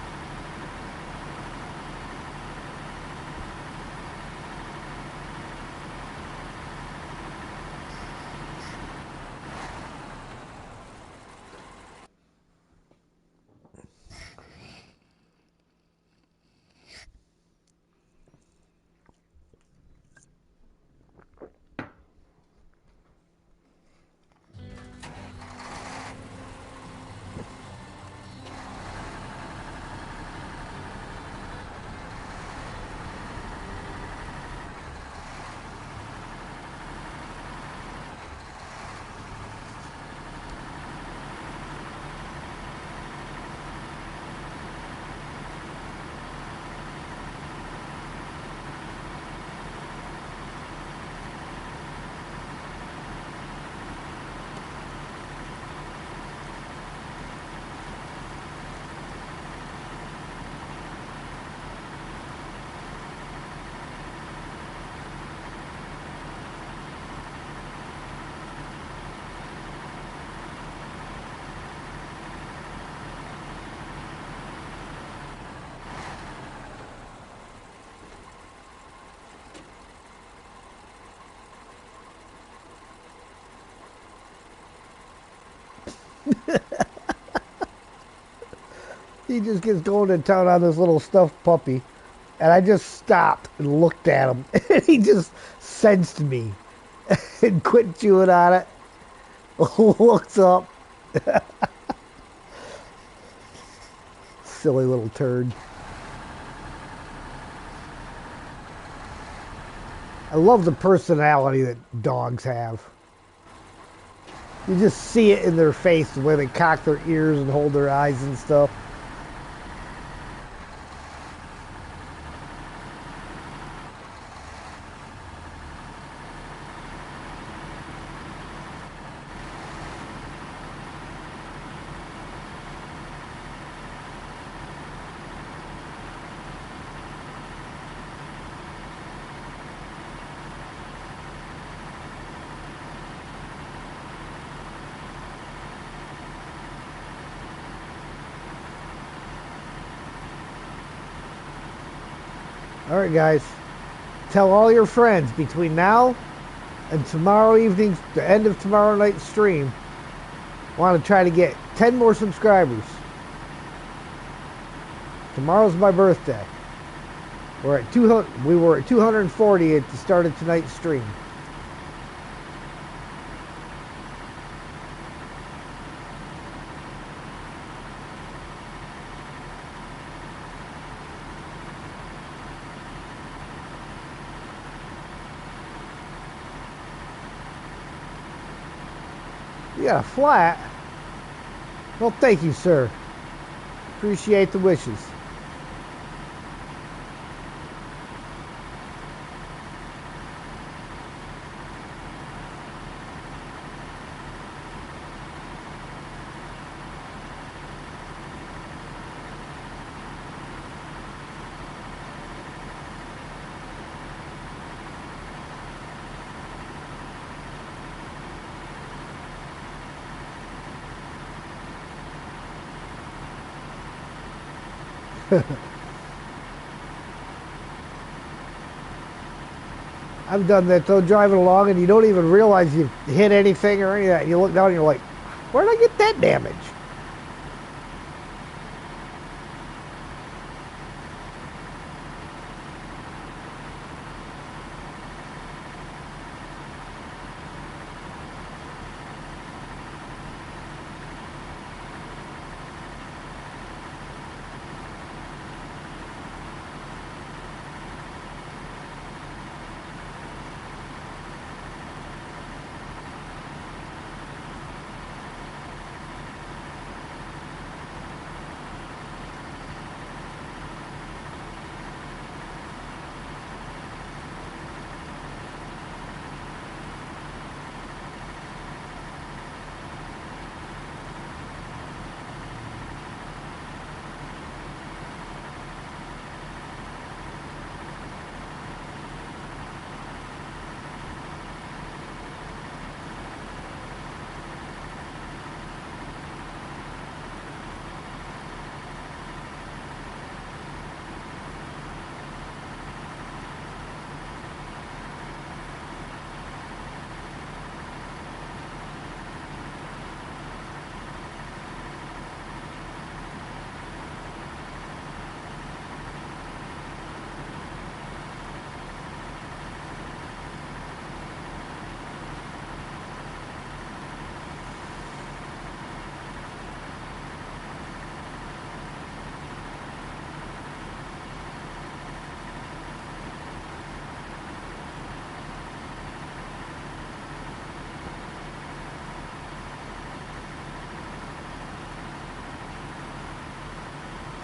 A: He just gets going to town on this little stuffed puppy. And I just stopped and looked at him. And he just sensed me and quit chewing on it. Looks up. Silly little turd. I love the personality that dogs have. You just see it in their face, the way they cock their ears and hold their eyes and stuff. All right, guys. Tell all your friends between now and tomorrow evening, the end of tomorrow night's stream. Want to try to get 10 more subscribers. Tomorrow's my birthday. We're at 200. We were at 240 at the start of tonight's stream. You got a flat? Well, thank you, sir. Appreciate the wishes. I've done that though, driving along, and you don't even realize you've hit anything or any of that. And you look down and you're like, where did I get that damage?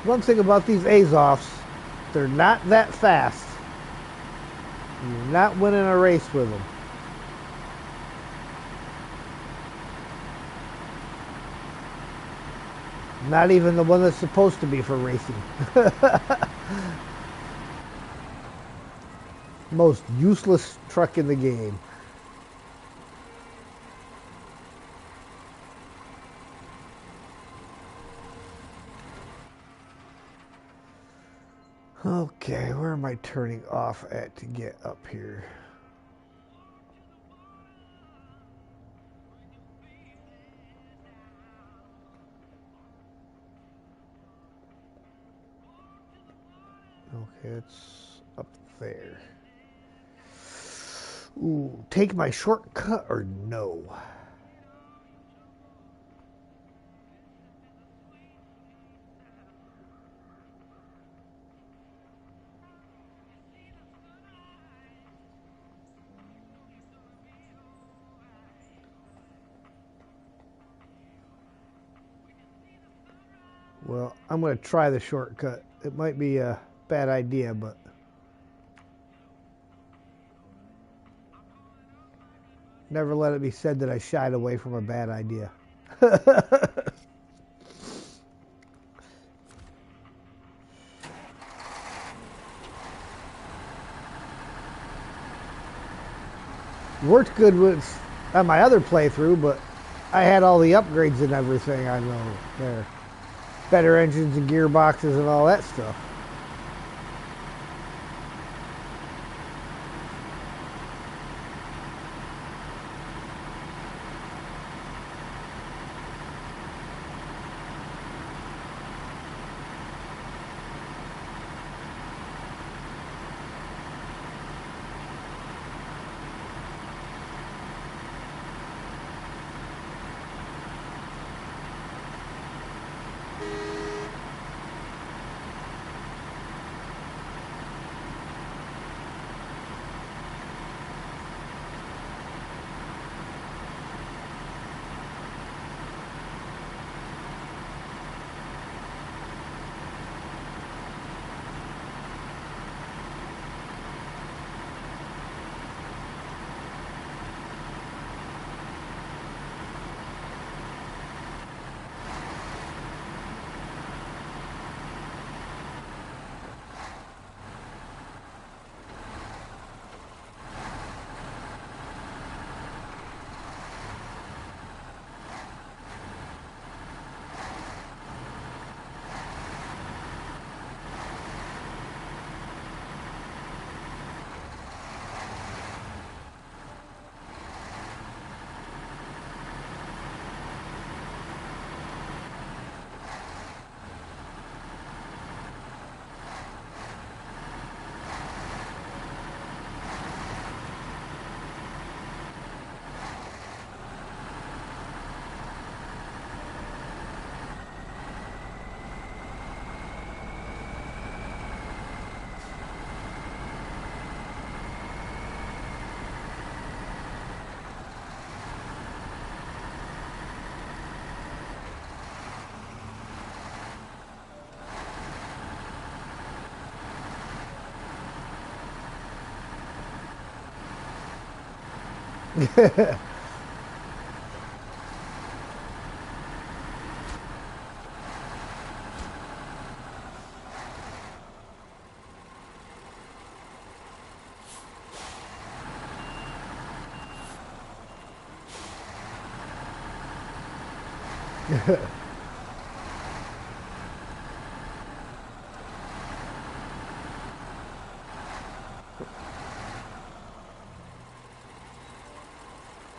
A: One thing about these Azovs, they're not that fast. You're not winning a race with them. Not even the one that's supposed to be for racing. Most useless truck in the game. Okay, where am I turning off at to get up here? Okay, it's up there. Ooh, take my shortcut or no? Well, I'm going to try the shortcut. It might be a bad idea, but never let it be said that I shied away from a bad idea. Worked good with on my other playthrough, but I had all the upgrades and everything. I know there, better engines and gearboxes and all that stuff.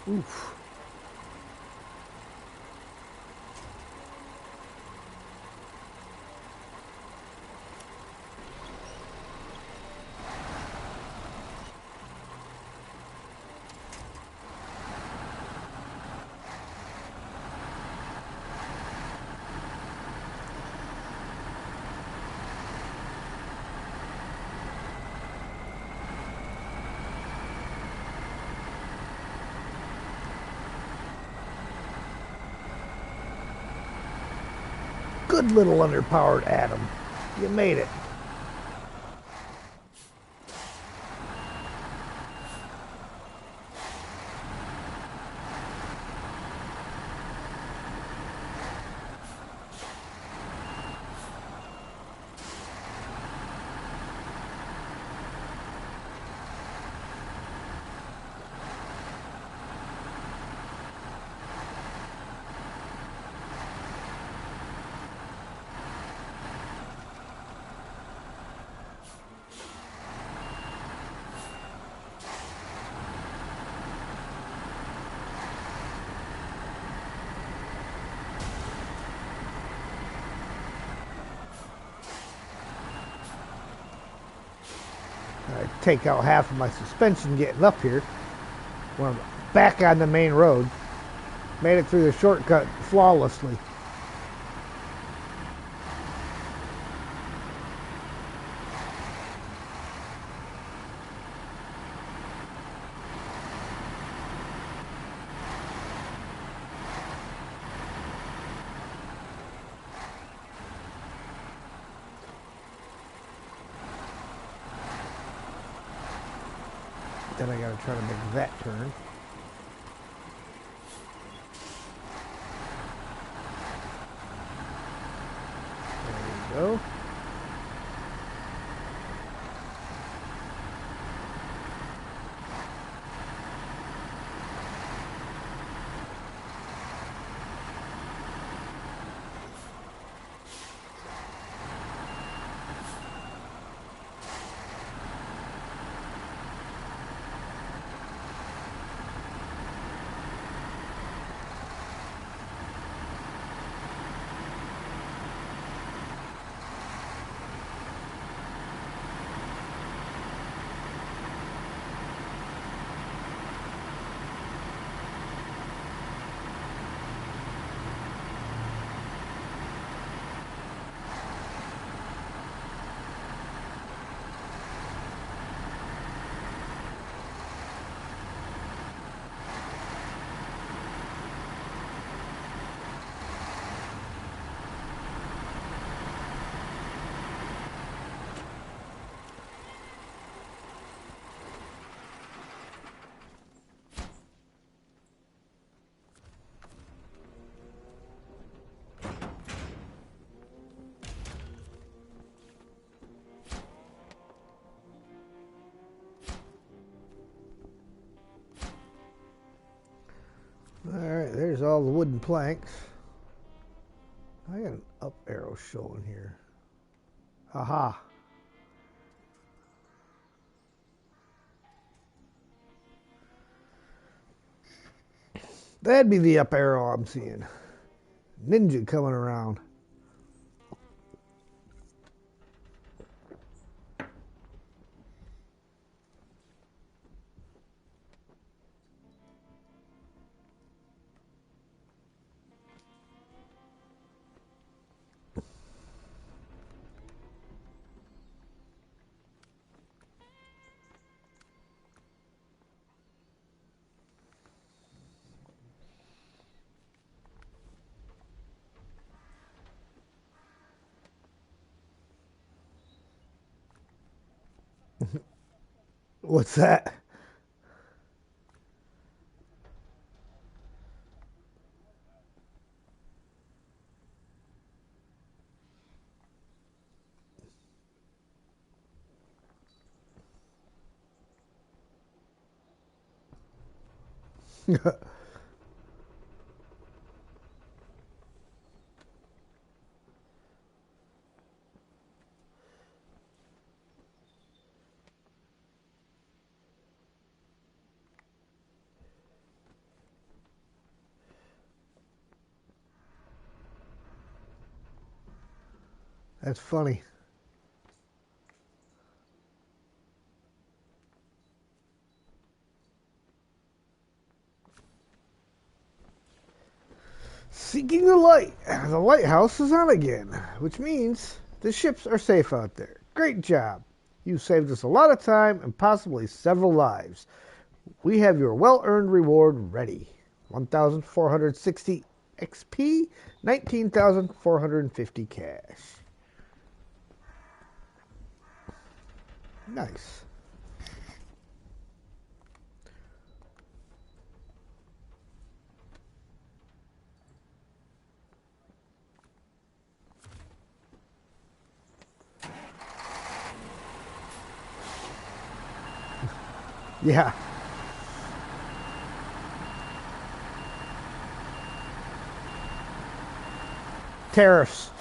A: Oof. Good little underpowered Adam. You made it. I take out half of my suspension getting up here. When I'm back on the main road. Made it through the shortcut flawlessly. Then I gotta try to make that turn. There we go. Alright, there's all the wooden planks. I got an up arrow showing here. Aha. That'd be the up arrow I'm seeing. Ninja coming around. What's that? That's funny. Seeking the light. The lighthouse is on again, which means the ships are safe out there. Great job. You saved us a lot of time and possibly several lives. We have your well-earned reward ready. 1,460 XP, 19,450 cash. Nice. Yeah. Tariffs.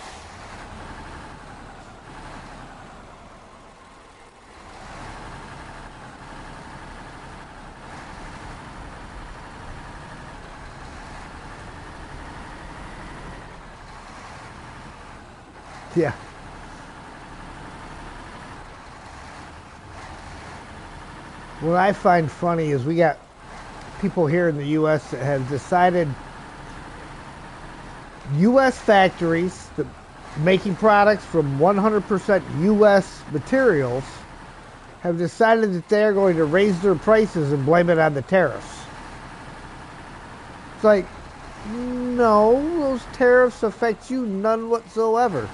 A: Yeah. What I find funny is we got people here in the U.S. that have decided U.S. factories that making products from 100% U.S. materials have decided that they're going to raise their prices and blame it on the tariffs. It's like, no, those tariffs affect you none whatsoever.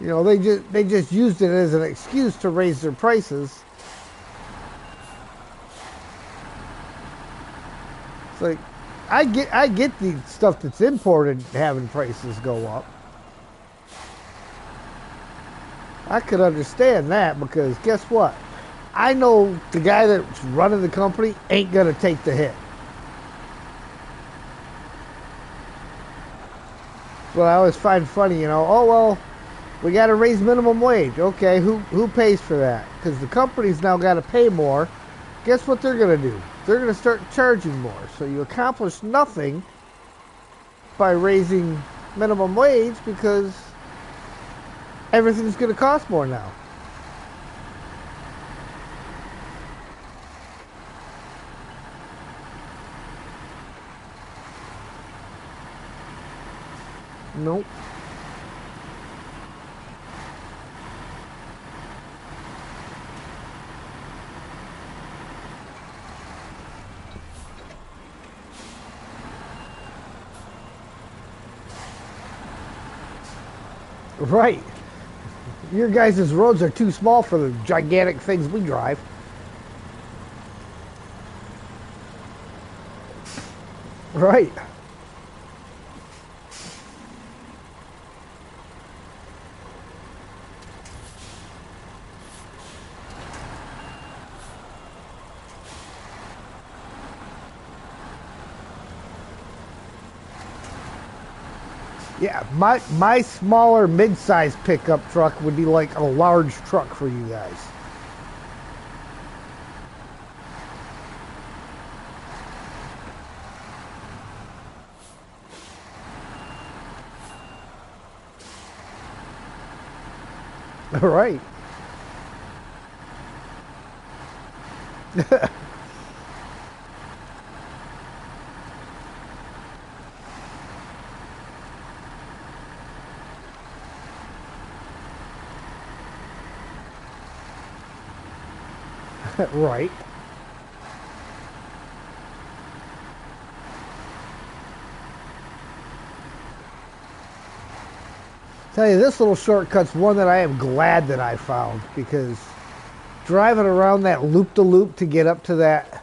A: You know, they just used it as an excuse to raise their prices. It's like, I get the stuff that's imported having prices go up. I could understand that because guess what? I know the guy that's running the company ain't gonna take the hit. But I always find funny, you know, oh well, we got to raise minimum wage. Okay, who pays for that? Because the company's now got to pay more. Guess what they're going to do? They're going to start charging more. So you accomplish nothing by raising minimum wage because everything's going to cost more now. Nope. Right. Your guys' roads are too small for the gigantic things we drive. Right. Yeah, my smaller mid-sized pickup truck would be like a large truck for you guys. All right. Right. Tell you, this little shortcut's one that I am glad that I found because driving around that loop-de-loop to get up to that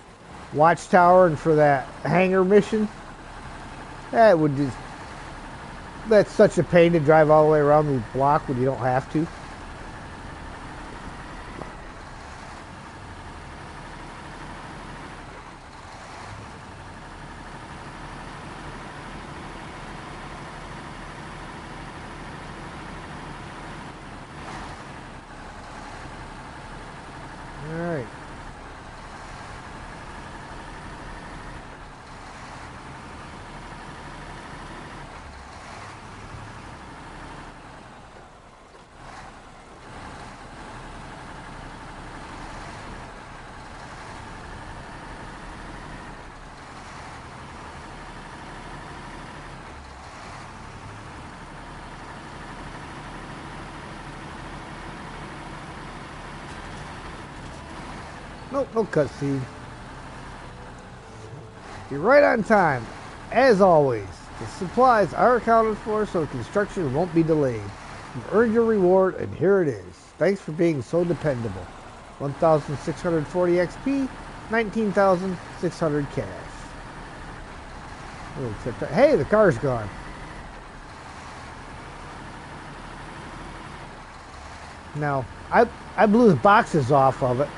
A: watchtower and for that hangar mission, that would just, that's such a pain to drive all the way around the block when you don't have to. Alright. Nope, no cutscene. You're right on time. As always, the supplies are accounted for so construction won't be delayed. You've earned your reward, and here it is. Thanks for being so dependable. 1,640 XP, 19,600 cash. Hey, the car's gone. Now, I blew the boxes off of it.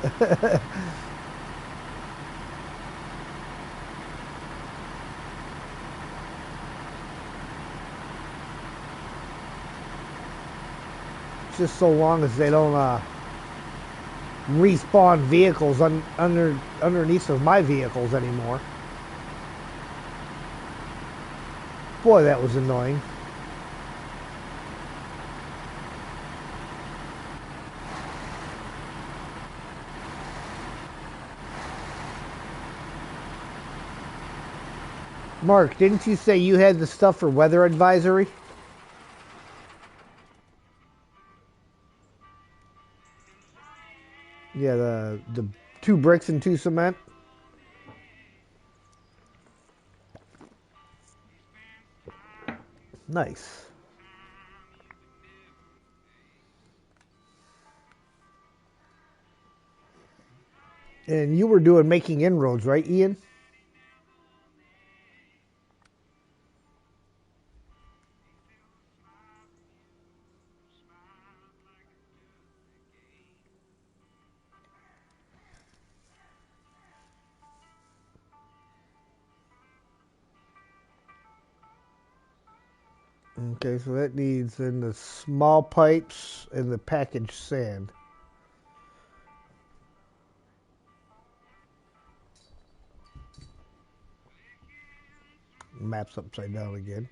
A: Just so long as they don't respawn vehicles underneath of my vehicles anymore. Boy, that was annoying. Mark, didn't you say you had the stuff for weather advisory? Yeah, the 2 bricks and 2 cement. Nice. And you were making inroads, right, Ian? Okay, so that needs in the small pipes and the packaged sand. Map's upside down again.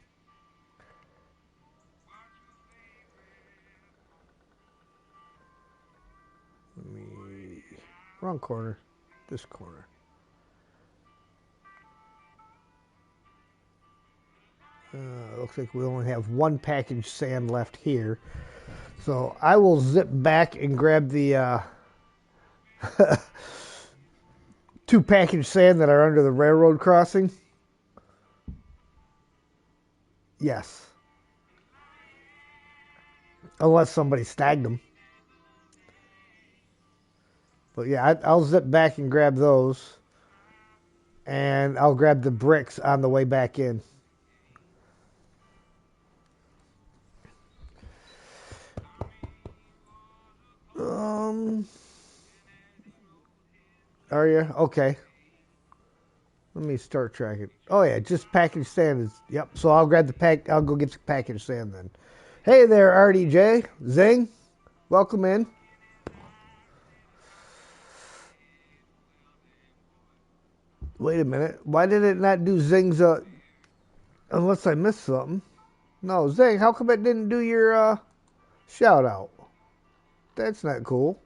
A: Wrong corner. This corner. Looks like we only have 1 packaged sand left here. So I will zip back and grab the 2 packaged sand that are under the railroad crossing. Yes. Unless somebody snagged them. But yeah, I'll zip back and grab those. And I'll grab the bricks on the way back in. Are you? Okay. Let me start tracking. Oh yeah, just packaged sand is. Yep. So I'll grab the pack. I'll go get the packaged sand then. Hey there, RDJ. Zing. Welcome in. Wait a minute. Why did it not do Zing's? Unless I missed something. No, Zing. How come it didn't do your shout out? That's not cool.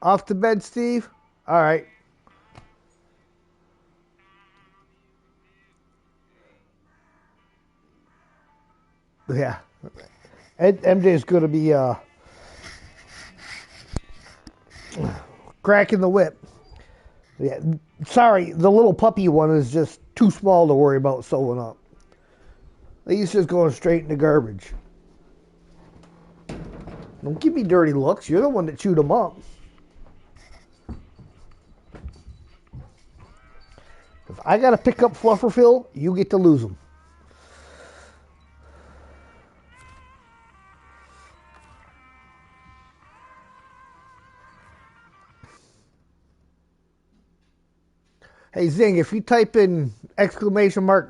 A: Off to bed, Steve? All right. Yeah. MJ's going to be cracking the whip. Yeah. Sorry, the little puppy one is just too small to worry about sewing up. He's just going straight in the garbage. Don't give me dirty looks. You're the one that chewed them up. If I got to pick up Flufferfill, you get to lose them. Hey, Zing, if you type in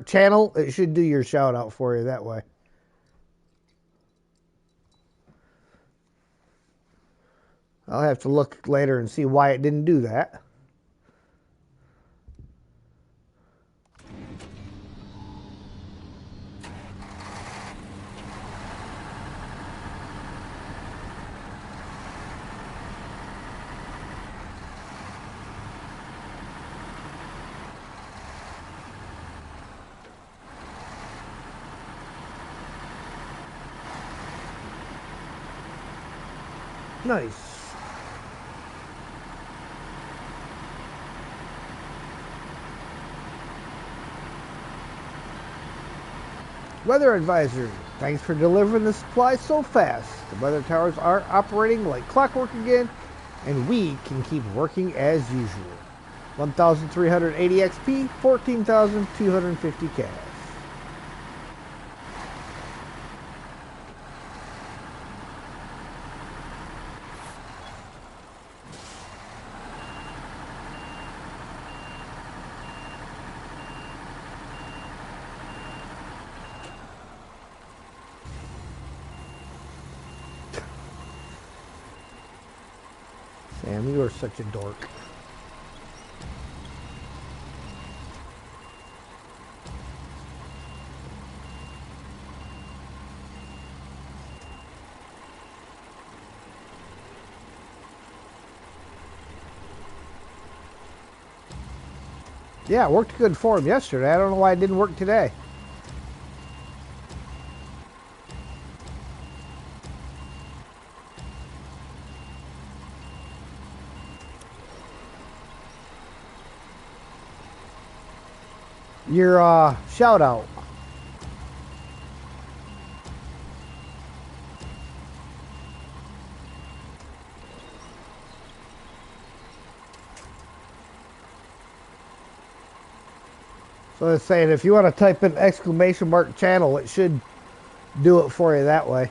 A: !channel, it should do your shout out for you that way. I'll have to look later and see why it didn't do that. Nice. Weather advisory. Thanks for delivering the supplies so fast. The weather towers are operating like clockwork again, and we can keep working as usual. 1,380 XP, 14,250 cash. Sam, you are such a dork. Yeah, it worked good for him yesterday. I don't know why it didn't work today. Your shout out. So I was saying, if you want to type in !! channel, it should do it for you that way.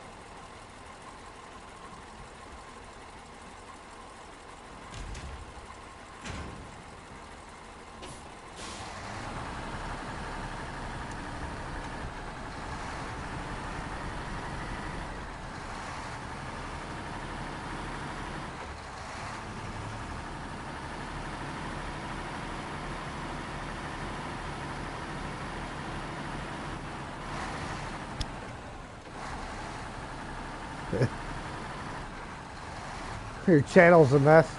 A: Your channel's a mess.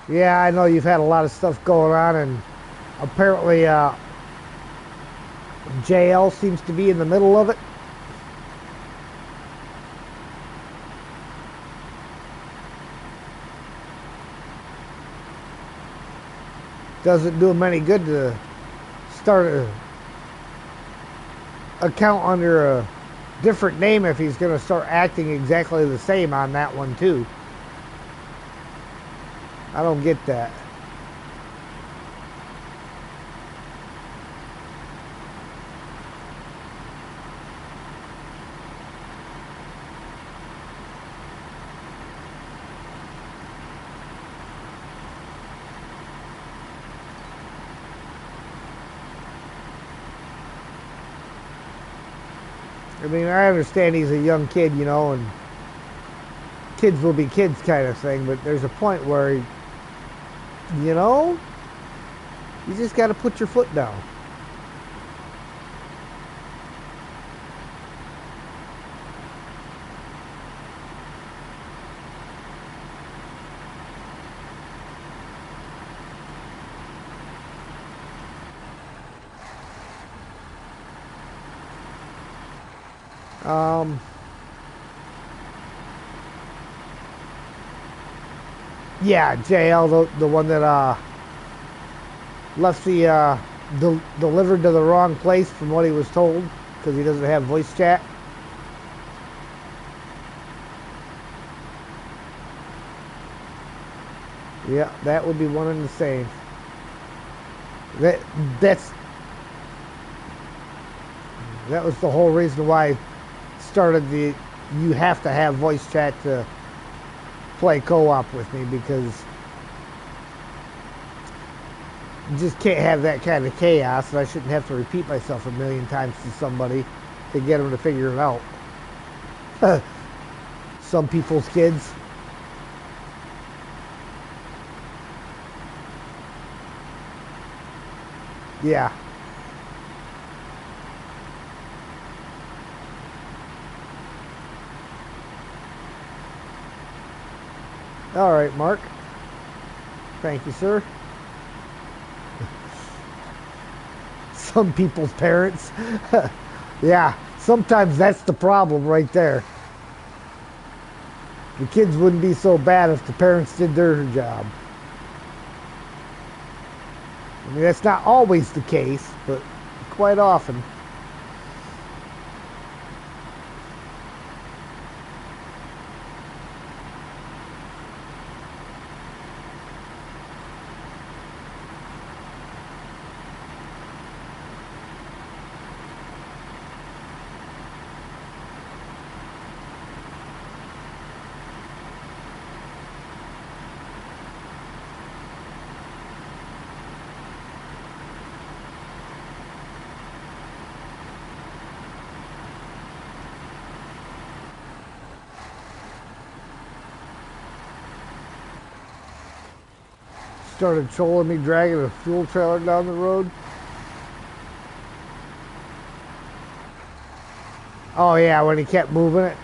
A: Yeah, I know you've had a lot of stuff going on, and apparently JL seems to be in the middle of it. Doesn't do him any good to start a account under a different name if he's going to start acting exactly the same on that one too. I don't get that. I mean, I understand he's a young kid, you know, and kids will be kids kind of thing, but there's a point where, you know, you just got to put your foot down. Yeah, JL, the one that left the delivered to the wrong place from what he was told because he doesn't have voice chat. Yeah, that would be one and the same. That was the whole reason why I started the you have to have voice chat to play co-op with me, because you just can't have that kind of chaos, and I shouldn't have to repeat myself a million times to somebody to get them to figure it out. So some people's kids. Yeah. All right, Mark. Thank you, sir. Some people's parents. Yeah, sometimes that's the problem right there. The kids wouldn't be so bad if the parents did their job. I mean, that's not always the case, but quite often. Started trolling me dragging a fuel trailer down the road. Oh yeah, when he kept moving it.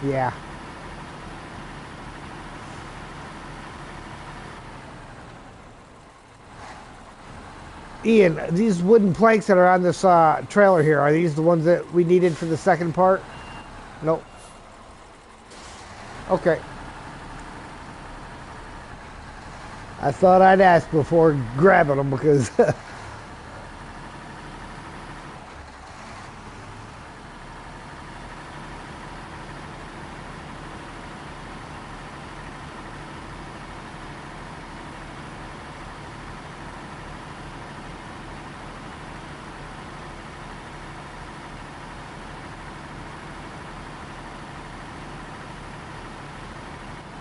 A: Yeah. Ian, these wooden planks that are on this trailer here, are these the ones that we needed for the second part? Nope. Okay. I thought I'd ask before grabbing them because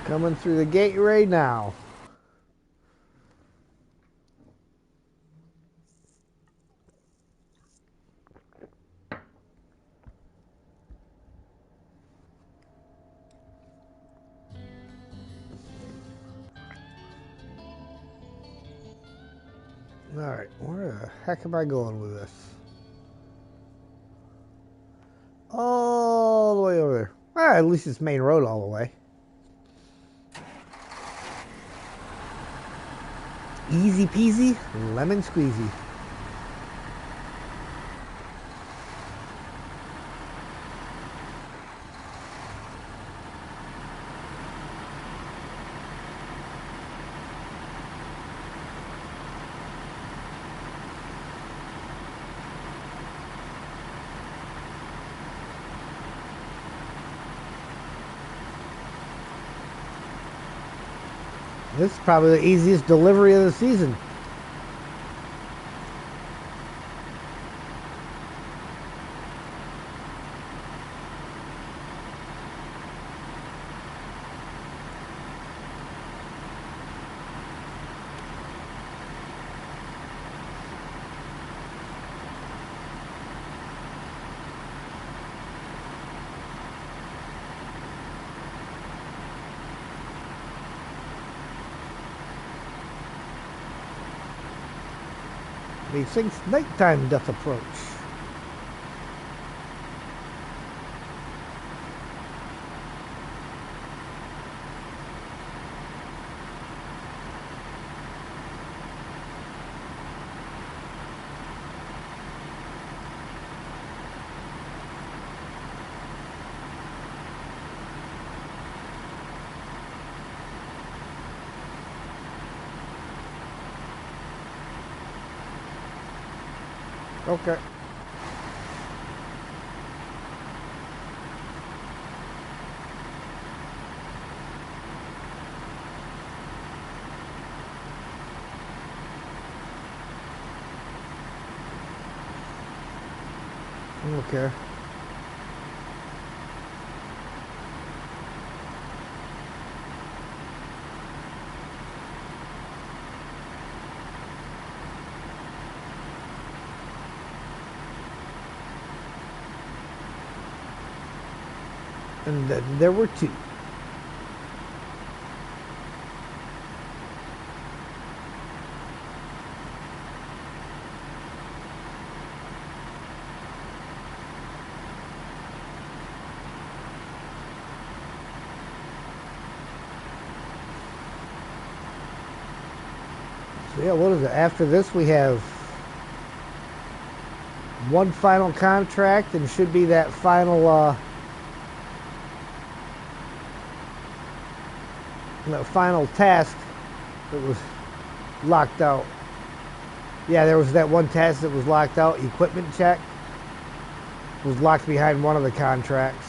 A: coming through the gate right now. Alright, where the heck am I going with this? All the way over there. Well, at least it's main road all the way. Easy peasy, lemon squeezy. This is probably the easiest delivery of the season. Methinks nighttime doth approach. Okay. Okay. And then there were two. So yeah, what is it? After this, we have one final contract, and should be that final task that was locked out. Yeah, there was that one task that was locked out. Equipment check was locked behind one of the contracts.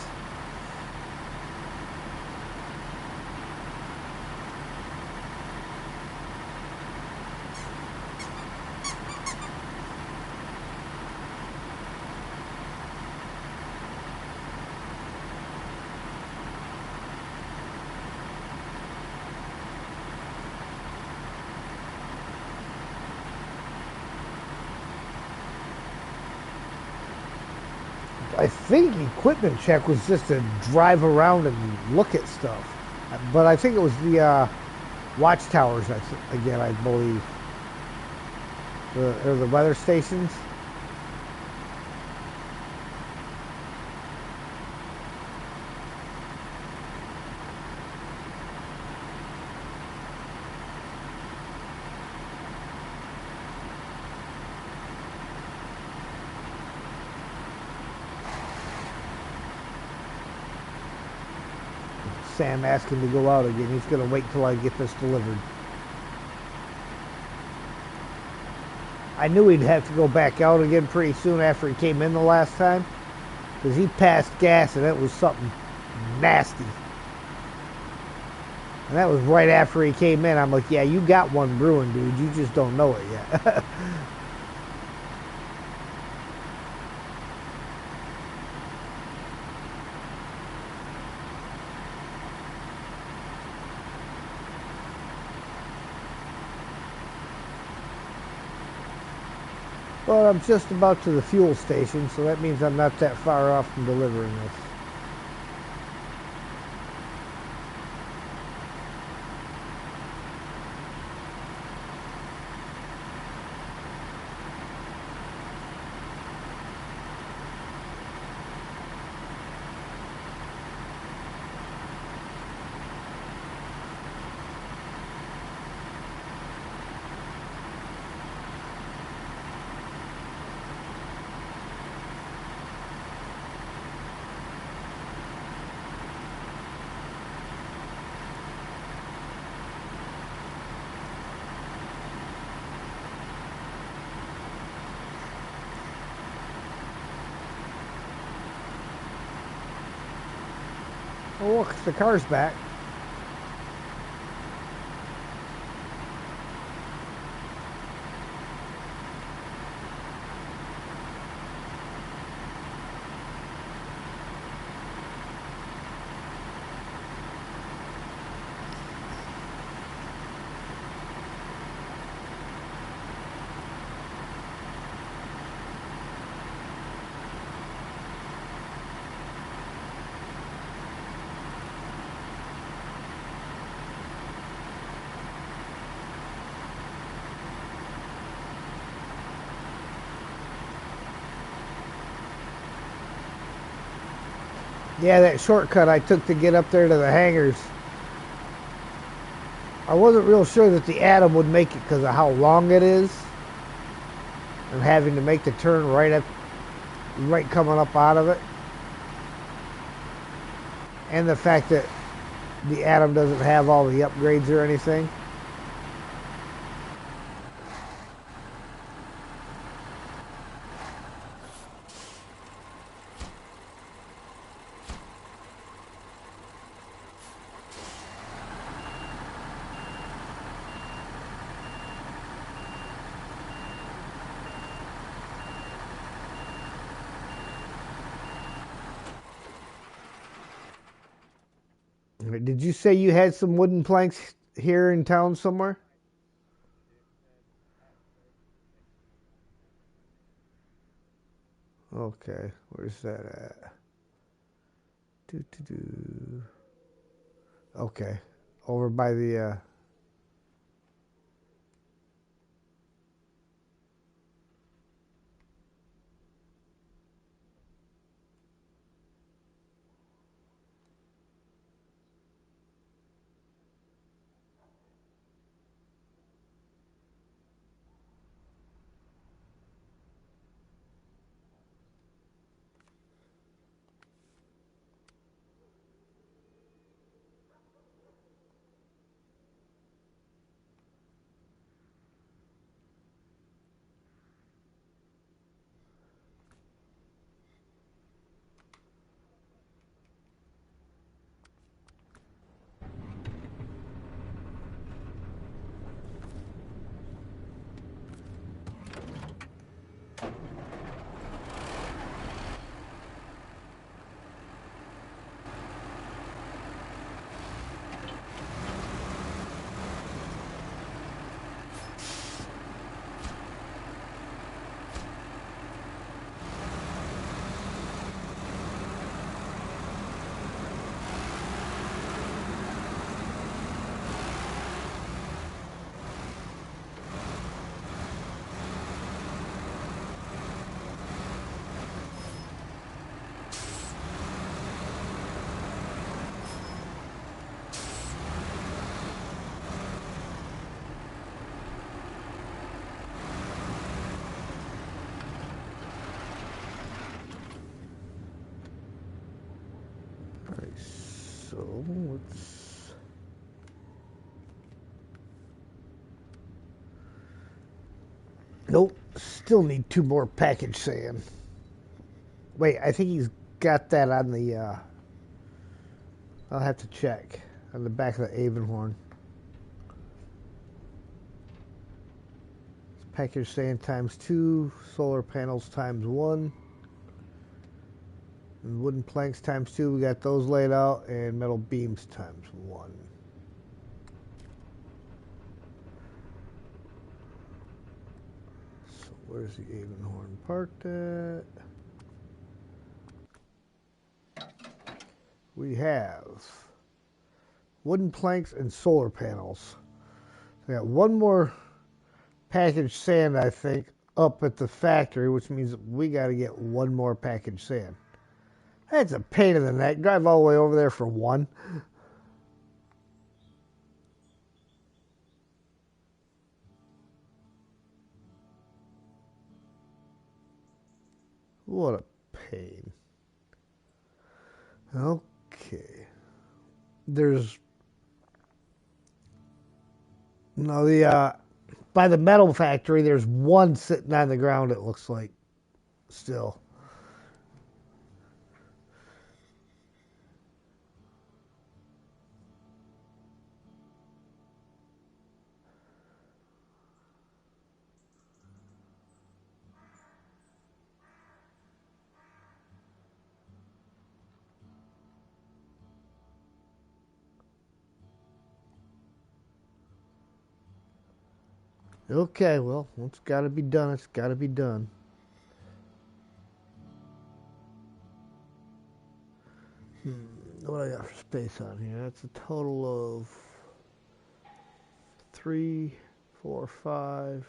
A: I think equipment check was just to drive around and look at stuff, but I think it was the watchtowers. Again, I believe, or the weather stations. Sam asked him to go out again. He's going to wait till I get this delivered. I knew he'd have to go back out again pretty soon after he came in the last time, because he passed gas and it was something nasty. And that was right after he came in. I'm like, yeah, you got one brewing, dude. You just don't know it yet. Well, I'm just about to the fuel station, so that means I'm not that far off from delivering this. Oh, look, the car's back. Yeah, that shortcut I took to get up there to the hangars. I wasn't real sure that the Atom would make it because of how long it is, and having to make the turn right coming up out of it, and the fact that the Atom doesn't have all the upgrades or anything. Did you say you had some wooden planks here in town somewhere? Okay, where's that at? Do. Okay. Over by the Alright, so let's nope, still need 2 more package sand. Wait, I think he's got that on the I'll have to check on the back of the Avonhorn. Package sand times 2, solar panels times 1, and wooden planks times 2. We got those laid out, and metal beams times 1. So where's the Avonhorn parked at? We have wooden planks and solar panels. We got 1 more package sand, I think, up at the factory, which means we got to get 1 more package sand. That's a pain in the neck. Drive all the way over there for 1. What a pain. Okay. There's no the by the metal factory. There's 1 sitting on the ground. It looks like still. Okay, well, it's got to be done. It's got to be done. What I got for space on here? That's a total of 3, 4, 5,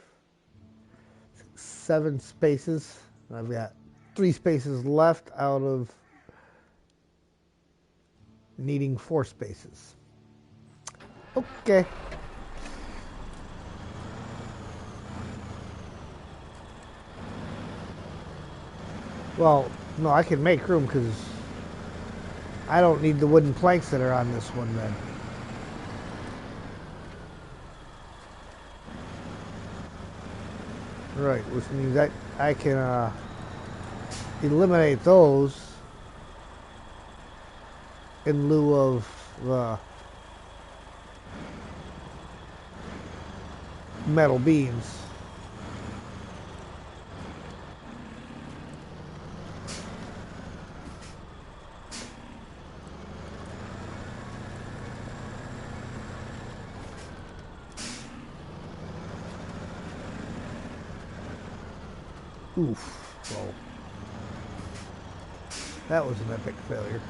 A: 6, 7 spaces. And I've got 3 spaces left out of needing 4 spaces. Okay. Well, no, I can make room because I don't need the wooden planks that are on this one then. Right, which means that I can eliminate those in lieu of the metal beams. Oof. Well, that was an epic failure.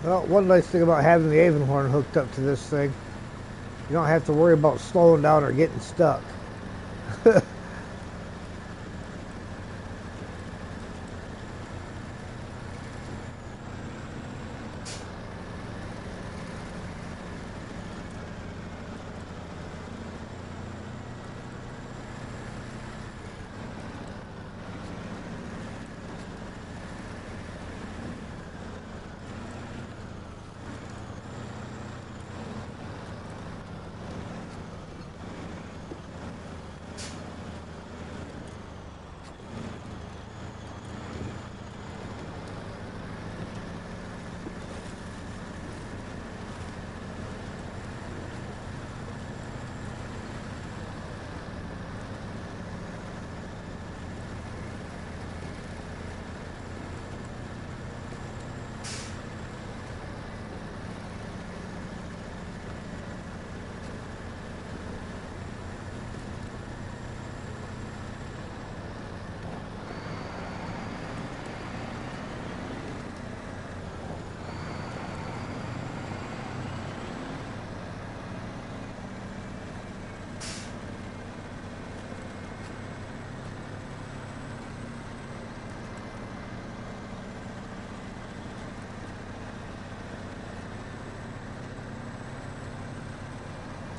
A: Well, one nice thing about having the Avonhorn hooked up to this thing, you don't have to worry about slowing down or getting stuck.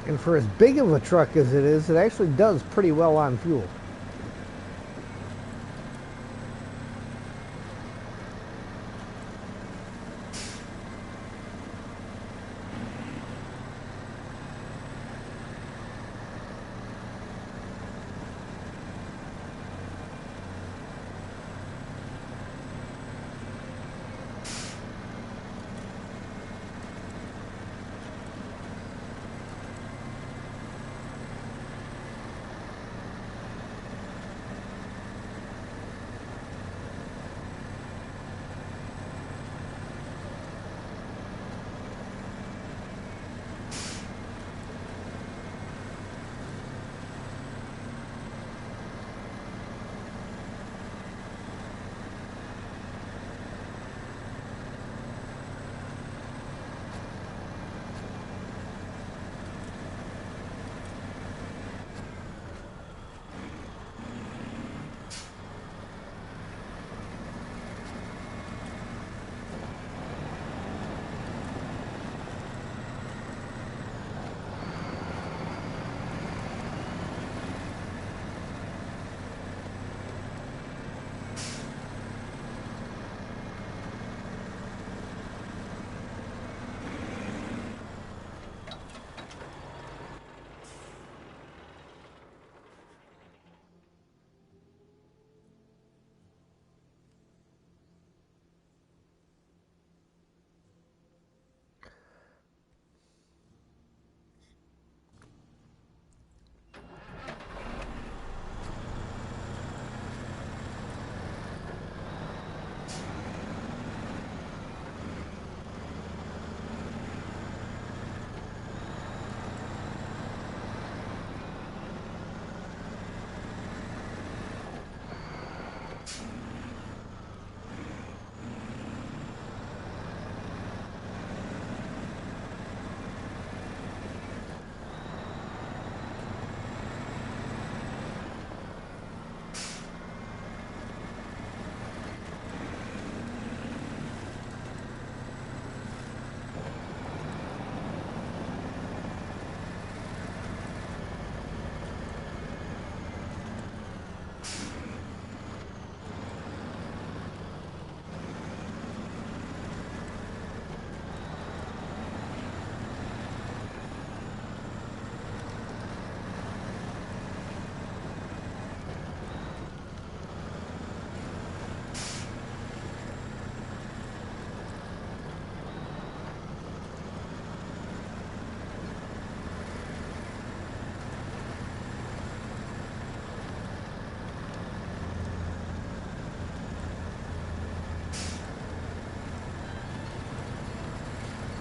A: And for as big of a truck as it is, it actually does pretty well on fuel.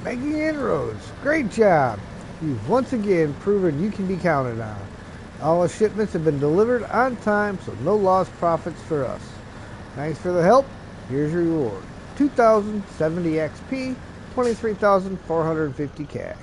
A: Making inroads. Great job. You've once again proven you can be counted on. All the shipments have been delivered on time, so no lost profits for us. Thanks for the help. Here's your reward. 2070 XP. $23,450 cash.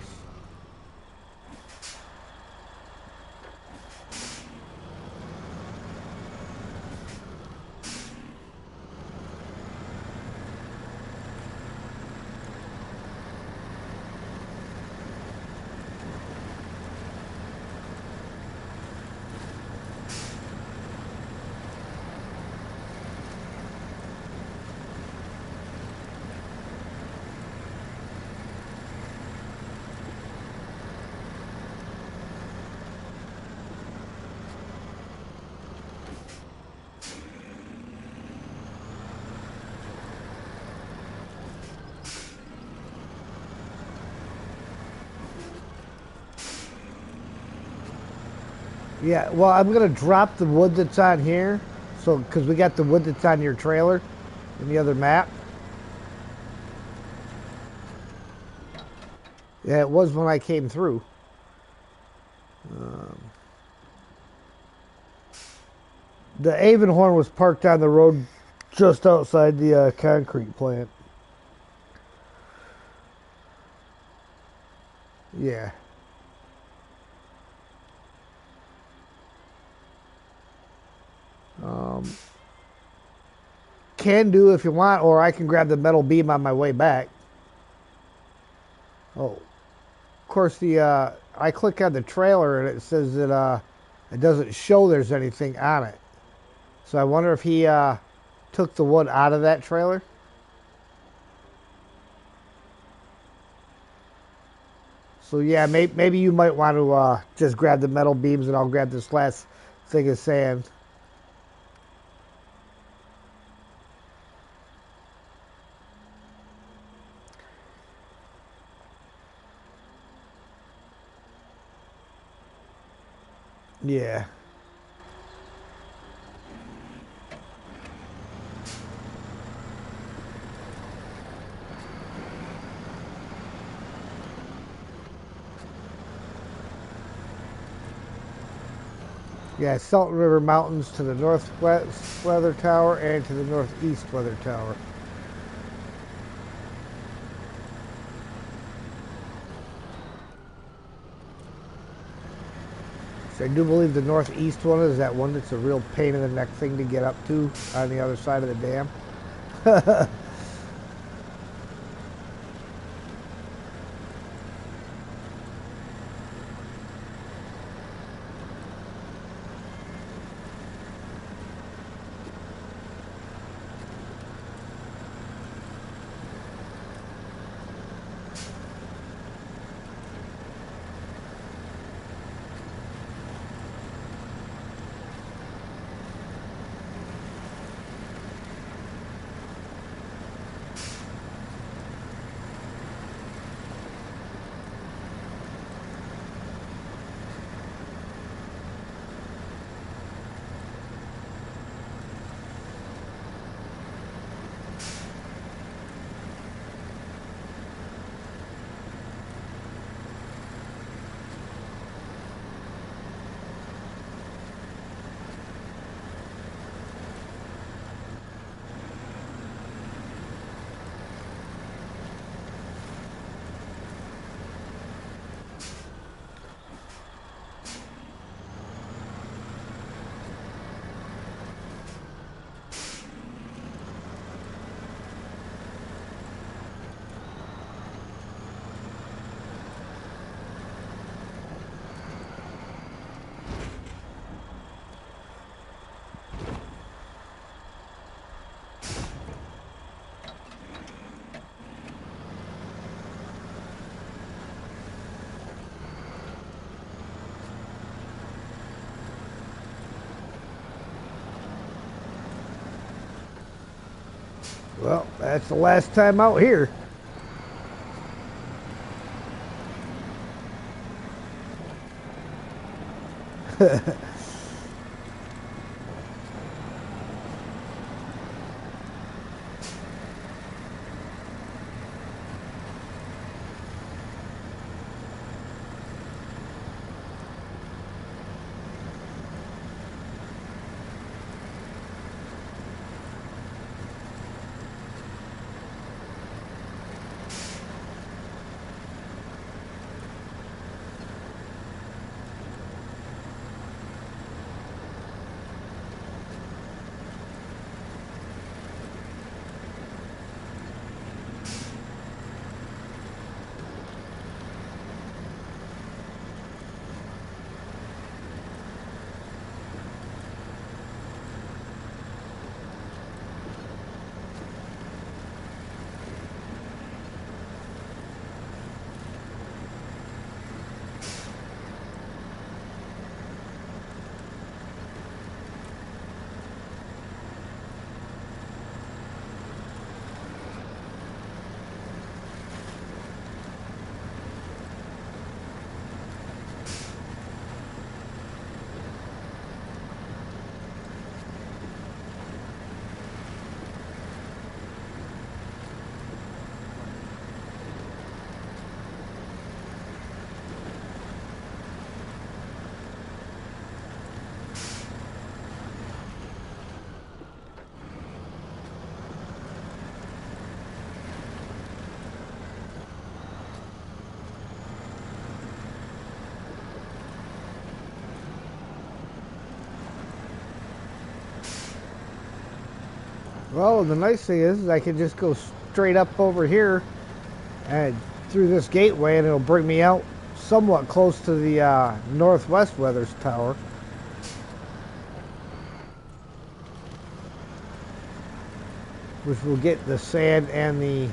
A: Yeah, well, I'm gonna drop the wood that's on here, so because we got the wood that's on your trailer in the other map. Yeah, it was when I came through. Um, the Avonhorn was parked on the road just outside the concrete plant. Yeah. Um, can do if you want, or I can grab the metal beam on my way back. Oh, of course, the I click on the trailer and it says that it doesn't show there's anything on it. So I wonder if he took the wood out of that trailer. So yeah, maybe you might want to just grab the metal beams and I'll grab this last thing of sand. Yeah. Yeah, Salton River Mountains to the northwest weather tower and to the northeast weather tower. So I do believe the northeast one is that one that's a real pain in the neck thing to get up to on the other side of the dam. Well, that's the last time out here. Well, the nice thing is I can just go straight up over here and through this gateway, and it'll bring me out somewhat close to the northwest weather's tower, which will get the sand and the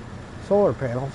A: solar panels.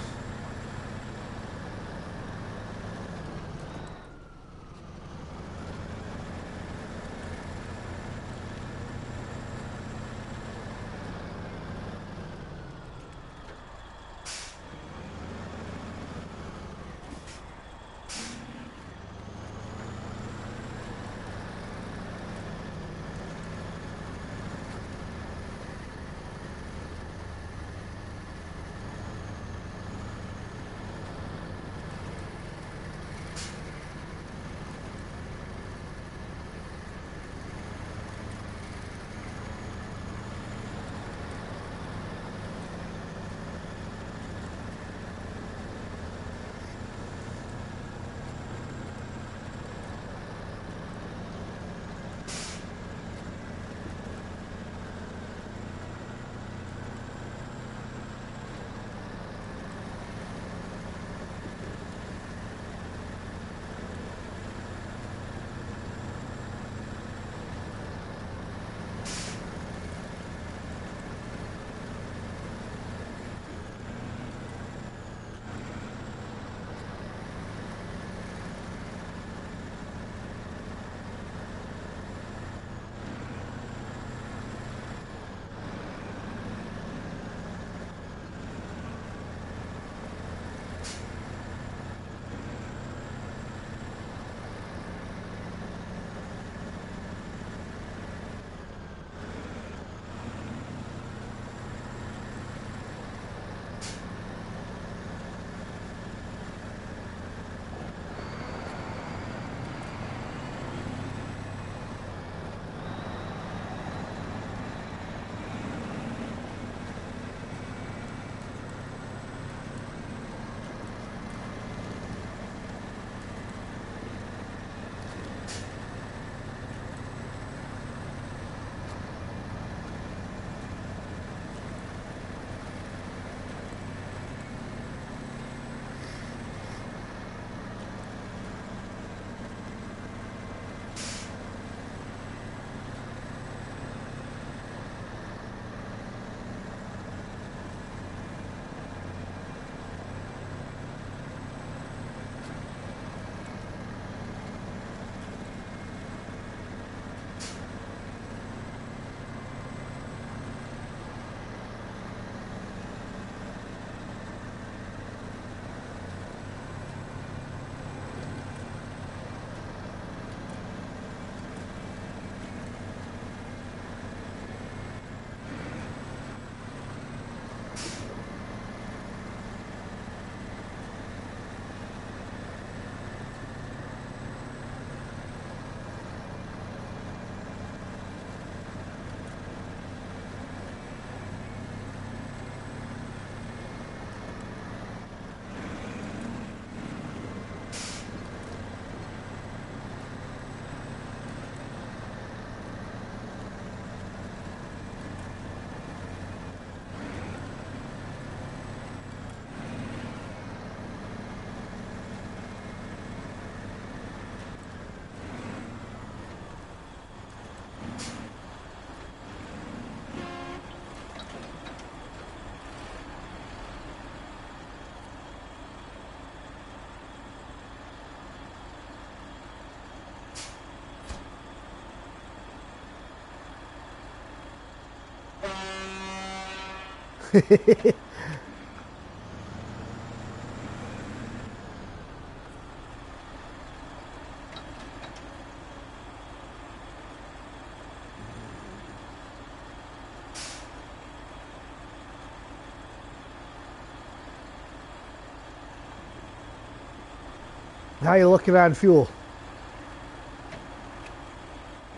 A: How you looking on fuel?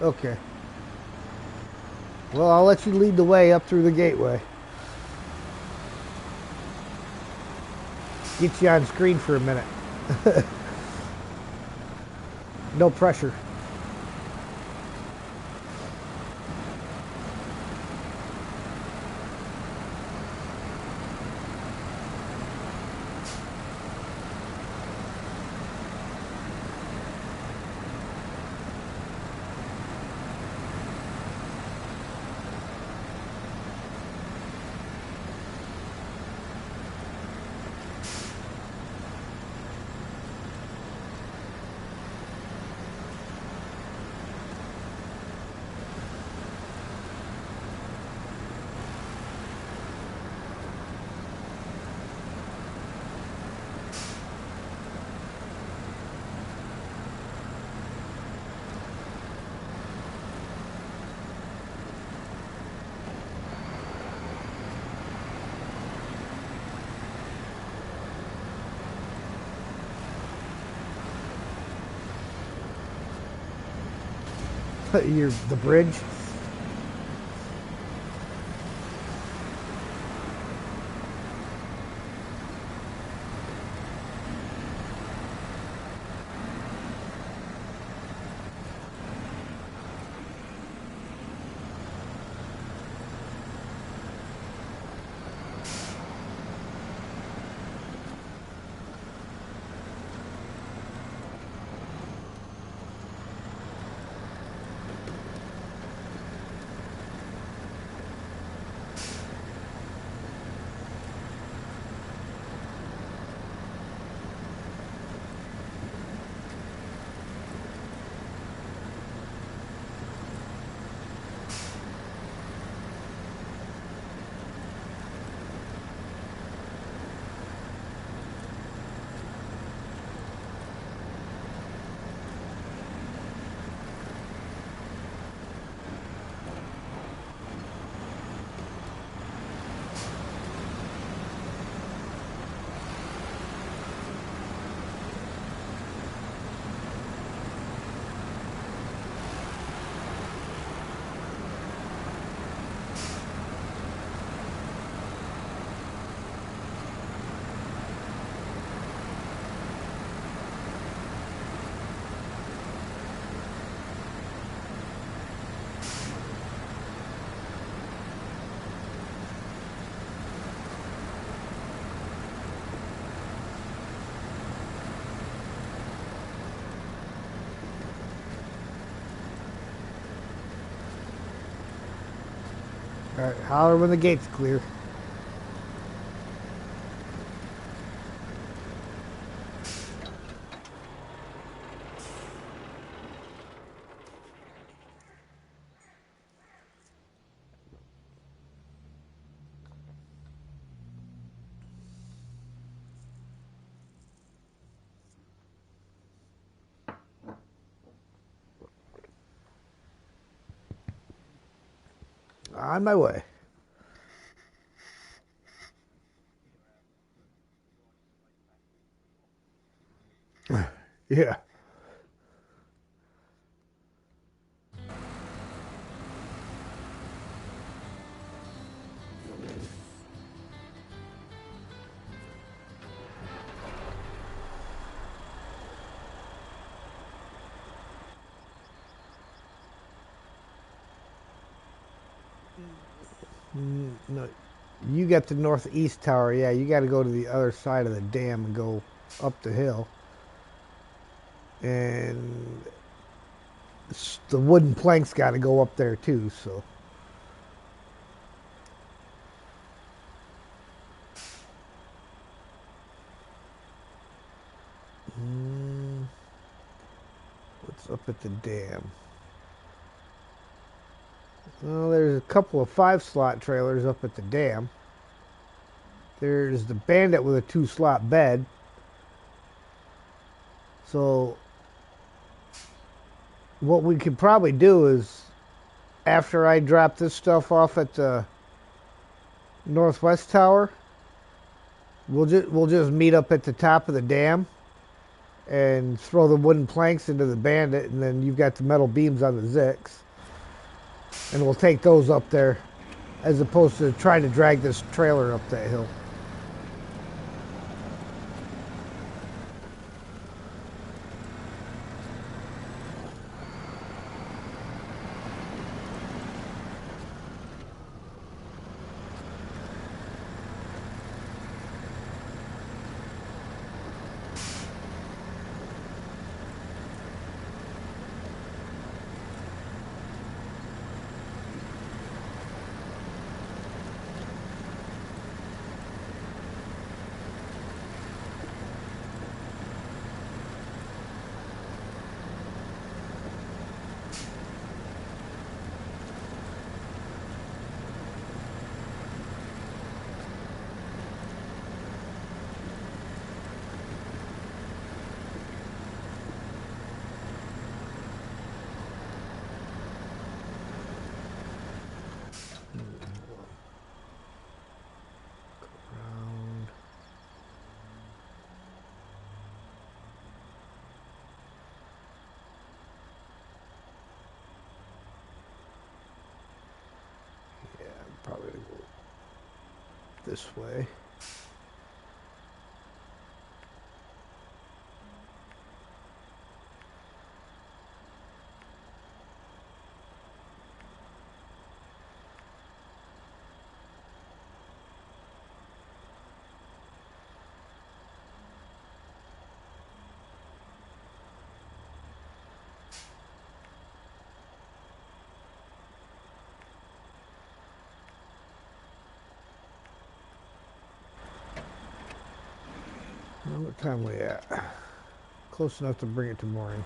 A: Okay. Well, I'll let you lead the way up through the gateway. Get you on screen for a minute. No pressure. The bridge. All right, holler when the gate's clear. On my way. Yeah. No, you got the northeast tower. Yeah, you got to go to the other side of the dam and go up the hill. And the wooden planks got to go up there too. So. What's up at the dam? Well, there's a couple of 5-slot trailers up at the dam. There's the Bandit with a 2-slot bed. So what we could probably do is, after I drop this stuff off at the northwest tower, we'll just meet up at the top of the dam and throw the wooden planks into the Bandit, and then you've got the metal beams on the Zix, and we'll take those up there as opposed to trying to drag this trailer up that hill. this way. Well, what time we at? Close enough to bring it to morning.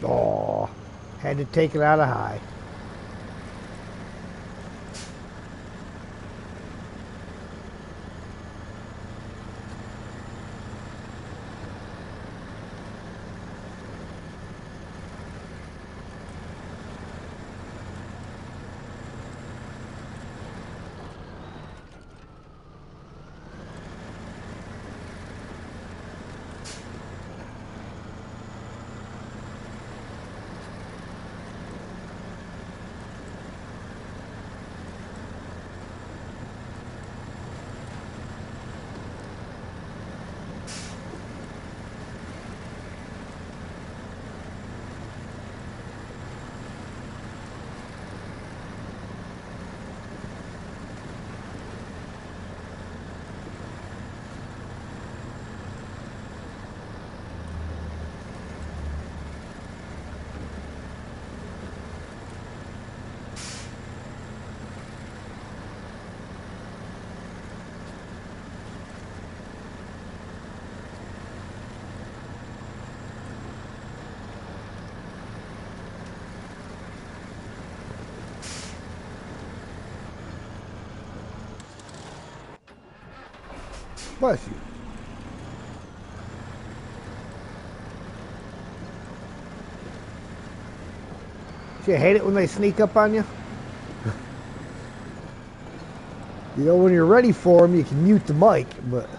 A: Oh, had to take it out of high. Bless you. Do you hate it when they sneak up on you? You know, when you're ready for them, you can mute the mic, but...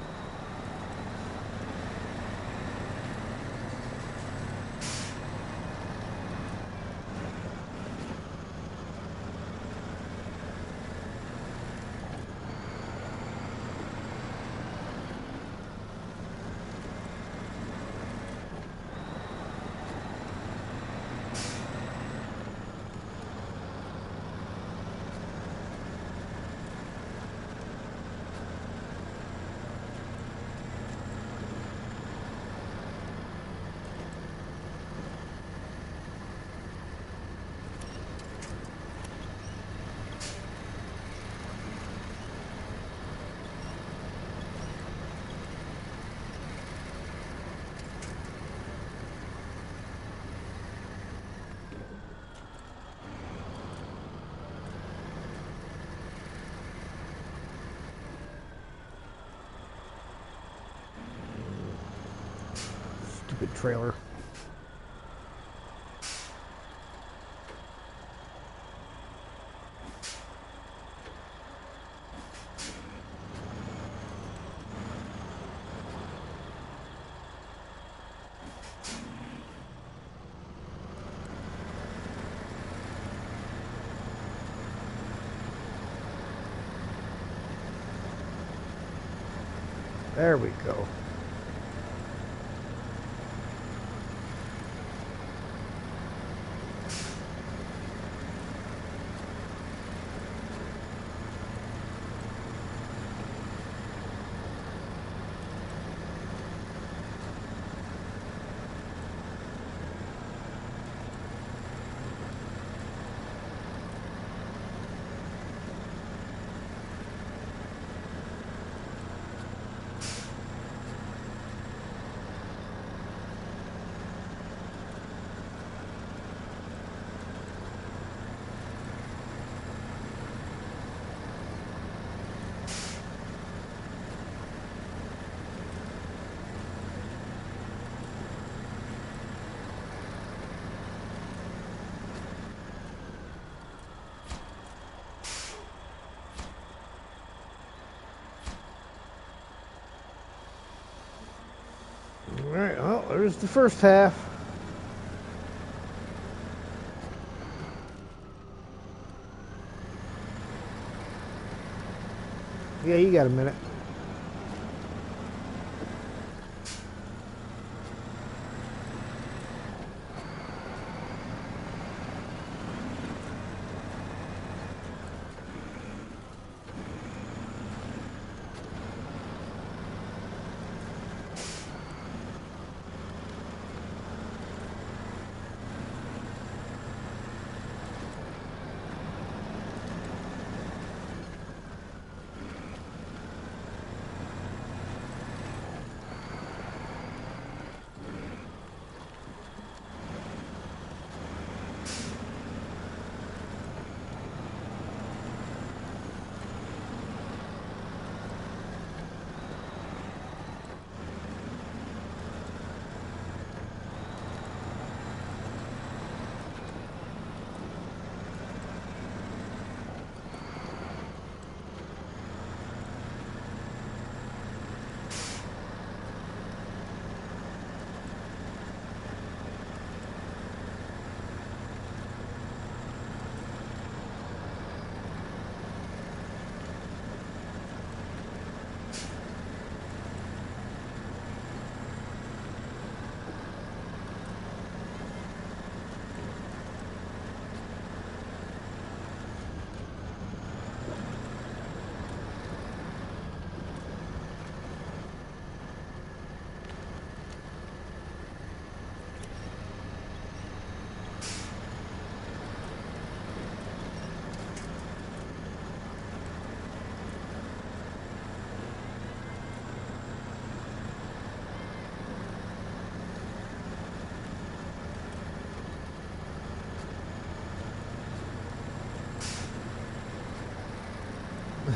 A: Stupid trailer. There we go. There's the first half. Yeah, you got a minute.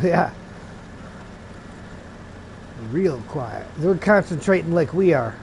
A: Yeah. Real quiet. They're concentrating like we are.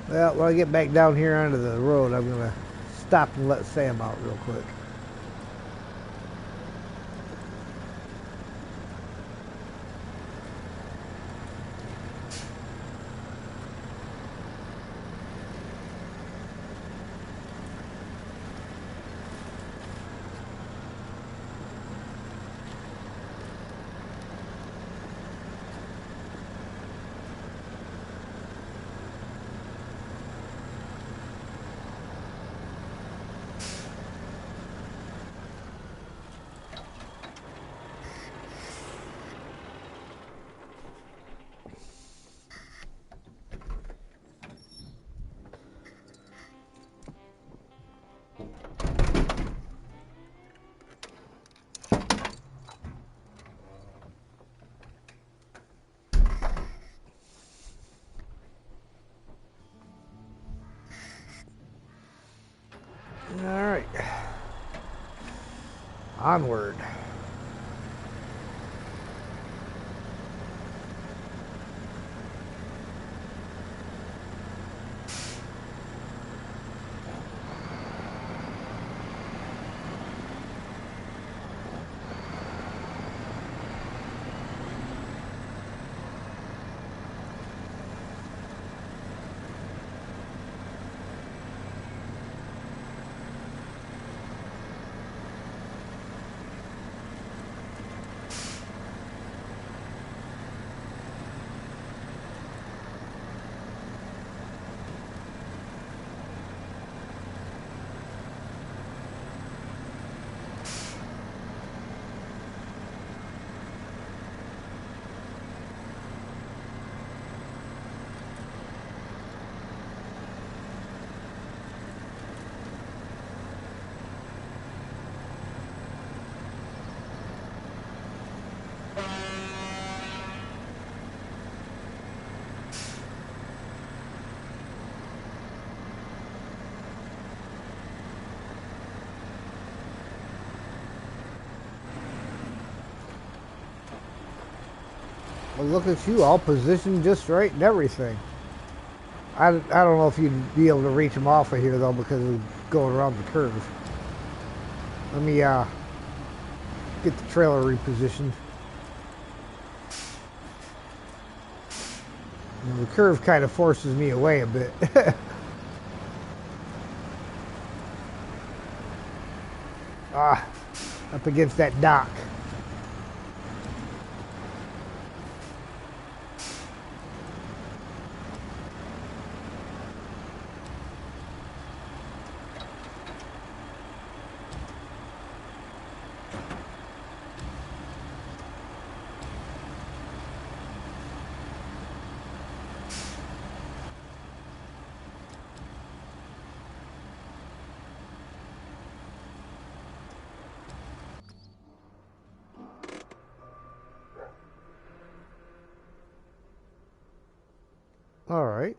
A: Well, when I get back down here onto the road, I'm going to stop and let Sam out real quick. All right. Onward. look at you, all positioned just right and everything. I don't know if you'd be able to reach them off of here, though, because of going around the curve. Let me get the trailer repositioned. You know, the curve kind of forces me away a bit. Up against that dock. All right.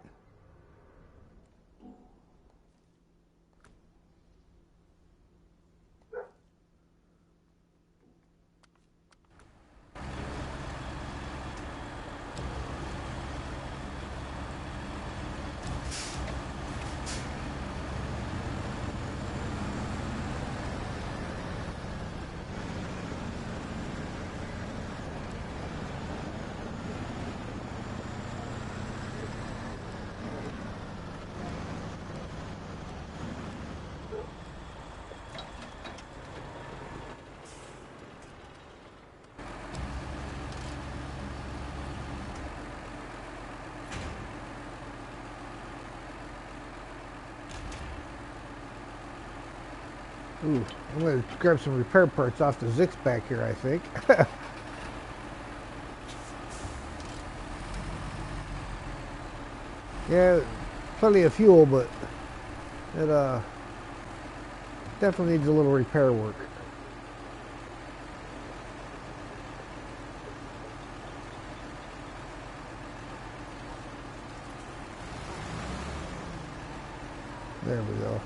A: Ooh, I'm going to grab some repair parts off the Zix back here, I think. Yeah, plenty of fuel, but it definitely needs a little repair work. There we go.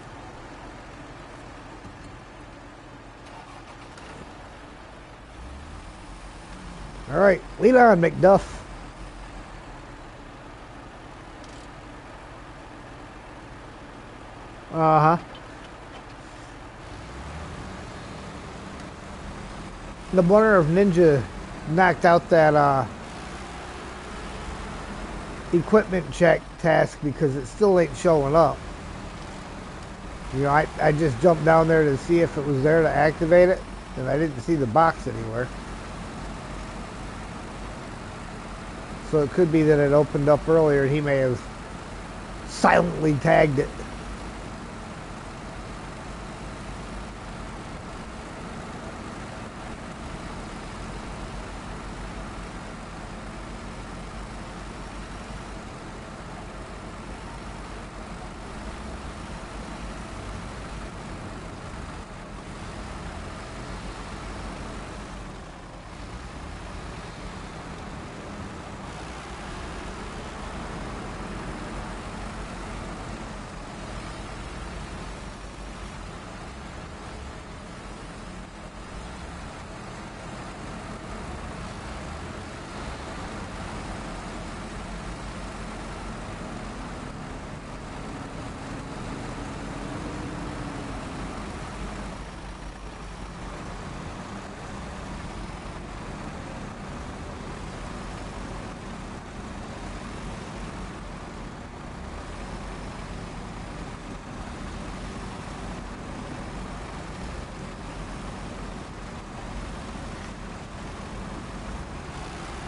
A: All right, lead on, McDuff. Uh-huh. I wonder if Ninja knocked out that equipment check task because it still ain't showing up. You know, I just jumped down there to see if it was there to activate it, and I didn't see the box anywhere. So it could be that it opened up earlier and he may have silently tagged it.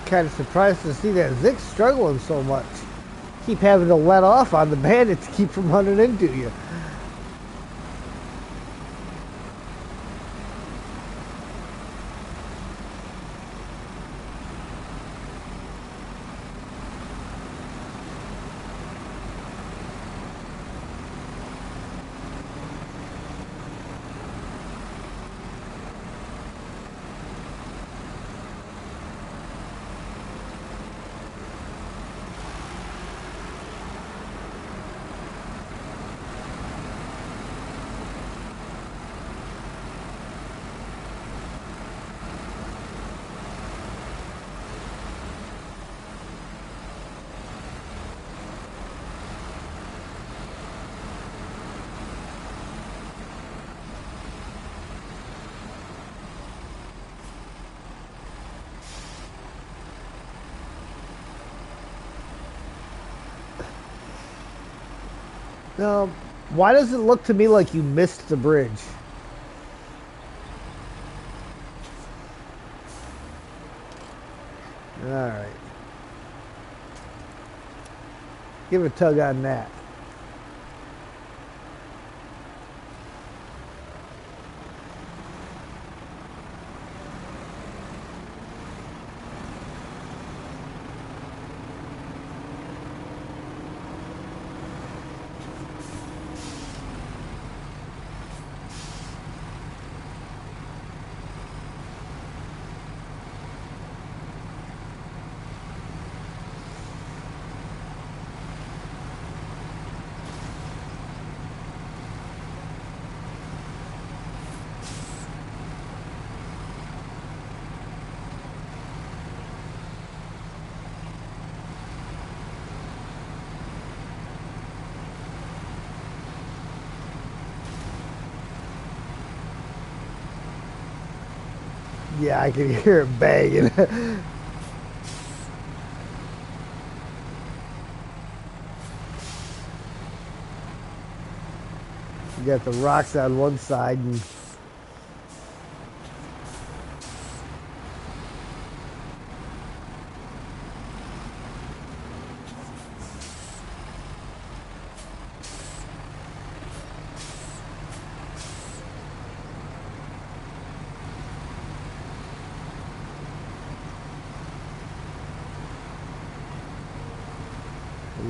A: Kind of surprised to see that Zix struggling so much. Keep having to let off on the bandit to keep from running into you. Why does it look to me like you missed the bridge? All right. Give a tug on that. Yeah, I can hear it banging. You got the rocks on one side and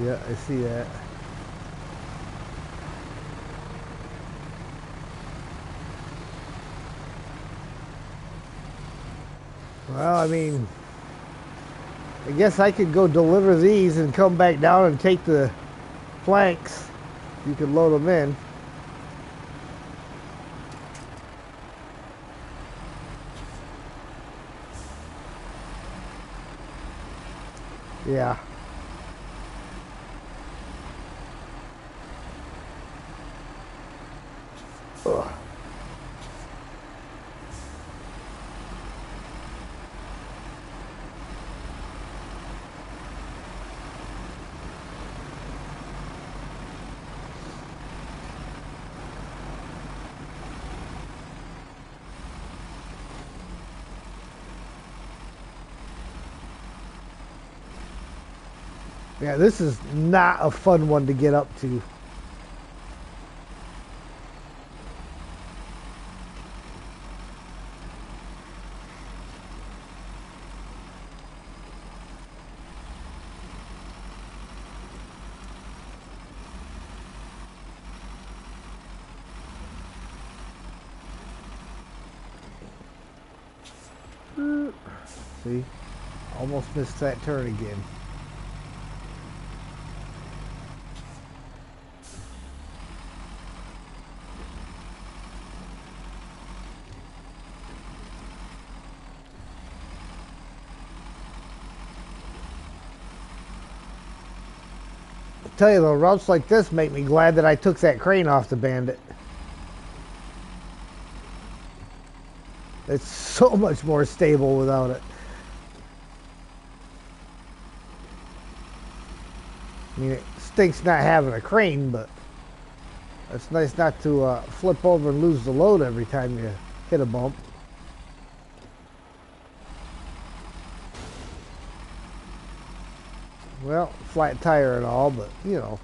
A: yeah, I see that. Well, I mean, I guess I could go deliver these and come back down and take the planks. You could load them in. Yeah. Ugh. Yeah, this is not a fun one to get up to. See? Almost missed that turn again. I tell you, the routes like this make me glad that I took that crane off the Bandit. It's so much more stable without it. I mean, it stinks not having a crane, but it's nice not to flip over and lose the load every time you hit a bump. Well, flat tire and all, but you know.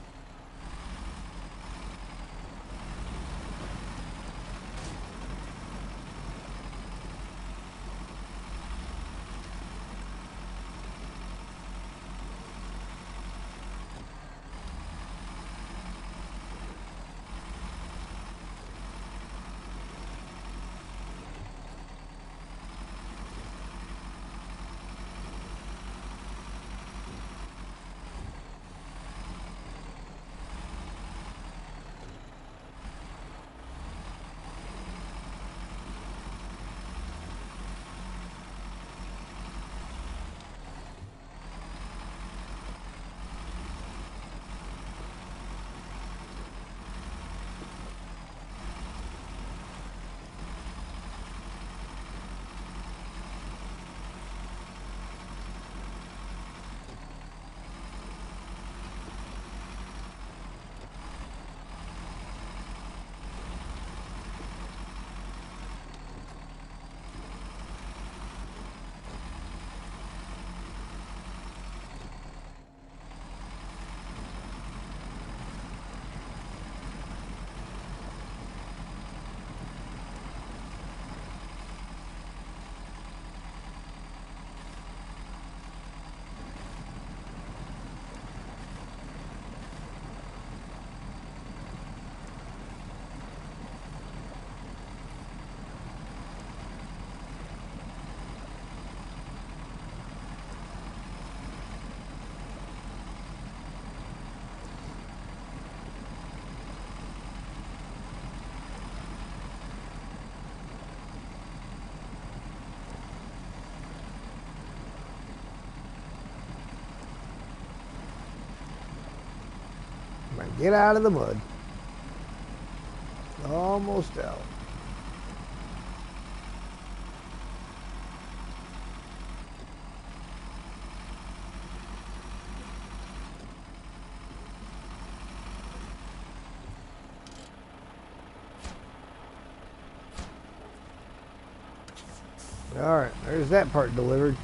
A: on, get out of the mud. Almost out. Alright, there's that part delivered.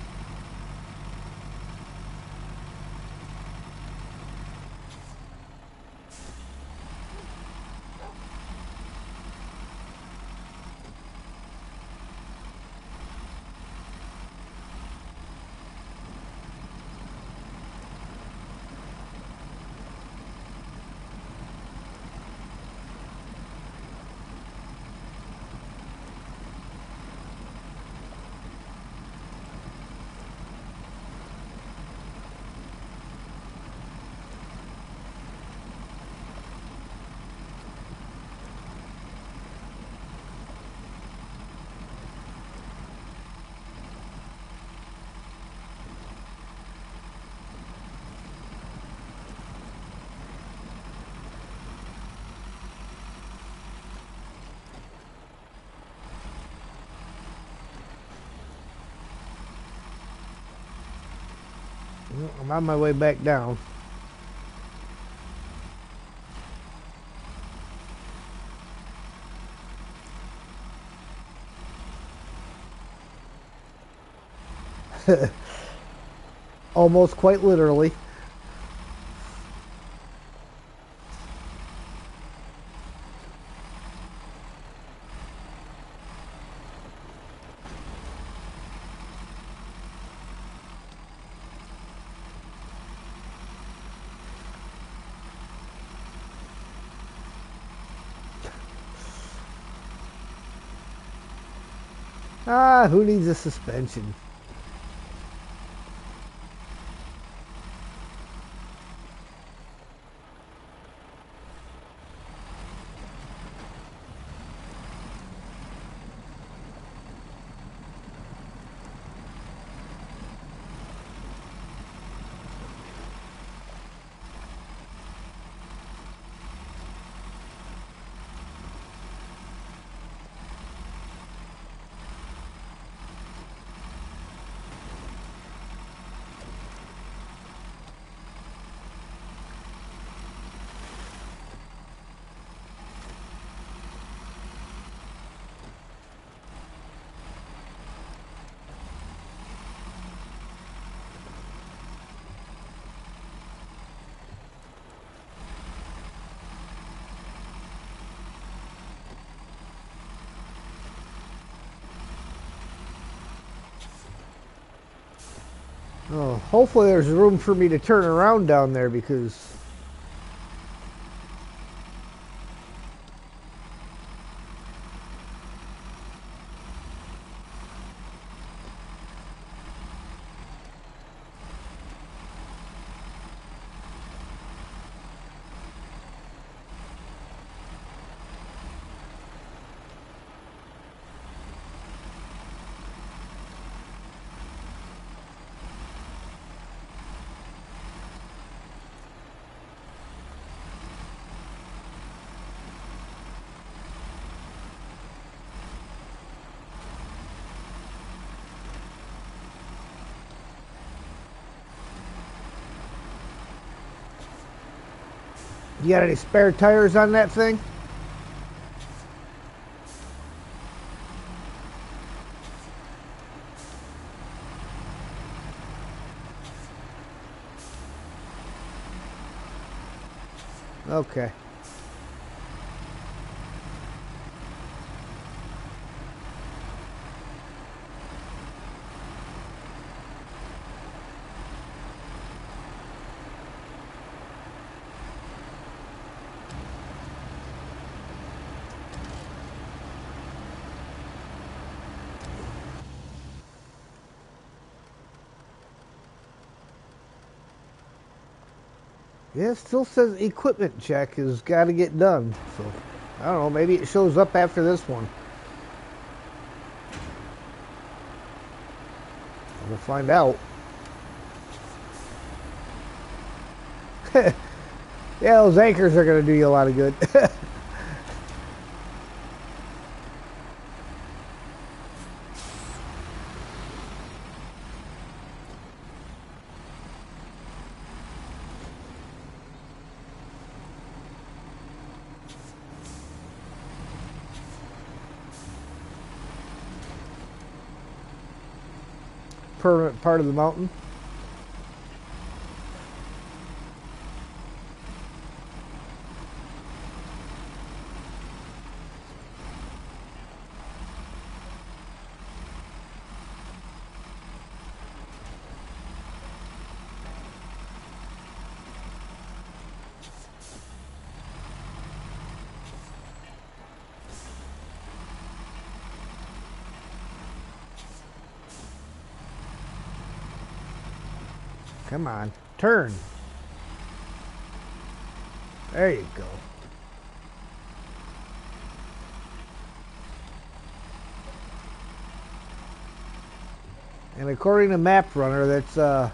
A: I'm on my way back down. Almost quite literally. Ah, who needs a suspension? Oh, hopefully there's room for me to turn around down there because... You got any spare tires on that thing? Okay. Yeah, it still says equipment check has got to get done. So, I don't know, maybe it shows up after this one. We'll find out. Yeah, those anchors are going to do you a lot of good. Permanent part of the mountain. Come on, turn. There you go. And according to Map Runner, that's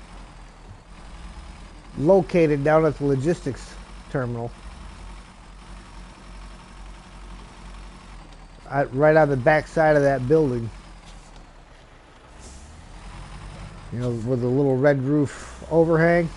A: located down at the logistics terminal. Right on the back side of that building. You know, with the little red roof overhang.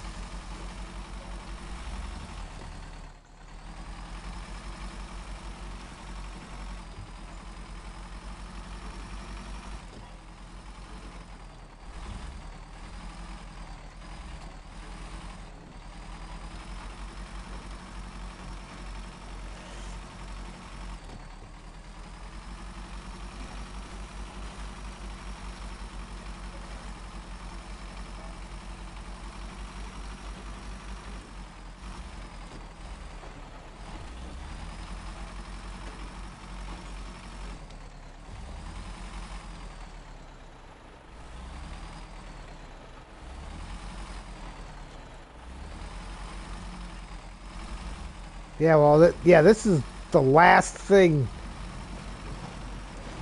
A: Yeah, well, this is the last thing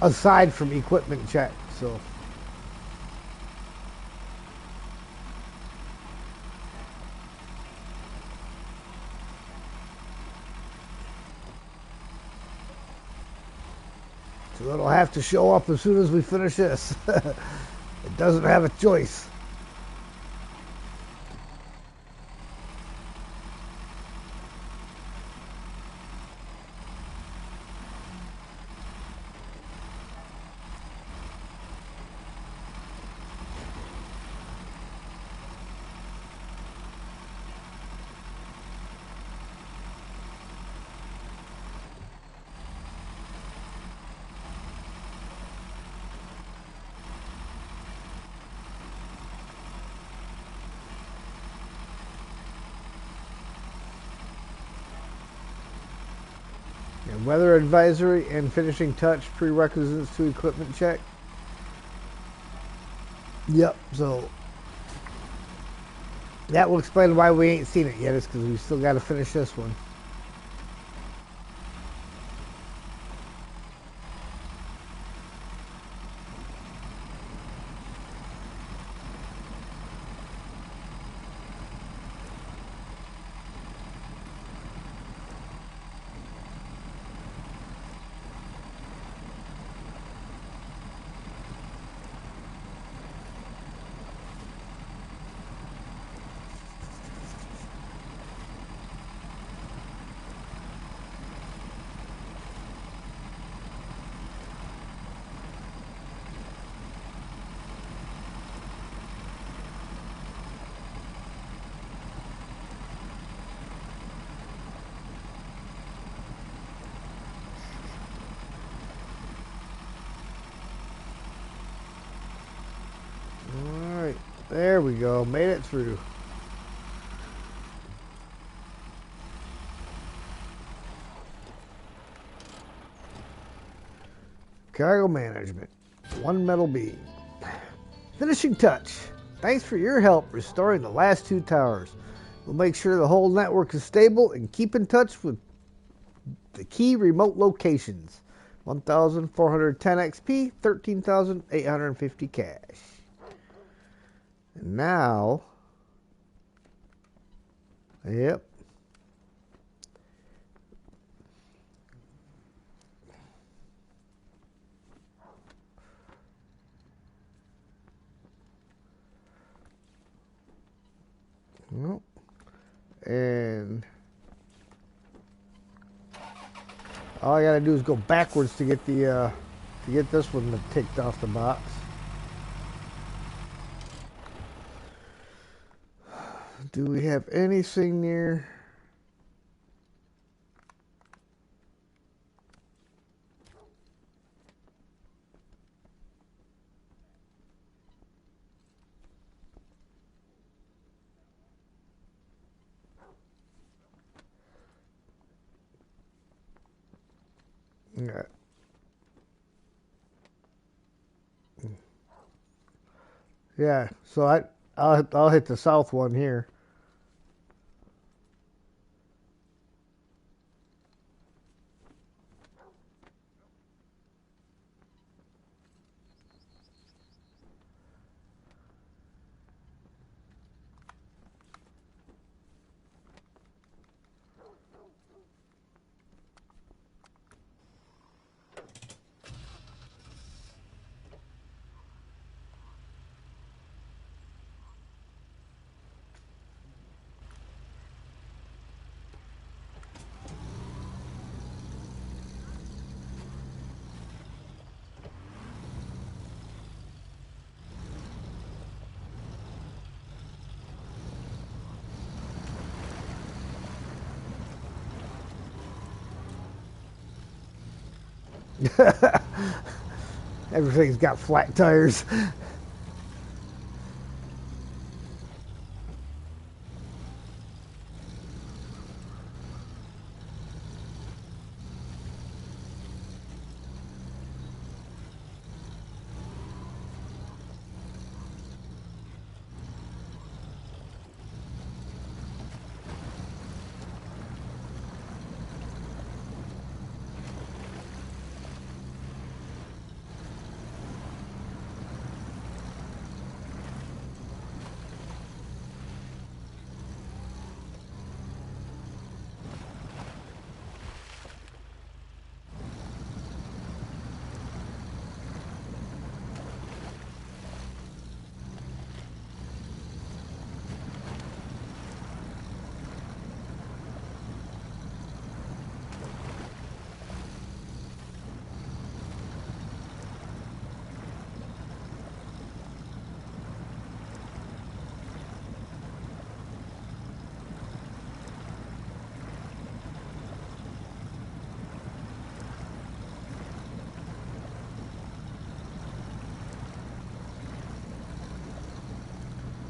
A: aside from equipment check. So, it'll have to show up as soon as we finish this. It doesn't have a choice. And weather advisory and finishing touch prerequisites to equipment check. Yep, so that will explain why we ain't seen it yet. It's because we still got to finish this one. Alright, there we go. Made it through. Cargo management. One metal beam. Finishing touch. Thanks for your help restoring the last two towers. We'll make sure the whole network is stable and keep in touch with the key remote locations. 1,410 XP, 13,850 cash. And now, yep. Nope. And all I gotta do is go backwards to get the to get this one ticked off the box. Do we have anything near? Yeah. Yeah. So I'll hit the south one here. Everything's got flat tires.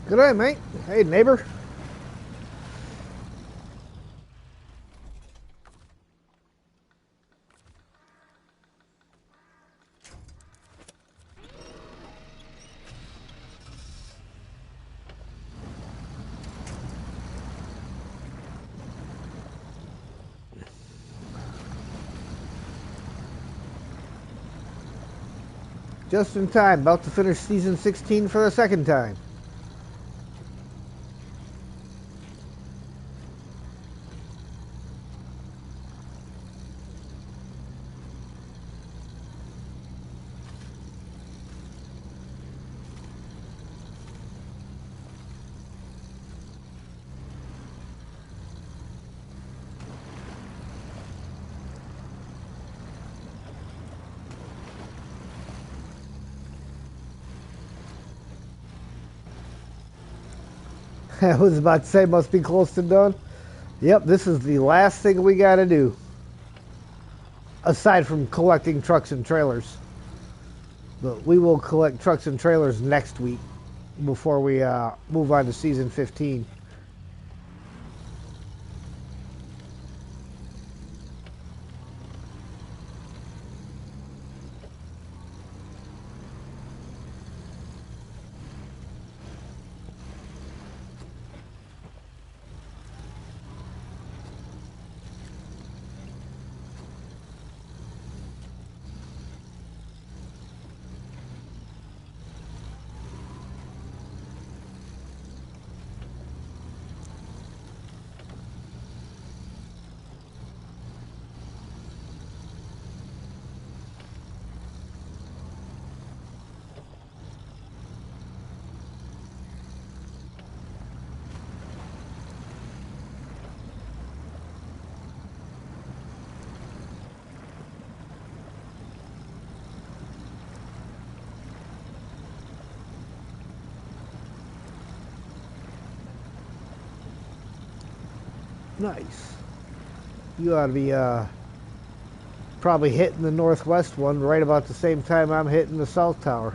A: Good day, mate. Hey, neighbor. Just in time. About to finish season 16 for the second time. I was about to say, must be close to done. Yep, this is the last thing we got to do. Aside from collecting trucks and trailers. But we will collect trucks and trailers next week before we move on to season 15. Nice. You ought to be probably hitting the northwest one right about the same time I'm hitting the south tower.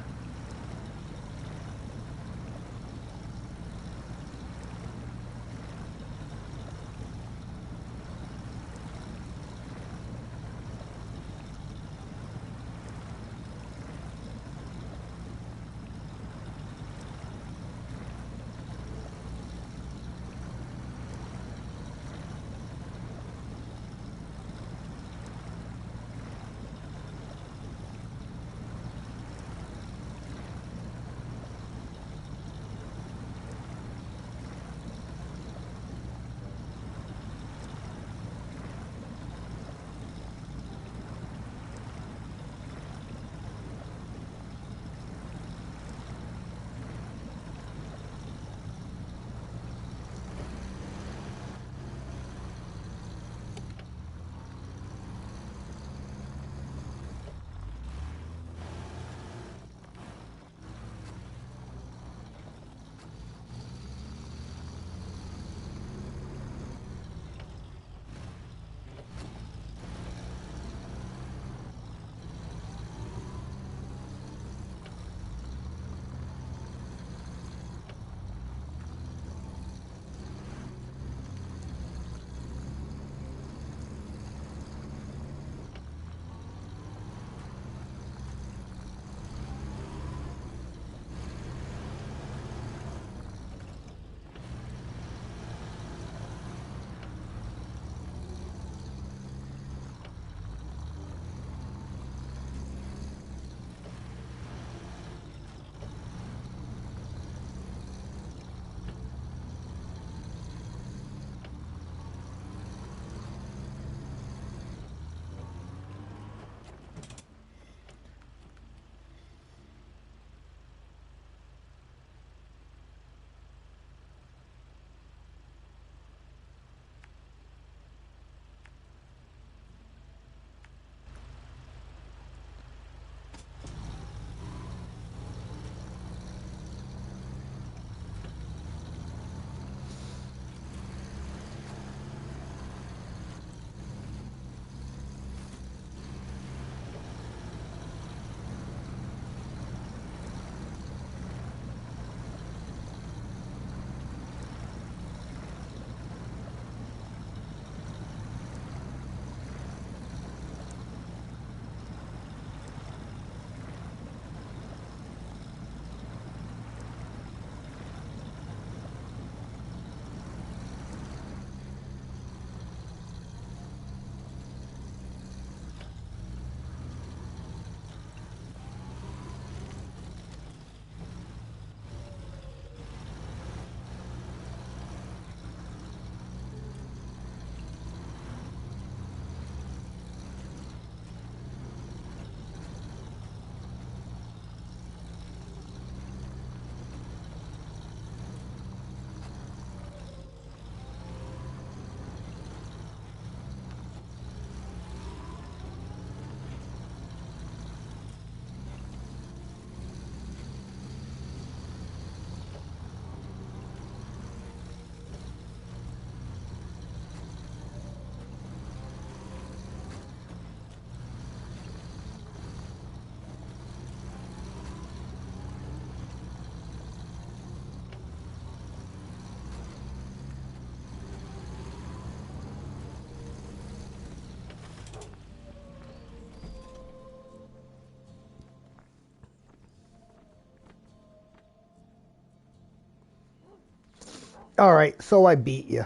A: All right, so I beat you.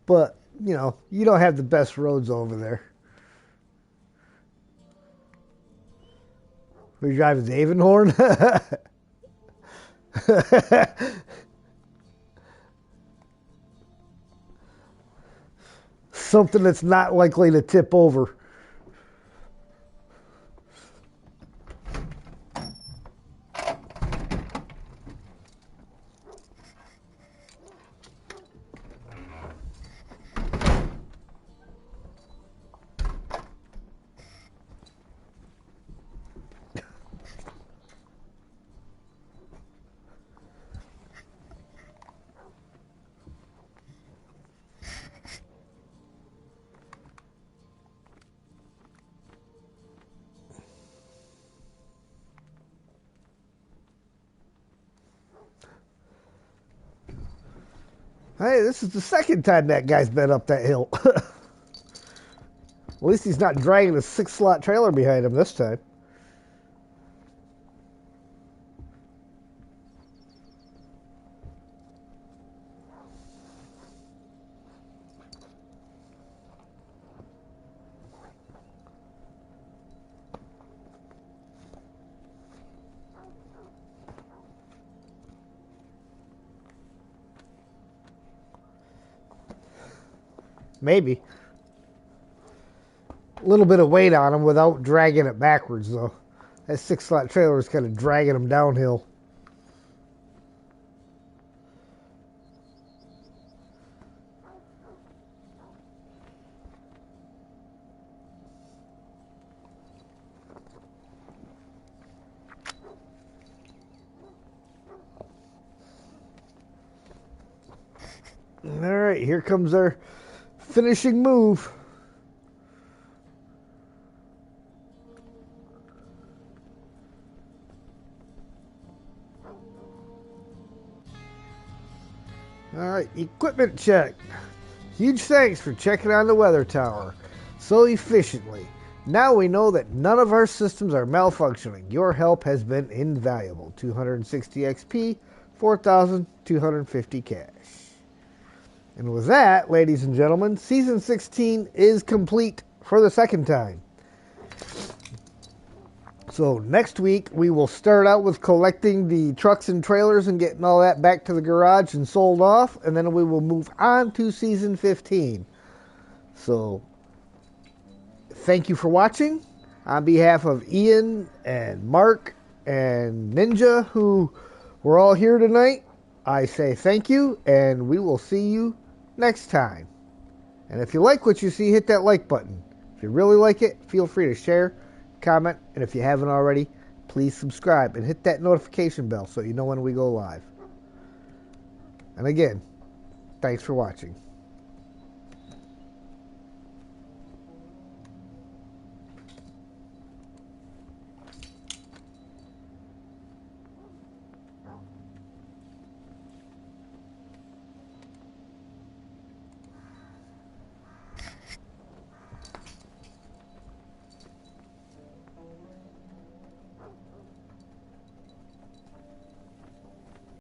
A: But, you don't have the best roads over there. We're driving the Avonhorn? Something that's not likely to tip over. Hey, this is the second time that guy's been up that hill. At least he's not dragging a 6-slot trailer behind him this time. Maybe. A little bit of weight on him without dragging it backwards, though. That 6-slot trailer is kind of dragging him downhill. All right, here comes our finishing move. All right, equipment check. Huge thanks for checking on the weather tower so efficiently. Now we know that none of our systems are malfunctioning. Your help has been invaluable. 260 XP, 4,250 cash. And with that, ladies and gentlemen, Season 16 is complete for the second time. So next week, we will start out with collecting the trucks and trailers and getting all that back to the garage and sold off. And then we will move on to Season 15. So thank you for watching. On behalf of Ian and Mark and Ninja, who were all here tonight, I say thank you, and we will see you next time. And if you like what you see, hit that like button. If you really like it, feel free to share, comment, and if you haven't already, please subscribe and hit that notification bell so you know when we go live. And again, thanks for watching.